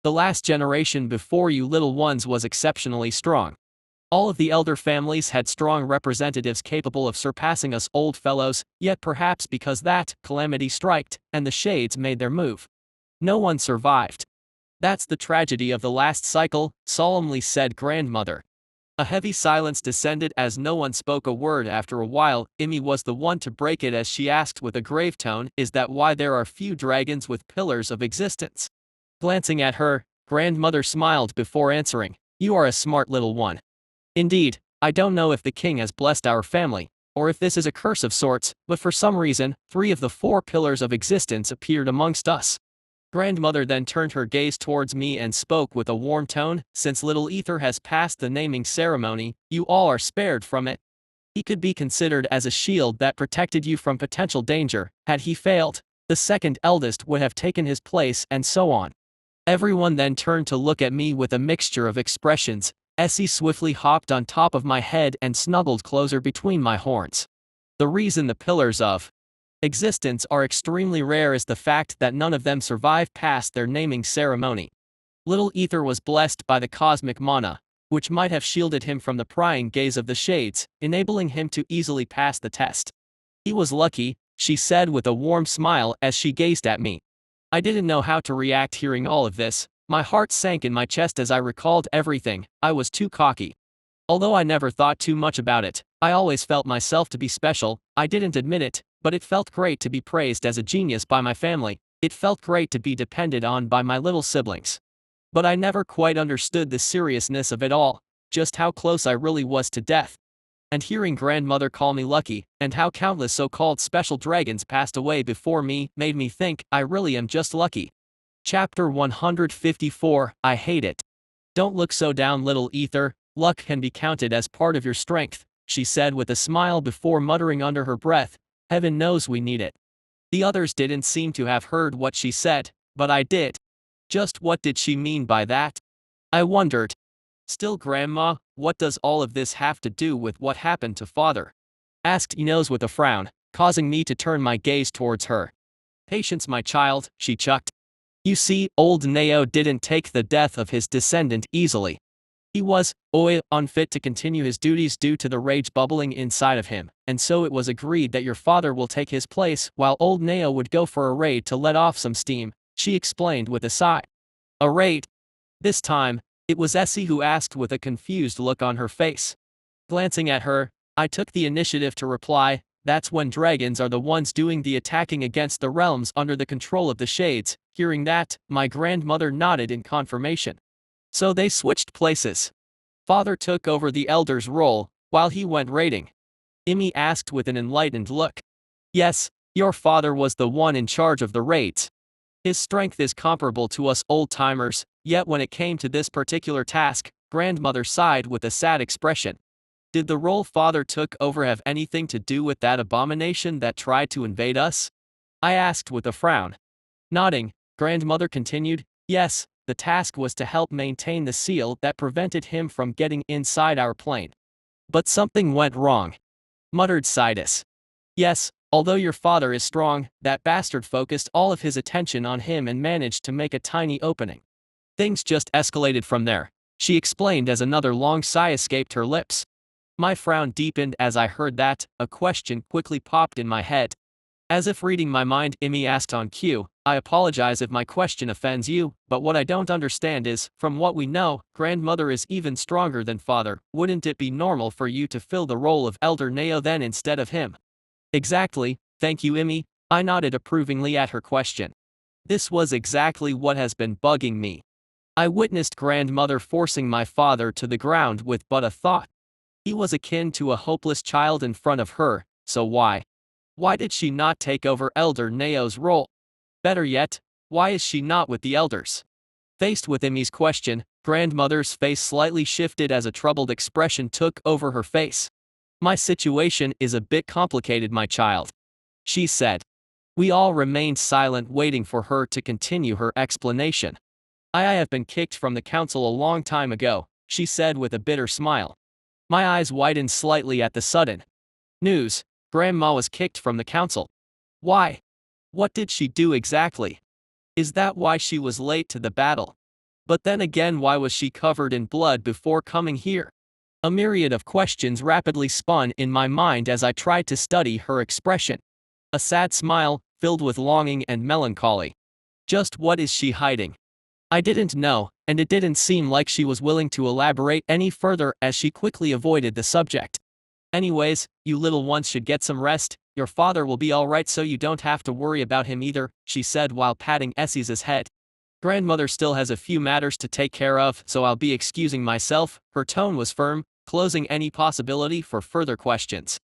"The last generation before you little ones was exceptionally strong. All of the elder families had strong representatives capable of surpassing us old fellows, yet perhaps because that calamity striked, and the shades made their move, no one survived. That's the tragedy of the last cycle," solemnly said grandmother. A heavy silence descended as no one spoke a word. After a while, Imi was the one to break it as she asked with a grave tone, "Is that why there are few dragons with pillars of existence?" Glancing at her, grandmother smiled before answering, "You are a smart little one. Indeed, I don't know if the king has blessed our family, or if this is a curse of sorts, but for some reason, 3 of the 4 pillars of existence appeared amongst us. Grandmother then turned her gaze towards me and spoke with a warm tone, "Since little Ether has passed the naming ceremony, you all are spared from it. He could be considered as a shield that protected you from potential danger. Had he failed, the second eldest would have taken his place, and so on." Everyone then turned to look at me with a mixture of expressions. Essie swiftly hopped on top of my head and snuggled closer between my horns. The reason the pillars of existence are extremely rare is the fact that none of them survive past their naming ceremony. Little Ether was blessed by the cosmic mana, which might have shielded him from the prying gaze of the shades, enabling him to easily pass the test. "He was lucky," she said with a warm smile as she gazed at me. I didn't know how to react hearing all of this. My heart sank in my chest as I recalled everything. I was too cocky. Although I never thought too much about it, I always felt myself to be special. I didn't admit it, but it felt great to be praised as a genius by my family. It felt great to be depended on by my little siblings. But I never quite understood the seriousness of it all, just how close I really was to death. And hearing grandmother call me lucky, and how countless so-called special dragons passed away before me, made me think I really am just lucky. Chapter 154, I hate it. "Don't look so down, little Ether. Luck can be counted as part of your strength," she said with a smile before muttering under her breath, "Heaven knows we need it." The others didn't seem to have heard what she said, but I did. Just what did she mean by that? I wondered. "Still, Grandma, what does all of this have to do with what happened to Father?" asked Enos with a frown, causing me to turn my gaze towards her. "Patience, my child," she chucked. "You see, old Neo didn't take the death of his descendant easily. He was, unfit to continue his duties due to the rage bubbling inside of him, and so it was agreed that your father will take his place while old Neo would go for a raid to let off some steam," she explained with a sigh. "A raid?" This time, it was Essie who asked with a confused look on her face. Glancing at her, I took the initiative to reply, "That's when dragons are the ones doing the attacking against the realms under the control of the shades." Hearing that, my grandmother nodded in confirmation. "So they switched places. Father took over the elder's role, while he went raiding?" Emmy asked with an enlightened look. "Yes, your father was the one in charge of the raids. His strength is comparable to us old-timers, yet when it came to this particular task, grandmother sighed with a sad expression. Did the role Father took over have anything to do with that abomination that tried to invade us?" I asked with a frown. Nodding, grandmother continued, "Yes, the task was to help maintain the seal that prevented him from getting inside our plane. But something went wrong," muttered Sidus. "Yes, although your father is strong, that bastard focused all of his attention on him and managed to make a tiny opening. Things just escalated from there," she explained as another long sigh escaped her lips. My frown deepened as I heard that. A question quickly popped in my head. As if reading my mind, Emmy asked on cue, "I apologize if my question offends you, but what I don't understand is, from what we know, grandmother is even stronger than father. Wouldn't it be normal for you to fill the role of Elder Neo then instead of him?" "Exactly, thank you, Emmy," I nodded approvingly at her question. This was exactly what has been bugging me. I witnessed grandmother forcing my father to the ground with but a thought. He was akin to a hopeless child in front of her, so why did she not take over Elder Neo's role? Better yet, why is she not with the elders? Faced with Emmy's question, grandmother's face slightly shifted as a troubled expression took over her face. "My situation is a bit complicated, my child," she said. We all remained silent, waiting for her to continue her explanation. I have been kicked from the council a long time ago," she said with a bitter smile. My eyes widened slightly at the sudden news. Grandma was kicked from the council. Why? What did she do exactly? Is that why she was late to the battle? But then again, why was she covered in blood before coming here? A myriad of questions rapidly spun in my mind as I tried to study her expression. A sad smile, filled with longing and melancholy. Just what is she hiding? I didn't know, and it didn't seem like she was willing to elaborate any further as she quickly avoided the subject. "Anyways, you little ones should get some rest. Your father will be alright, so you don't have to worry about him either," she said while patting Essie's head. "Grandmother still has a few matters to take care of, so I'll be excusing myself." Her tone was firm, closing any possibility for further questions.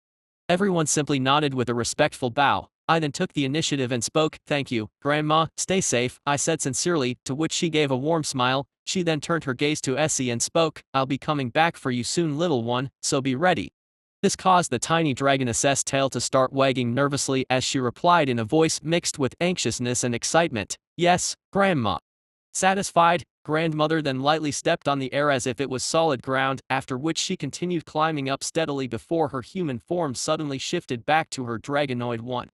Everyone simply nodded with a respectful bow, I then took the initiative and spoke. "Thank you, Grandma, stay safe," I said sincerely, to which she gave a warm smile. She then turned her gaze to Essie and spoke. "I'll be coming back for you soon, little one, so be ready." This caused the tiny dragoness's tail to start wagging nervously as she replied in a voice mixed with anxiousness and excitement, "Yes, Grandma." Satisfied, Grandmother then lightly stepped on the air as if it was solid ground, after which she continued climbing up steadily before her human form suddenly shifted back to her dragonoid one.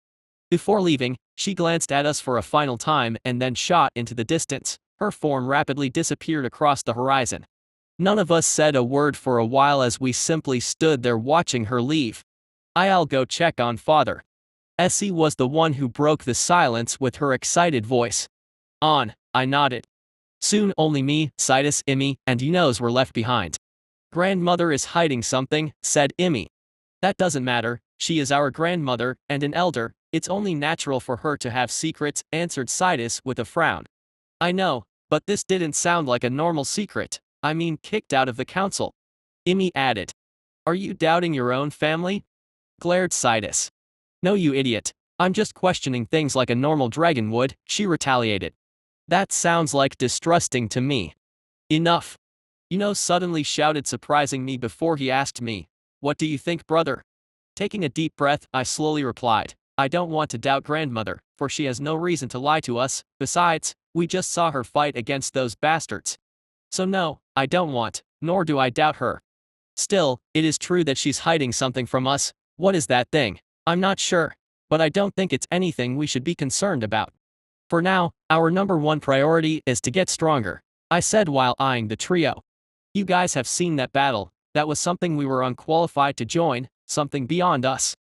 Before leaving, she glanced at us for a final time and then shot into the distance. Her form rapidly disappeared across the horizon. None of us said a word for a while as we simply stood there watching her leave. "I'll go check on Father." Essie was the one who broke the silence with her excited voice. "On," I nodded. Soon only me, Citus, Emmy, and Enos were left behind. "Grandmother is hiding something," said Emmy. "That doesn't matter, she is our grandmother and an elder, it's only natural for her to have secrets," answered Citus with a frown. "I know, but this didn't sound like a normal secret, I mean kicked out of the council," Emmy added. "Are you doubting your own family?" glared Citus. "No, you idiot, I'm just questioning things like a normal dragon would," she retaliated. "That sounds like distrusting to me." "Enough," suddenly shouted, surprising me before he asked me, "What do you think, brother?" Taking a deep breath, I slowly replied, "I don't want to doubt Grandmother, for she has no reason to lie to us, besides, we just saw her fight against those bastards. So no, I don't want, nor do I doubt her. Still, it is true that she's hiding something from us. What is that thing? I'm not sure, but I don't think it's anything we should be concerned about. For now, our number one priority is to get stronger," I said while eyeing the trio. "You guys have seen that battle, that was something we were unqualified to join, something beyond us.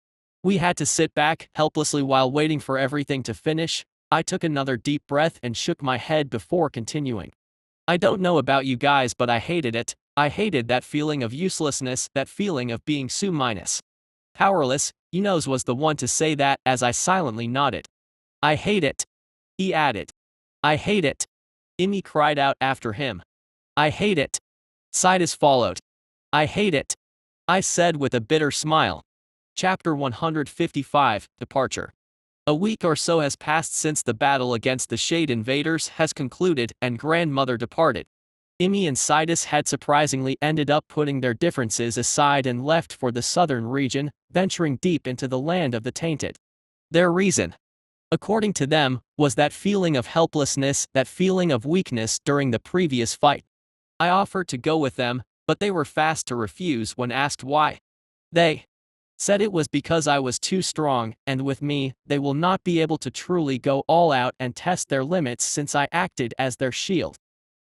We had to sit back helplessly while waiting for everything to finish." I took another deep breath and shook my head before continuing. "I don't know about you guys, but I hated it. I hated that feeling of uselessness, that feeling of being powerless." Enos was the one to say that as I silently nodded. "I hate it," he added. "I hate it," Emmy cried out after him. "I hate it." Citus followed. "I hate it," I said with a bitter smile. Chapter 155, Departure. A week or so has passed since the battle against the Shade Invaders has concluded and Grandmother departed. Emmy and Citus had surprisingly ended up putting their differences aside and left for the southern region, venturing deep into the land of the tainted. Their reason, according to them, was that feeling of helplessness, that feeling of weakness during the previous fight. I offered to go with them, but they were fast to refuse when asked why. They said it was because I was too strong, and with me, they will not be able to truly go all out and test their limits since I acted as their shield.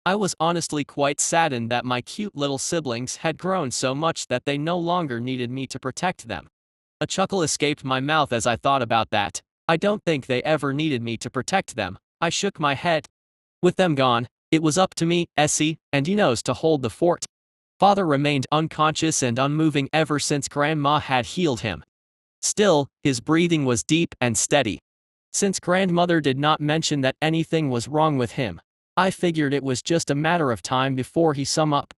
I was honestly quite saddened that my cute little siblings had grown so much that they no longer needed me to protect them. A chuckle escaped my mouth as I thought about that. I don't think they ever needed me to protect them. I shook my head. With them gone, it was up to me, Essie, and Enos to hold the fort. Father remained unconscious and unmoving ever since Grandma had healed him. Still, his breathing was deep and steady. Since Grandmother did not mention that anything was wrong with him, I figured it was just a matter of time before he sum up.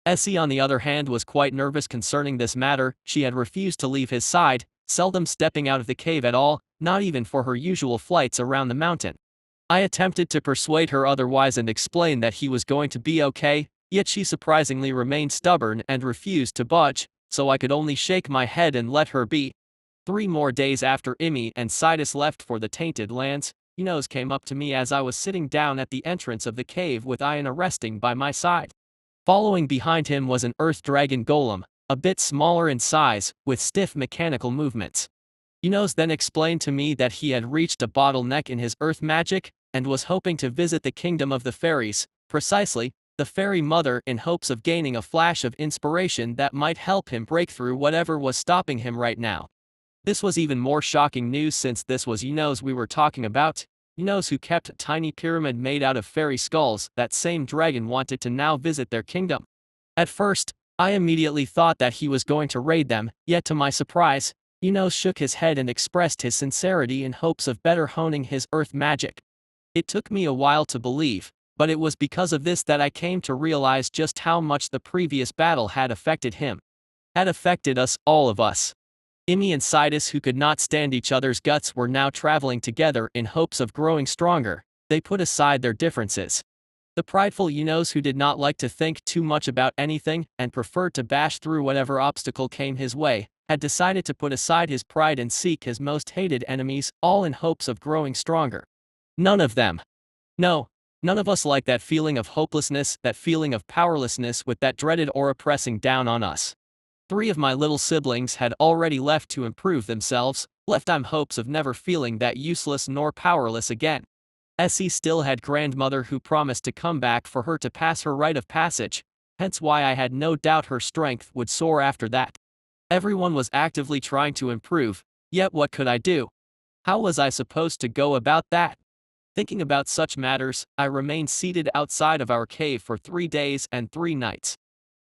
Essie on the other hand was quite nervous concerning this matter. She had refused to leave his side, seldom stepping out of the cave at all, not even for her usual flights around the mountain. I attempted to persuade her otherwise and explain that he was going to be okay, yet she surprisingly remained stubborn and refused to budge, so I could only shake my head and let her be. 3 more days after Emmy and Citus left for the Tainted Lands, Enos came up to me as I was sitting down at the entrance of the cave with Iana resting by my side. Following behind him was an earth dragon golem, a bit smaller in size, with stiff mechanical movements. Enos then explained to me that he had reached a bottleneck in his earth magic, and was hoping to visit the kingdom of the fairies, precisely, the fairy mother, in hopes of gaining a flash of inspiration that might help him break through whatever was stopping him right now. This was even more shocking news since this was Enos we were talking about, Enos who kept a tiny pyramid made out of fairy skulls. That same dragon wanted to now visit their kingdom. At first, I immediately thought that he was going to raid them, yet to my surprise, Enos shook his head and expressed his sincerity in hopes of better honing his earth magic. It took me a while to believe, but it was because of this that I came to realize just how much the previous battle had affected him. Had affected us, all of us. Emmy and Sidus, who could not stand each other's guts, were now traveling together in hopes of growing stronger. They put aside their differences. The prideful Yunos, who did not like to think too much about anything and preferred to bash through whatever obstacle came his way, had decided to put aside his pride and seek his most hated enemies, all in hopes of growing stronger. None of them. No, none of us like that feeling of hopelessness, that feeling of powerlessness with that dreaded aura pressing down on us. 3 of my little siblings had already left to improve themselves, left in hopes of never feeling that useless nor powerless again. Essie still had grandmother who promised to come back for her to pass her rite of passage, hence why I had no doubt her strength would soar after that. Everyone was actively trying to improve, yet what could I do? How was I supposed to go about that? Thinking about such matters, I remained seated outside of our cave for 3 days and 3 nights.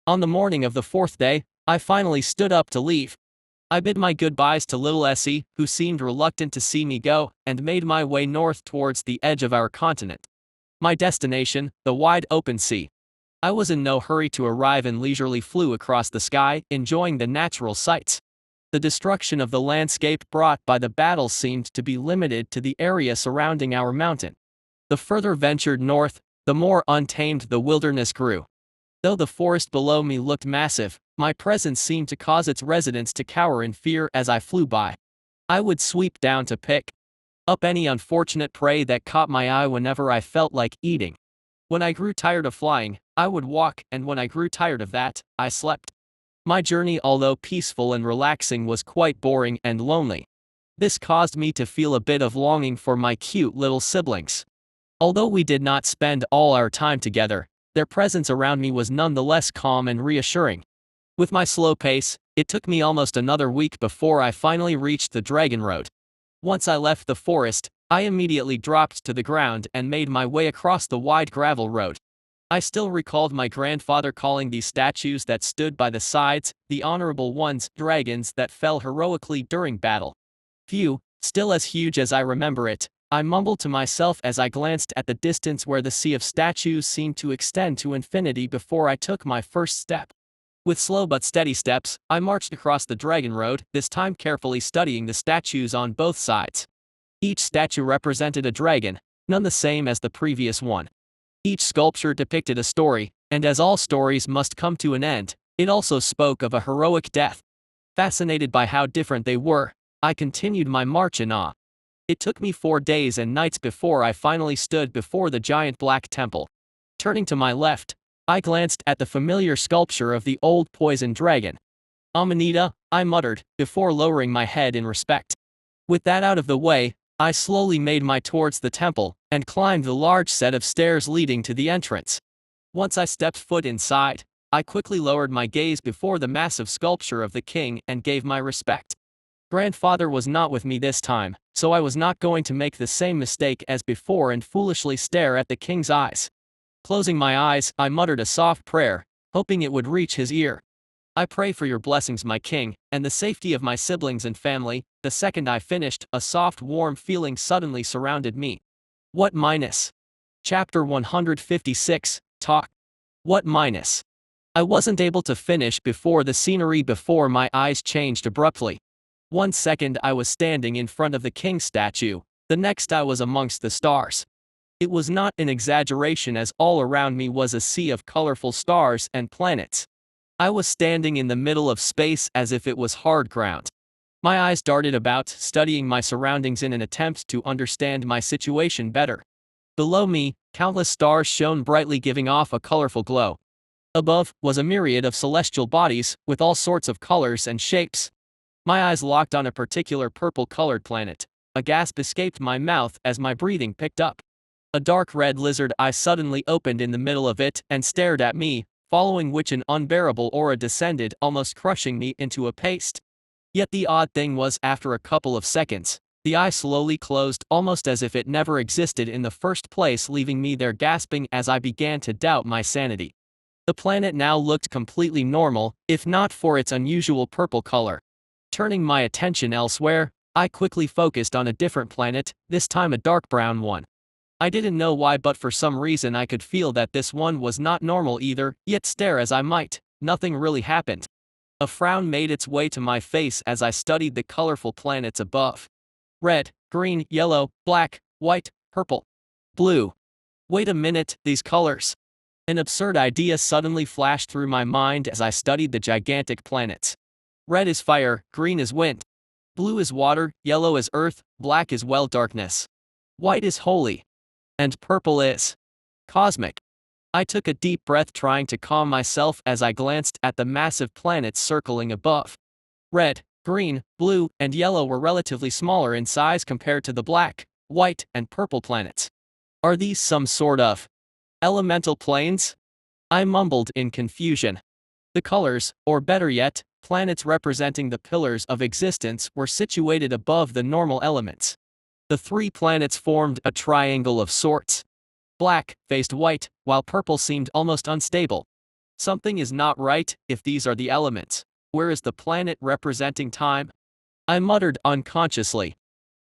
On the morning of the 4th day, I finally stood up to leave. I bid my goodbyes to little Essie, who seemed reluctant to see me go, and made my way north towards the edge of our continent. My destination, the wide open sea. I was in no hurry to arrive and leisurely flew across the sky, enjoying the natural sights. The destruction of the landscape brought by the battle seemed to be limited to the area surrounding our mountain. The further ventured north, the more untamed the wilderness grew. Though the forest below me looked massive, my presence seemed to cause its residents to cower in fear as I flew by. I would sweep down to pick up any unfortunate prey that caught my eye whenever I felt like eating. When I grew tired of flying, I would walk, and when I grew tired of that, I slept. My journey, although peaceful and relaxing, was quite boring and lonely. This caused me to feel a bit of longing for my cute little siblings. Although we did not spend all our time together, their presence around me was nonetheless calm and reassuring. With my slow pace, it took me almost another week before I finally reached the Dragon Road. Once I left the forest, I immediately dropped to the ground and made my way across the wide gravel road. I still recalled my grandfather calling these statues that stood by the sides, the honorable ones, dragons that fell heroically during battle. Few, still as huge as I remember it, I mumbled to myself as I glanced at the distance where the sea of statues seemed to extend to infinity before I took my first step. With slow but steady steps, I marched across the Dragon Road, this time carefully studying the statues on both sides. Each statue represented a dragon, none the same as the previous one. Each sculpture depicted a story, and as all stories must come to an end, it also spoke of a heroic death. Fascinated by how different they were, I continued my march in awe. It took me 4 days and nights before I finally stood before the giant black temple. Turning to my left, I glanced at the familiar sculpture of the old poison dragon. Amanita, I muttered, before lowering my head in respect. With that out of the way, I slowly made my towards the temple, and climbed the large set of stairs leading to the entrance. Once I stepped foot inside, I quickly lowered my gaze before the massive sculpture of the king and gave my respect. Grandfather was not with me this time, so I was not going to make the same mistake as before and foolishly stare at the king's eyes. Closing my eyes, I muttered a soft prayer, hoping it would reach his ear. I pray for your blessings, my king, and the safety of my siblings and family. The second I finished, a soft, warm feeling suddenly surrounded me. What minus? Chapter 156, Talk. What minus? I wasn't able to finish before the scenery before my eyes changed abruptly. 1 second I was standing in front of the king's statue, the next I was amongst the stars. It was not an exaggeration, as all around me was a sea of colorful stars and planets. I was standing in the middle of space as if it was hard ground. My eyes darted about, studying my surroundings in an attempt to understand my situation better. Below me, countless stars shone brightly, giving off a colorful glow. Above was a myriad of celestial bodies, with all sorts of colors and shapes. My eyes locked on a particular purple-colored planet. A gasp escaped my mouth as my breathing picked up. A dark red lizard eye suddenly opened in the middle of it and stared at me, following which an unbearable aura descended, almost crushing me into a paste. Yet the odd thing was, after a couple of seconds, the eye slowly closed, almost as if it never existed in the first place, leaving me there gasping as I began to doubt my sanity. The planet now looked completely normal, if not for its unusual purple color. Turning my attention elsewhere, I quickly focused on a different planet, this time a dark brown one. I didn't know why, but for some reason I could feel that this one was not normal either, yet stare as I might, nothing really happened. A frown made its way to my face as I studied the colorful planets above. Red, green, yellow, black, white, purple, blue. Wait a minute, these colors. An absurd idea suddenly flashed through my mind as I studied the gigantic planets. Red is fire, green is wind. Blue is water, yellow is earth, black is well darkness. White is holy. And purple is cosmic. I took a deep breath trying to calm myself as I glanced at the massive planets circling above. Red, green, blue, and yellow were relatively smaller in size compared to the black, white, and purple planets. Are these some sort of elemental planes? I mumbled in confusion. The colors, or better yet, planets representing the pillars of existence, were situated above the normal elements. The three planets formed a triangle of sorts. Black faced white, while purple seemed almost unstable. Something is not right if these are the elements. Where is the planet representing time? I muttered unconsciously.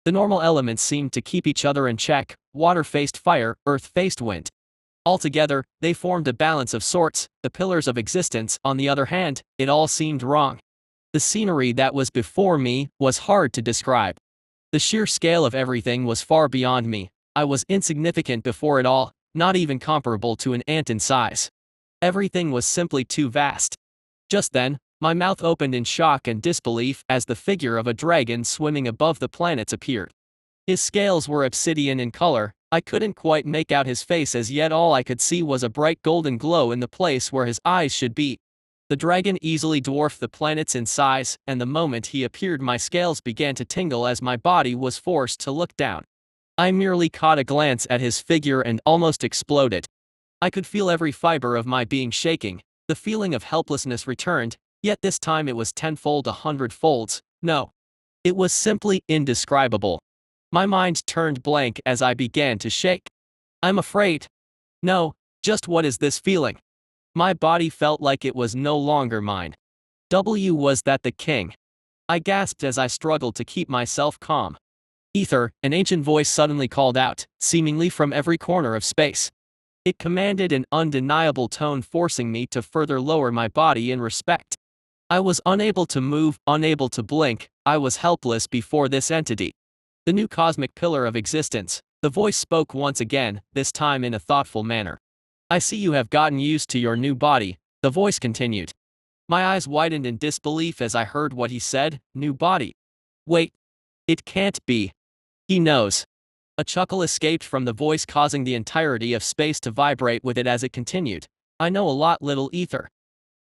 The normal elements seemed to keep each other in check: water faced fire, earth faced wind. Altogether, they formed a balance of sorts. The pillars of existence, on the other hand, it all seemed wrong. The scenery that was before me was hard to describe. The sheer scale of everything was far beyond me. I was insignificant before it all, not even comparable to an ant in size. Everything was simply too vast. Just then, my mouth opened in shock and disbelief as the figure of a dragon swimming above the planets appeared. His scales were obsidian in color. I couldn't quite make out his face as yet. All I could see was a bright golden glow in the place where his eyes should be. The dragon easily dwarfed the planets in size, and the moment he appeared my scales began to tingle as my body was forced to look down. I merely caught a glance at his figure and almost exploded. I could feel every fiber of my being shaking. The feeling of helplessness returned, yet this time it was tenfold, 100-folds. No. It was simply indescribable. My mind turned blank as I began to shake. I'm afraid. No, just what is this feeling? My body felt like it was no longer mine. Was that the king? I gasped as I struggled to keep myself calm. Ether, an ancient voice suddenly called out, seemingly from every corner of space. It commanded an undeniable tone, forcing me to further lower my body in respect. I was unable to move, unable to blink. I was helpless before this entity. The new cosmic pillar of existence. The voice spoke once again, this time in a thoughtful manner. I see you have gotten used to your new body, the voice continued. My eyes widened in disbelief as I heard what he said. New body. Wait. It can't be. He knows. A chuckle escaped from the voice, causing the entirety of space to vibrate with it as it continued. I know a lot, little Ether.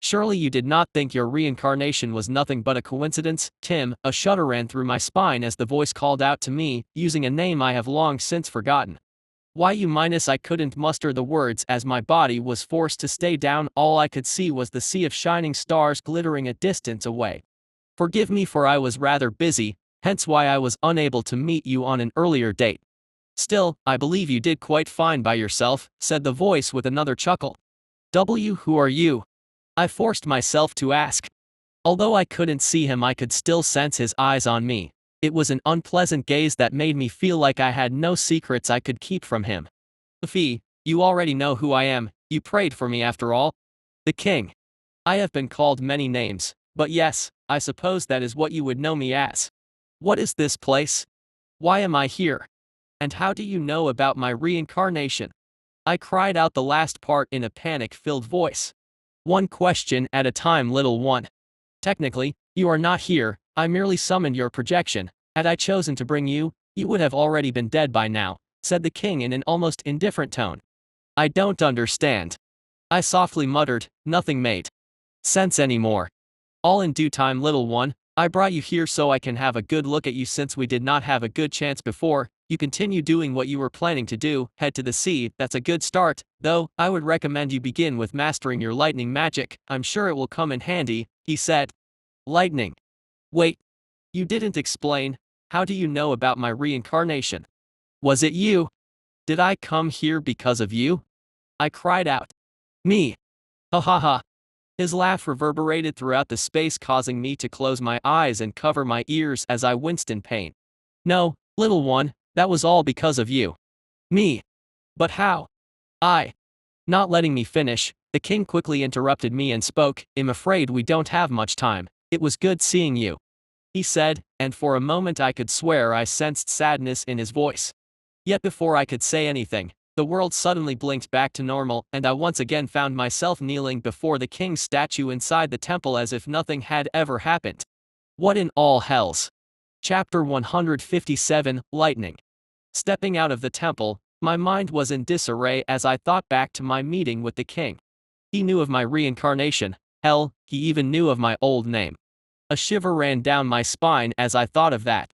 Surely you did not think your reincarnation was nothing but a coincidence, Tim? A shudder ran through my spine as the voice called out to me, using a name I have long since forgotten. Why you minus I couldn't muster the words as my body was forced to stay down. All I could see was the sea of shining stars glittering a distance away. Forgive me, for I was rather busy, hence why I was unable to meet you on an earlier date. Still, I believe you did quite fine by yourself, said the voice with another chuckle. Who are you? I forced myself to ask. Although I couldn't see him, I could still sense his eyes on me. It was an unpleasant gaze that made me feel like I had no secrets I could keep from him. Fee, you already know who I am. You prayed for me after all. The king. I have been called many names, but yes, I suppose that is what you would know me as. What is this place? Why am I here? And how do you know about my reincarnation? I cried out the last part in a panic-filled voice. One question at a time, little one. Technically, you are not here. I merely summoned your projection. Had I chosen to bring you, you would have already been dead by now, said the king in an almost indifferent tone. I don't understand. I softly muttered. Nothing made sense anymore. All in due time, little one. I brought you here so I can have a good look at you. Since we did not have a good chance before, you continue doing what you were planning to do, head to the sea. That's a good start, though I would recommend you begin with mastering your lightning magic. I'm sure it will come in handy, he said. Lightning. Wait. You didn't explain. How do you know about my reincarnation? Was it you? Did I come here because of you? I cried out. Me. Ha ha ha. His laugh reverberated throughout the space, causing me to close my eyes and cover my ears as I winced in pain. No, little one, that was all because of you. Me. But how? Not letting me finish, The king quickly interrupted me and spoke. "I'm afraid we don't have much time. It was good seeing you," he said, and for a moment I could swear I sensed sadness in his voice. Yet before I could say anything, the world suddenly blinked back to normal, and I once again found myself kneeling before the king's statue inside the temple as if nothing had ever happened. What in all hells? Chapter 157, Lightning. Stepping out of the temple, my mind was in disarray as I thought back to my meeting with the king. He knew of my reincarnation. Hell, he even knew of my old name. A shiver ran down my spine as I thought of that.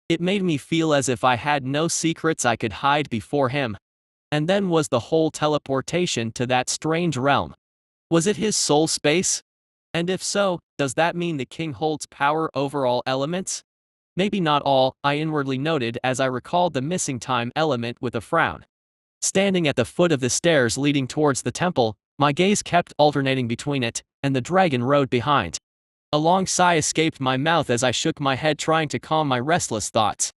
It made me feel as if I had no secrets I could hide before him. And then was the whole teleportation to that strange realm. Was it his soul space? And if so, does that mean the king holds power over all elements? Maybe not all, I inwardly noted as I recalled the missing time element with a frown. Standing at the foot of the stairs leading towards the temple, my gaze kept alternating between it and the dragon road behind. A long sigh escaped my mouth as I shook my head trying to calm my restless thoughts.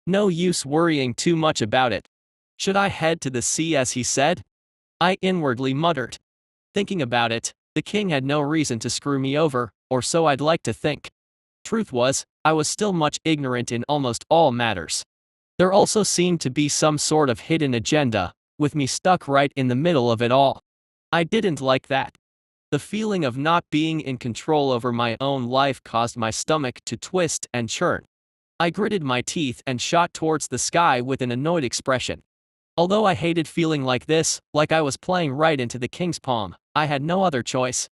No use worrying too much about it. Should I head to the sea as he said? I inwardly muttered. Thinking about it, the king had no reason to screw me over, or so I'd like to think. Truth was, I was still much ignorant in almost all matters. There also seemed to be some sort of hidden agenda, with me stuck right in the middle of it all. I didn't like that. The feeling of not being in control over my own life caused my stomach to twist and churn. I gritted my teeth and shot towards the sky with an annoyed expression. Although I hated feeling like this, like I was playing right into the king's palm, I had no other choice.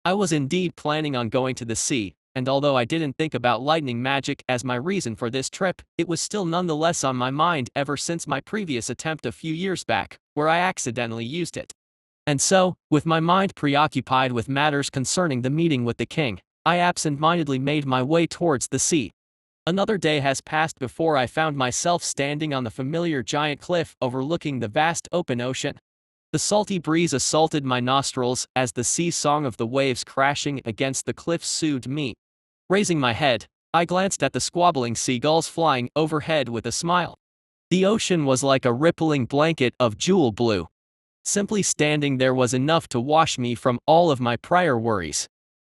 I was indeed planning on going to the sea, and although I didn't think about lightning magic as my reason for this trip, it was still nonetheless on my mind ever since my previous attempt a few years back, where I accidentally used it. And so, with my mind preoccupied with matters concerning the meeting with the king, I absent-mindedly made my way towards the sea. Another day has passed before I found myself standing on the familiar giant cliff overlooking the vast open ocean. The salty breeze assaulted my nostrils as the sea song of the waves crashing against the cliff soothed me. Raising my head, I glanced at the squabbling seagulls flying overhead with a smile. The ocean was like a rippling blanket of jewel blue. Simply standing there was enough to wash me from all of my prior worries.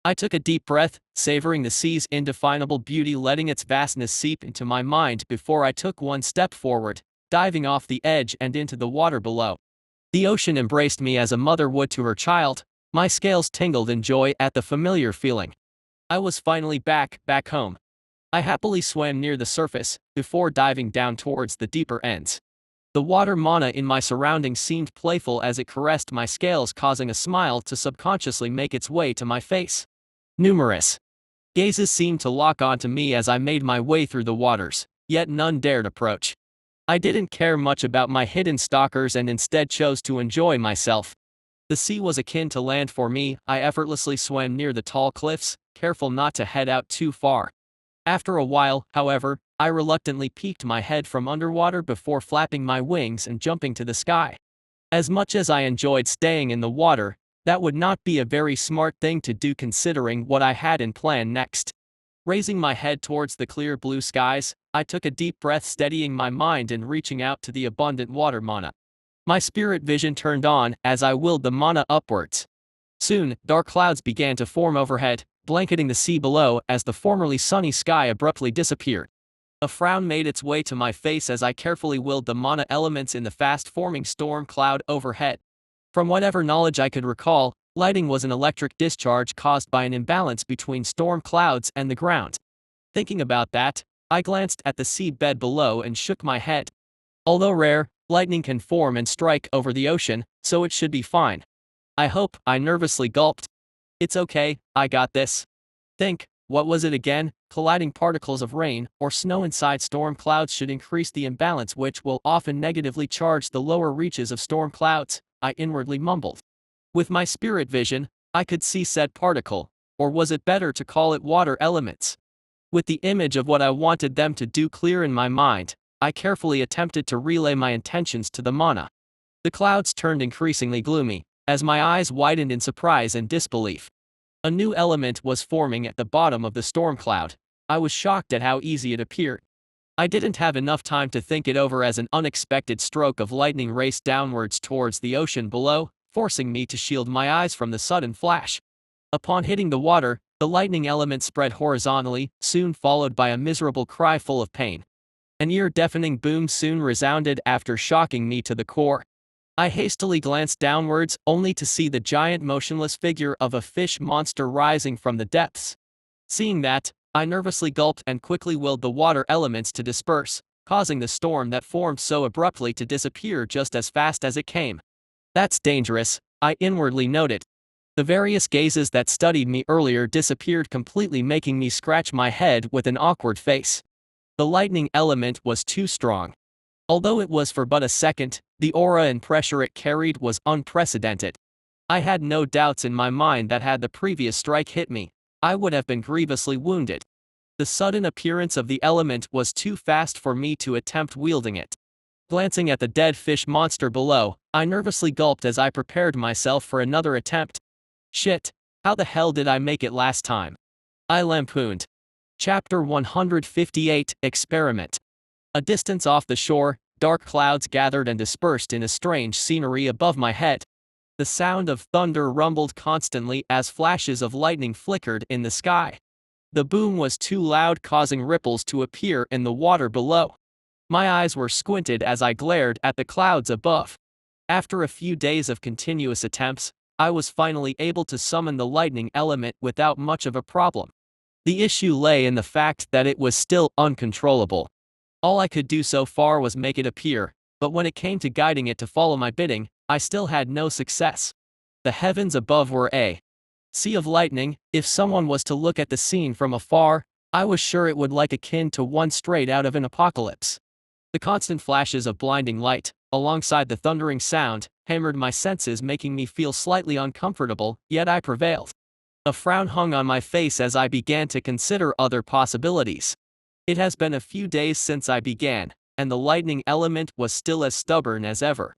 I took a deep breath, savoring the sea's indefinable beauty, letting its vastness seep into my mind before I took one step forward, diving off the edge and into the water below. The ocean embraced me as a mother would to her child. My scales tingled in joy at the familiar feeling. I was finally back home. I happily swam near the surface, before diving down towards the deeper ends. The water mana in my surroundings seemed playful as it caressed my scales, causing a smile to subconsciously make its way to my face. Numerous gazes seemed to lock onto me as I made my way through the waters, yet none dared approach. I didn't care much about my hidden stalkers and instead chose to enjoy myself. The sea was akin to land for me. I effortlessly swam near the tall cliffs, careful not to head out too far. After a while, however, I reluctantly peeked my head from underwater before flapping my wings and jumping to the sky. As much as I enjoyed staying in the water, that would not be a very smart thing to do considering what I had in plan next. Raising my head towards the clear blue skies, I took a deep breath, steadying my mind and reaching out to the abundant water mana. My spirit vision turned on as I willed the mana upwards. Soon, dark clouds began to form overhead, blanketing the sea below as the formerly sunny sky abruptly disappeared. A frown made its way to my face as I carefully willed the mana elements in the fast-forming storm cloud overhead. From whatever knowledge I could recall, lighting was an electric discharge caused by an imbalance between storm clouds and the ground. Thinking about that, I glanced at the sea bed below and shook my head. Although rare, lightning can form and strike over the ocean, so it should be fine. I hope, I nervously gulped. It's okay, I got this. Think, what was it again? Colliding particles of rain or snow inside storm clouds should increase the imbalance, which will often negatively charge the lower reaches of storm clouds, I inwardly mumbled. With my spirit vision, I could see said particle, or was it better to call it water elements? With the image of what I wanted them to do clear in my mind, I carefully attempted to relay my intentions to the mana. The clouds turned increasingly gloomy, as my eyes widened in surprise and disbelief. A new element was forming at the bottom of the storm cloud. I was shocked at how easy it appeared. I didn't have enough time to think it over as an unexpected stroke of lightning raced downwards towards the ocean below, forcing me to shield my eyes from the sudden flash. Upon hitting the water, the lightning element spread horizontally, soon followed by a miserable cry full of pain. An ear-deafening boom soon resounded after shocking me to the core. I hastily glanced downwards, only to see the giant motionless figure of a fish monster rising from the depths. Seeing that, I nervously gulped and quickly willed the water elements to disperse, causing the storm that formed so abruptly to disappear just as fast as it came. That's dangerous, I inwardly noted. The various gazes that studied me earlier disappeared completely, making me scratch my head with an awkward face. The lightning element was too strong. Although it was for but a second, the aura and pressure it carried was unprecedented. I had no doubts in my mind that had the previous strike hit me, I would have been grievously wounded. The sudden appearance of the element was too fast for me to attempt wielding it. Glancing at the dead fish monster below, I nervously gulped as I prepared myself for another attempt. Shit, how the hell did I make it last time? I lampooned. Chapter 158, Experiment. A distance off the shore, dark clouds gathered and dispersed in a strange scenery above my head. The sound of thunder rumbled constantly as flashes of lightning flickered in the sky. The boom was too loud, causing ripples to appear in the water below. My eyes were squinted as I glared at the clouds above. After a few days of continuous attempts, I was finally able to summon the lightning element without much of a problem. The issue lay in the fact that it was still uncontrollable. All I could do so far was make it appear, but when it came to guiding it to follow my bidding, I still had no success. The heavens above were a sea of lightning. If someone was to look at the scene from afar, I was sure it would like akin to one straight out of an apocalypse. The constant flashes of blinding light, alongside the thundering sound, hammered my senses, making me feel slightly uncomfortable, yet I prevailed. A frown hung on my face as I began to consider other possibilities. It has been a few days since I began, and the lightning element was still as stubborn as ever.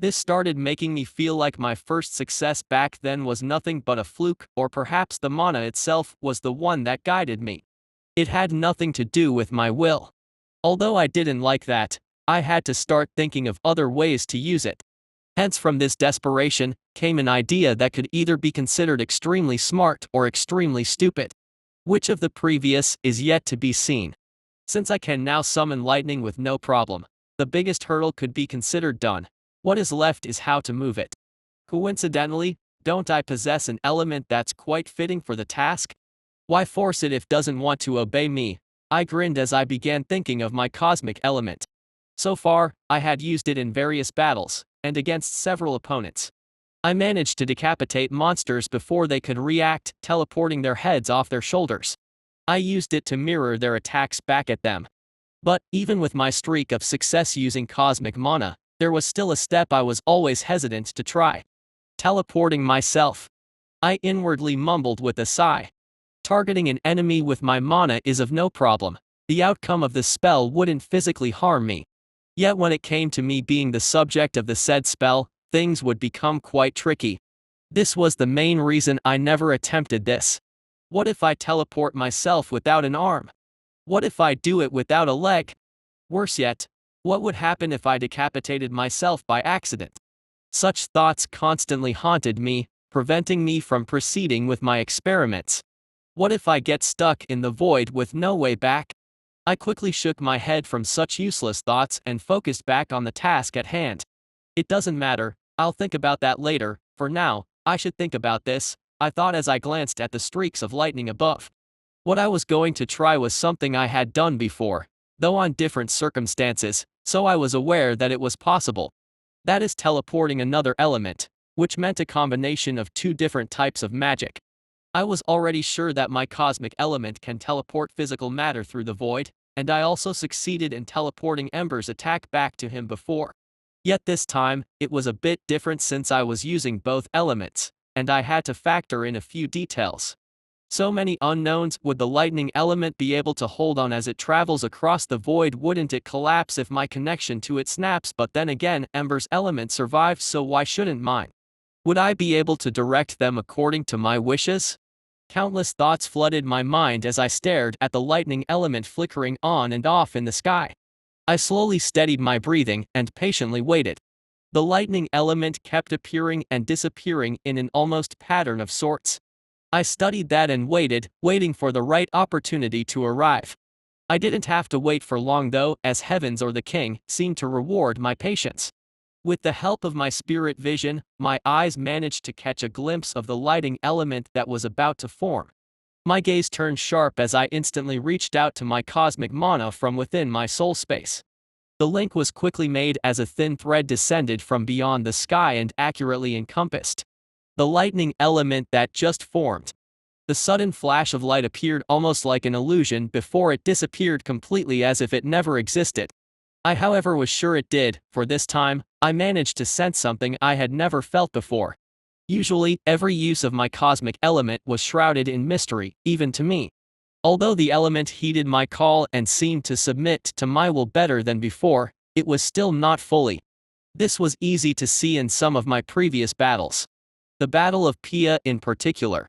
This started making me feel like my first success back then was nothing but a fluke, or perhaps the mana itself was the one that guided me. It had nothing to do with my will. Although I didn't like that, I had to start thinking of other ways to use it. Hence, from this desperation, came an idea that could either be considered extremely smart or extremely stupid. Which of the previous is yet to be seen. Since I can now summon lightning with no problem, the biggest hurdle could be considered done. What is left is how to move it. Coincidentally, don't I possess an element that's quite fitting for the task? Why force it if it doesn't want to obey me? I grinned as I began thinking of my cosmic element. So far, I had used it in various battles, and against several opponents. I managed to decapitate monsters before they could react, teleporting their heads off their shoulders. I used it to mirror their attacks back at them. But, even with my streak of success using cosmic mana, there was still a step I was always hesitant to try. Teleporting myself. I inwardly mumbled with a sigh. Targeting an enemy with my mana is of no problem. The outcome of the spell wouldn't physically harm me. Yet when it came to me being the subject of the said spell, things would become quite tricky. This was the main reason I never attempted this. What if I teleport myself without an arm? What if I do it without a leg? Worse yet, what would happen if I decapitated myself by accident? Such thoughts constantly haunted me, preventing me from proceeding with my experiments. What if I get stuck in the void with no way back? I quickly shook my head from such useless thoughts and focused back on the task at hand. It doesn't matter, I'll think about that later. For now, I should think about this, I thought as I glanced at the streaks of lightning above. What I was going to try was something I had done before, though on different circumstances, so I was aware that it was possible. That is teleporting another element, which meant a combination of two different types of magic. I was already sure that my cosmic element can teleport physical matter through the void, and I also succeeded in teleporting Ember's attack back to him before. Yet this time, it was a bit different since I was using both elements, and I had to factor in a few details. So many unknowns. Would the lightning element be able to hold on as it travels across the void? Wouldn't it collapse if my connection to it snaps? But then again, Ember's element survived, so why shouldn't mine? Would I be able to direct them according to my wishes? Countless thoughts flooded my mind as I stared at the lightning element flickering on and off in the sky. I slowly steadied my breathing and patiently waited. The lightning element kept appearing and disappearing in an almost pattern of sorts. I studied that and waited, waiting for the right opportunity to arrive. I didn't have to wait for long though, as heavens or the king seemed to reward my patience. With the help of my spirit vision, my eyes managed to catch a glimpse of the lighting element that was about to form. My gaze turned sharp as I instantly reached out to my cosmic mana from within my soul space. The link was quickly made as a thin thread descended from beyond the sky and accurately encompassed the lightning element that just formed. The sudden flash of light appeared almost like an illusion before it disappeared completely as if it never existed. I, however, was sure it did, for this time, I managed to sense something I had never felt before. Usually, every use of my cosmic element was shrouded in mystery, even to me. Although the element heeded my call and seemed to submit to my will better than before, it was still not fully. This was easy to see in some of my previous battles. The Battle of Pia in particular.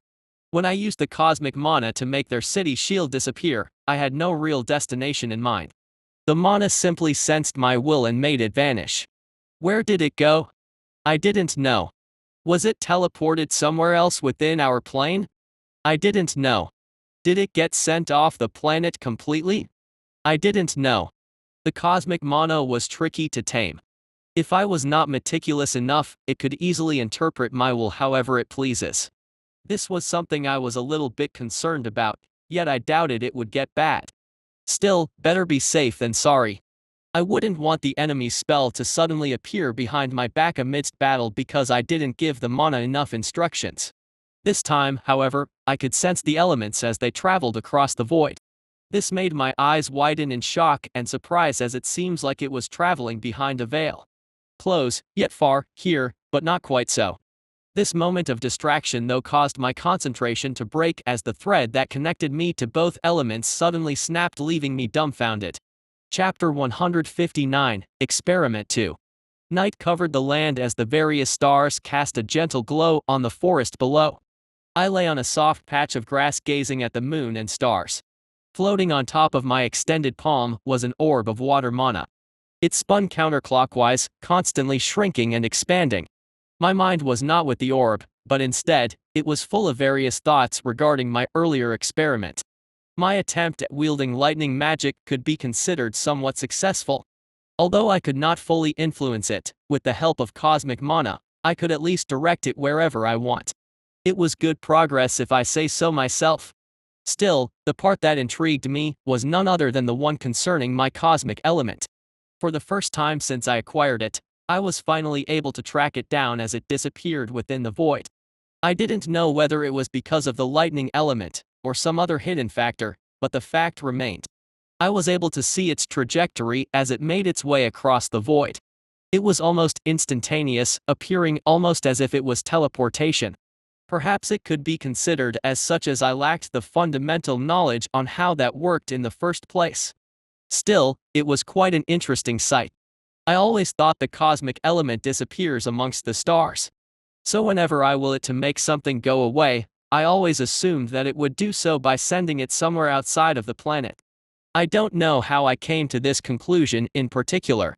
When I used the cosmic mana to make their city shield disappear, I had no real destination in mind. The mana simply sensed my will and made it vanish. Where did it go? I didn't know. Was it teleported somewhere else within our plane? I didn't know. Did it get sent off the planet completely? I didn't know. The cosmic mana was tricky to tame. If I was not meticulous enough, it could easily interpret my will however it pleases. This was something I was a little bit concerned about, yet I doubted it would get bad. Still, better be safe than sorry. I wouldn't want the enemy's spell to suddenly appear behind my back amidst battle because I didn't give the mana enough instructions. This time, however, I could sense the elements as they traveled across the void. This made my eyes widen in shock and surprise as it seems like it was traveling behind a veil. Close, yet far, here, but not quite so. This moment of distraction though caused my concentration to break as the thread that connected me to both elements suddenly snapped, leaving me dumbfounded. Chapter 159, Experiment 2. Night covered the land as the various stars cast a gentle glow on the forest below. I lay on a soft patch of grass gazing at the moon and stars. Floating on top of my extended palm was an orb of water mana. It spun counterclockwise, constantly shrinking and expanding. My mind was not with the orb, but instead, it was full of various thoughts regarding my earlier experiment. My attempt at wielding lightning magic could be considered somewhat successful. Although I could not fully influence it, with the help of cosmic mana, I could at least direct it wherever I want. It was good progress if I say so myself. Still, the part that intrigued me was none other than the one concerning my cosmic element. For the first time since I acquired it, I was finally able to track it down as it disappeared within the void. I didn't know whether it was because of the lightning element, or some other hidden factor, but the fact remained. I was able to see its trajectory as it made its way across the void. It was almost instantaneous, appearing almost as if it was teleportation. Perhaps it could be considered as such as I lacked the fundamental knowledge on how that worked in the first place. Still, it was quite an interesting sight. I always thought the cosmic element disappears amongst the stars. So whenever I will it to make something go away, I always assumed that it would do so by sending it somewhere outside of the planet. I don't know how I came to this conclusion in particular.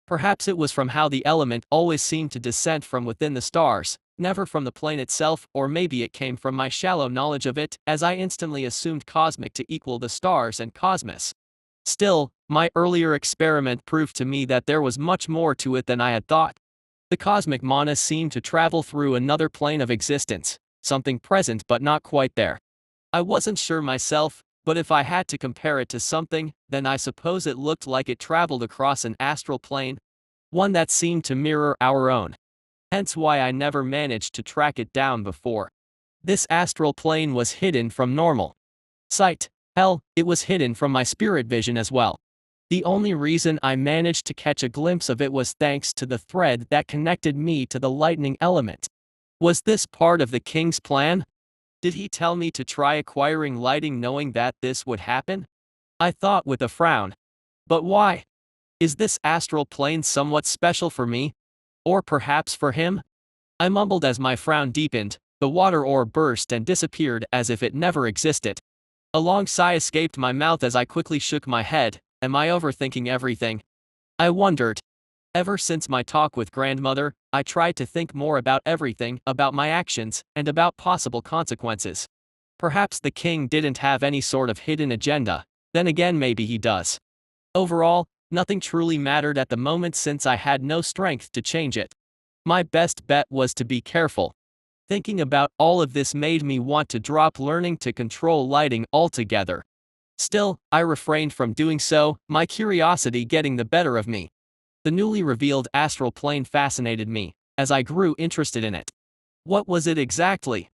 Perhaps it was from how the element always seemed to descend from within the stars, never from the plane itself, or maybe it came from my shallow knowledge of it, as I instantly assumed cosmic to equal the stars and cosmos. Still, my earlier experiment proved to me that there was much more to it than I had thought. The cosmic mana seemed to travel through another plane of existence, something present but not quite there. I wasn't sure myself, but if I had to compare it to something, then I suppose it looked like it traveled across an astral plane, one that seemed to mirror our own. Hence why I never managed to track it down before. This astral plane was hidden from normal sight. Hell, it was hidden from my spirit vision as well. The only reason I managed to catch a glimpse of it was thanks to the thread that connected me to the lightning element. Was this part of the king's plan? Did he tell me to try acquiring lighting knowing that this would happen? I thought with a frown. But why? Is this astral plane somewhat special for me? Or perhaps for him? I mumbled as my frown deepened. The water orb burst and disappeared as if it never existed. A long sigh escaped my mouth as I quickly shook my head. Am I overthinking everything? I wondered. Ever since my talk with grandmother, I tried to think more about everything, about my actions, and about possible consequences. Perhaps the king didn't have any sort of hidden agenda, then again maybe he does. Overall, nothing truly mattered at the moment since I had no strength to change it. My best bet was to be careful. Thinking about all of this made me want to drop learning to control lighting altogether. Still, I refrained from doing so, my curiosity getting the better of me. The newly revealed astral plane fascinated me, as I grew interested in it. What was it exactly?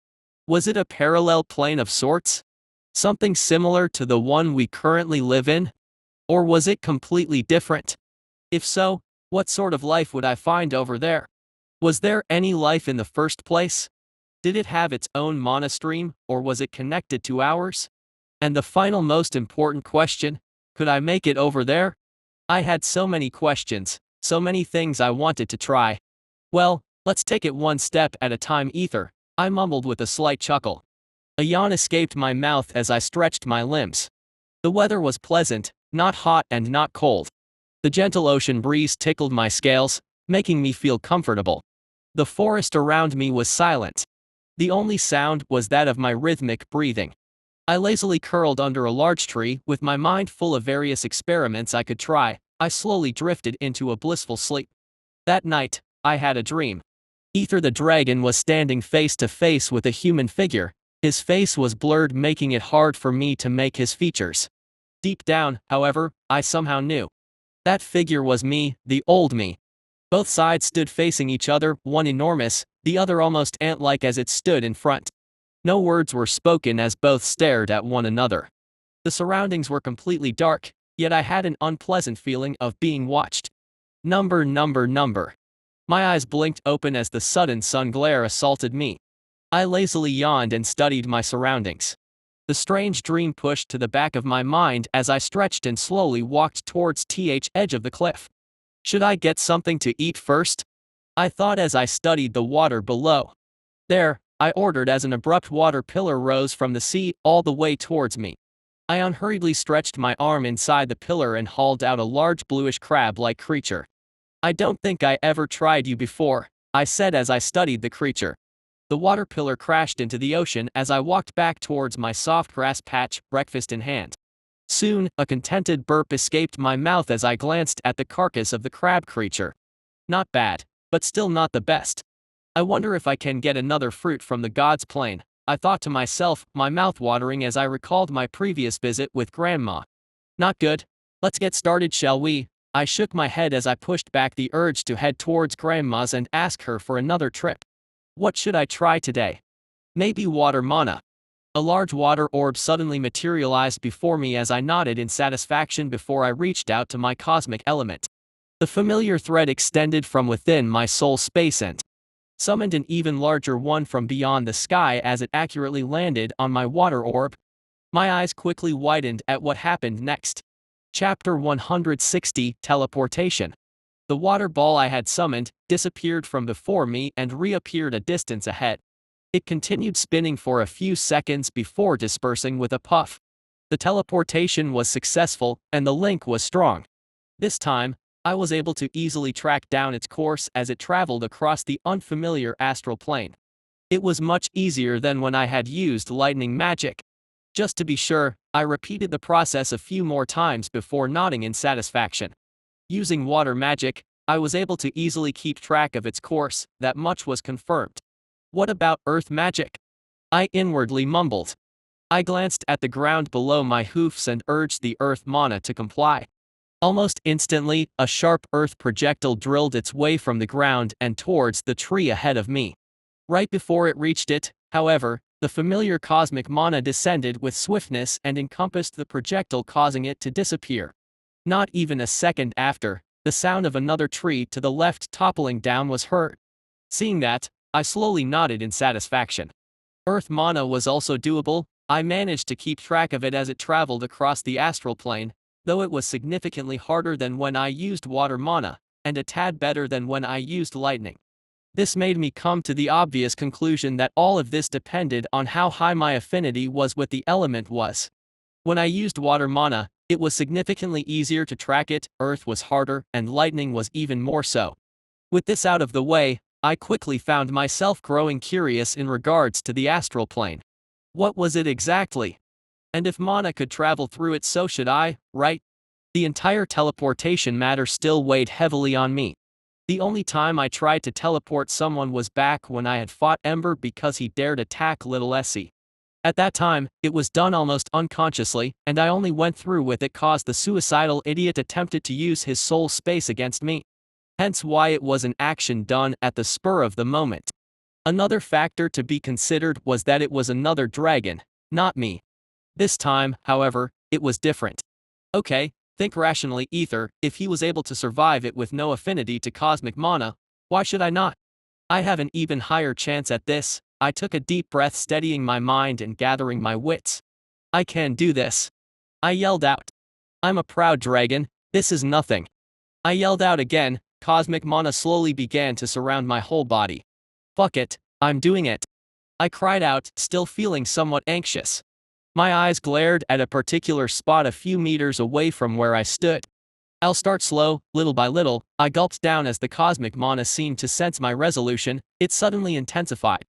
Was it a parallel plane of sorts? Something similar to the one we currently live in? Or was it completely different? If so, what sort of life would I find over there? Was there any life in the first place? Did it have its own mana stream, or was it connected to ours? And the final most important question, could I make it over there? I had so many questions, so many things I wanted to try. Well, let's take it one step at a time, Ether, I mumbled with a slight chuckle. A yawn escaped my mouth as I stretched my limbs. The weather was pleasant, not hot and not cold. The gentle ocean breeze tickled my scales, making me feel comfortable. The forest around me was silent. The only sound was that of my rhythmic breathing. I lazily curled under a large tree, with my mind full of various experiments I could try. I slowly drifted into a blissful sleep. That night, I had a dream. Ether the dragon was standing face to face with a human figure. His face was blurred, making it hard for me to make his features. Deep down, however, I somehow knew. That figure was me, the old me. Both sides stood facing each other, one enormous, the other almost ant-like as it stood in front. No words were spoken as both stared at one another. The surroundings were completely dark, yet I had an unpleasant feeling of being watched. Number. My eyes blinked open as the sudden sun glare assaulted me. I lazily yawned and studied my surroundings. The strange dream pushed to the back of my mind as I stretched and slowly walked towards the edge of the cliff. Should I get something to eat first? I thought as I studied the water below. There, I ordered as an abrupt water pillar rose from the sea all the way towards me. I unhurriedly stretched my arm inside the pillar and hauled out a large bluish crab-like creature. I don't think I ever tried you before, I said as I studied the creature. The water pillar crashed into the ocean as I walked back towards my soft grass patch, breakfast in hand. Soon, a contented burp escaped my mouth as I glanced at the carcass of the crab creature. Not bad, but still not the best. I wonder if I can get another fruit from the god's plane, I thought to myself, my mouth watering as I recalled my previous visit with Grandma. Not good. Let's get started, shall we? I shook my head as I pushed back the urge to head towards Grandma's and ask her for another trip. What should I try today? Maybe water mana. A large water orb suddenly materialized before me as I nodded in satisfaction before I reached out to my cosmic element. The familiar thread extended from within my soul space and summoned an even larger one from beyond the sky as it accurately landed on my water orb. My eyes quickly widened at what happened next. Chapter 160, Teleportation. The water ball I had summoned disappeared from before me and reappeared a distance ahead. It continued spinning for a few seconds before dispersing with a puff. The teleportation was successful, and the link was strong. This time, I was able to easily track down its course as it traveled across the unfamiliar astral plane. It was much easier than when I had used lightning magic. Just to be sure, I repeated the process a few more times before nodding in satisfaction. Using water magic, I was able to easily keep track of its course, that much was confirmed. What about earth magic? I inwardly mumbled. I glanced at the ground below my hoofs and urged the earth mana to comply. Almost instantly, a sharp earth projectile drilled its way from the ground and towards the tree ahead of me. Right before it reached it, however, the familiar cosmic mana descended with swiftness and encompassed the projectile, causing it to disappear. Not even a second after, the sound of another tree to the left toppling down was heard. Seeing that, I slowly nodded in satisfaction. Earth mana was also doable. I managed to keep track of it as it traveled across the astral plane, though it was significantly harder than when I used water mana, and a tad better than when I used lightning. This made me come to the obvious conclusion that all of this depended on how high my affinity was with the element was. When I used water mana, It was significantly easier to track it, earth was harder, and lightning was even more so. With this out of the way, I quickly found myself growing curious in regards to the astral plane. What was it exactly? And if mana could travel through it, so should I, right? The entire teleportation matter still weighed heavily on me. The only time I tried to teleport someone was back when I had fought Ember because he dared attack little Essie. At that time, it was done almost unconsciously, and I only went through with it cause the suicidal idiot attempted to use his soul space against me. Hence why it was an action done at the spur of the moment. Another factor to be considered was that it was another dragon, not me. This time, however, it was different. Okay, think rationally, Ether, if he was able to survive it with no affinity to cosmic mana, why should I not? I have an even higher chance at this. I took a deep breath, steadying my mind and gathering my wits. I can do this. I yelled out. I'm a proud dragon, this is nothing. I yelled out again, cosmic mana slowly began to surround my whole body. Fuck it, I'm doing it. I cried out, still feeling somewhat anxious. My eyes glared at a particular spot a few meters away from where I stood. I'll start slow, little by little. I gulped down as the cosmic mana seemed to sense my resolution. It suddenly intensified.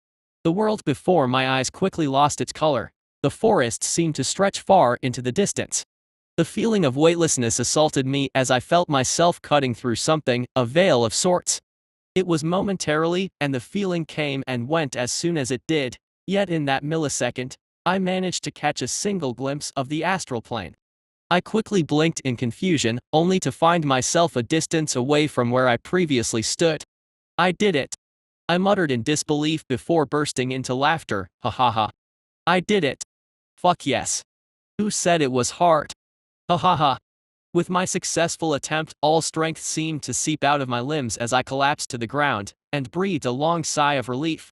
The world before my eyes quickly lost its color. The forest seemed to stretch far into the distance. The feeling of weightlessness assaulted me as I felt myself cutting through something, a veil of sorts. It was momentarily, and the feeling came and went as soon as it did, yet in that millisecond, I managed to catch a single glimpse of the astral plane. I quickly blinked in confusion, only to find myself a distance away from where I previously stood. I did it. I muttered in disbelief before bursting into laughter, ha ha ha. I did it. Fuck yes. Who said it was hard? Ha ha ha. With my successful attempt, all strength seemed to seep out of my limbs as I collapsed to the ground, and breathed a long sigh of relief.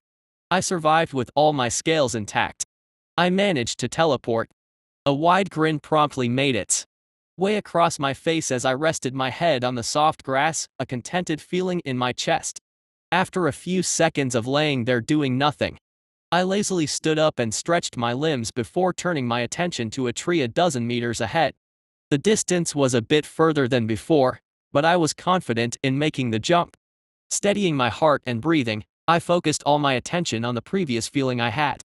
I survived with all my scales intact. I managed to teleport. A wide grin promptly made its way across my face as I rested my head on the soft grass, a contented feeling in my chest. After a few seconds of laying there doing nothing, I lazily stood up and stretched my limbs before turning my attention to a tree a dozen meters ahead. The distance was a bit further than before, but I was confident in making the jump. Steadying my heart and breathing, I focused all my attention on the previous feeling I had.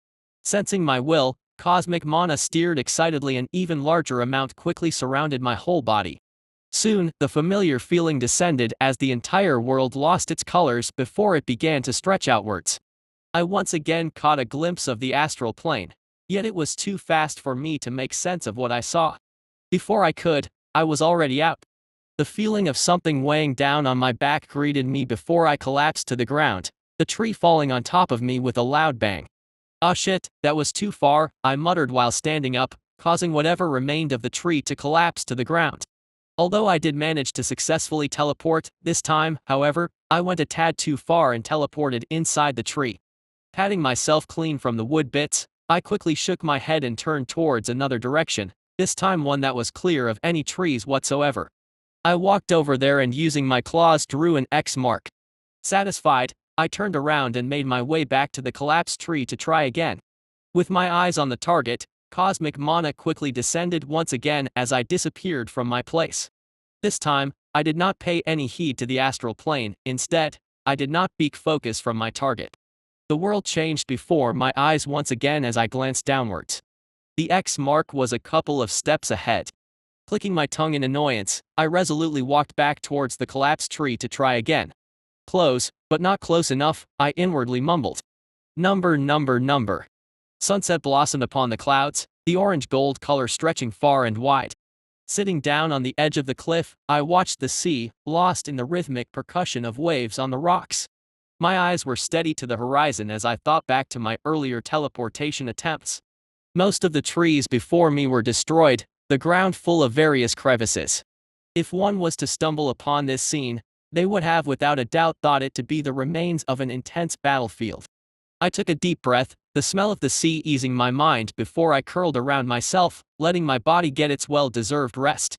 Sensing my will, cosmic mana steered excitedly. An even larger amount quickly surrounded my whole body. Soon, the familiar feeling descended as the entire world lost its colors before it began to stretch outwards. I once again caught a glimpse of the astral plane, yet it was too fast for me to make sense of what I saw. Before I could, I was already out. The feeling of something weighing down on my back greeted me before I collapsed to the ground, the tree falling on top of me with a loud bang. "Ah shit, that was too far," I muttered while standing up, causing whatever remained of the tree to collapse to the ground. Although I did manage to successfully teleport, this time, however, I went a tad too far and teleported inside the tree. Patting myself clean from the wood bits, I quickly shook my head and turned towards another direction, this time one that was clear of any trees whatsoever. I walked over there and using my claws drew an X mark. Satisfied, I turned around and made my way back to the collapsed tree to try again. With my eyes on the target, cosmic mana quickly descended once again as I disappeared from my place. This time, I did not pay any heed to the astral plane. Instead, I did not peak focus from my target. The world changed before my eyes once again as I glanced downwards. The X mark was a couple of steps ahead. Clicking my tongue in annoyance, I resolutely walked back towards the collapsed tree to try again. Close, but not close enough, I inwardly mumbled. Number. Sunset blossomed upon the clouds, the orange-gold color stretching far and wide. Sitting down on the edge of the cliff, I watched the sea, lost in the rhythmic percussion of waves on the rocks. My eyes were steady to the horizon as I thought back to my earlier teleportation attempts. Most of the trees before me were destroyed, the ground full of various crevices. If one was to stumble upon this scene, they would have without a doubt thought it to be the remains of an intense battlefield. I took a deep breath, the smell of the sea easing my mind before I curled around myself, letting my body get its well-deserved rest.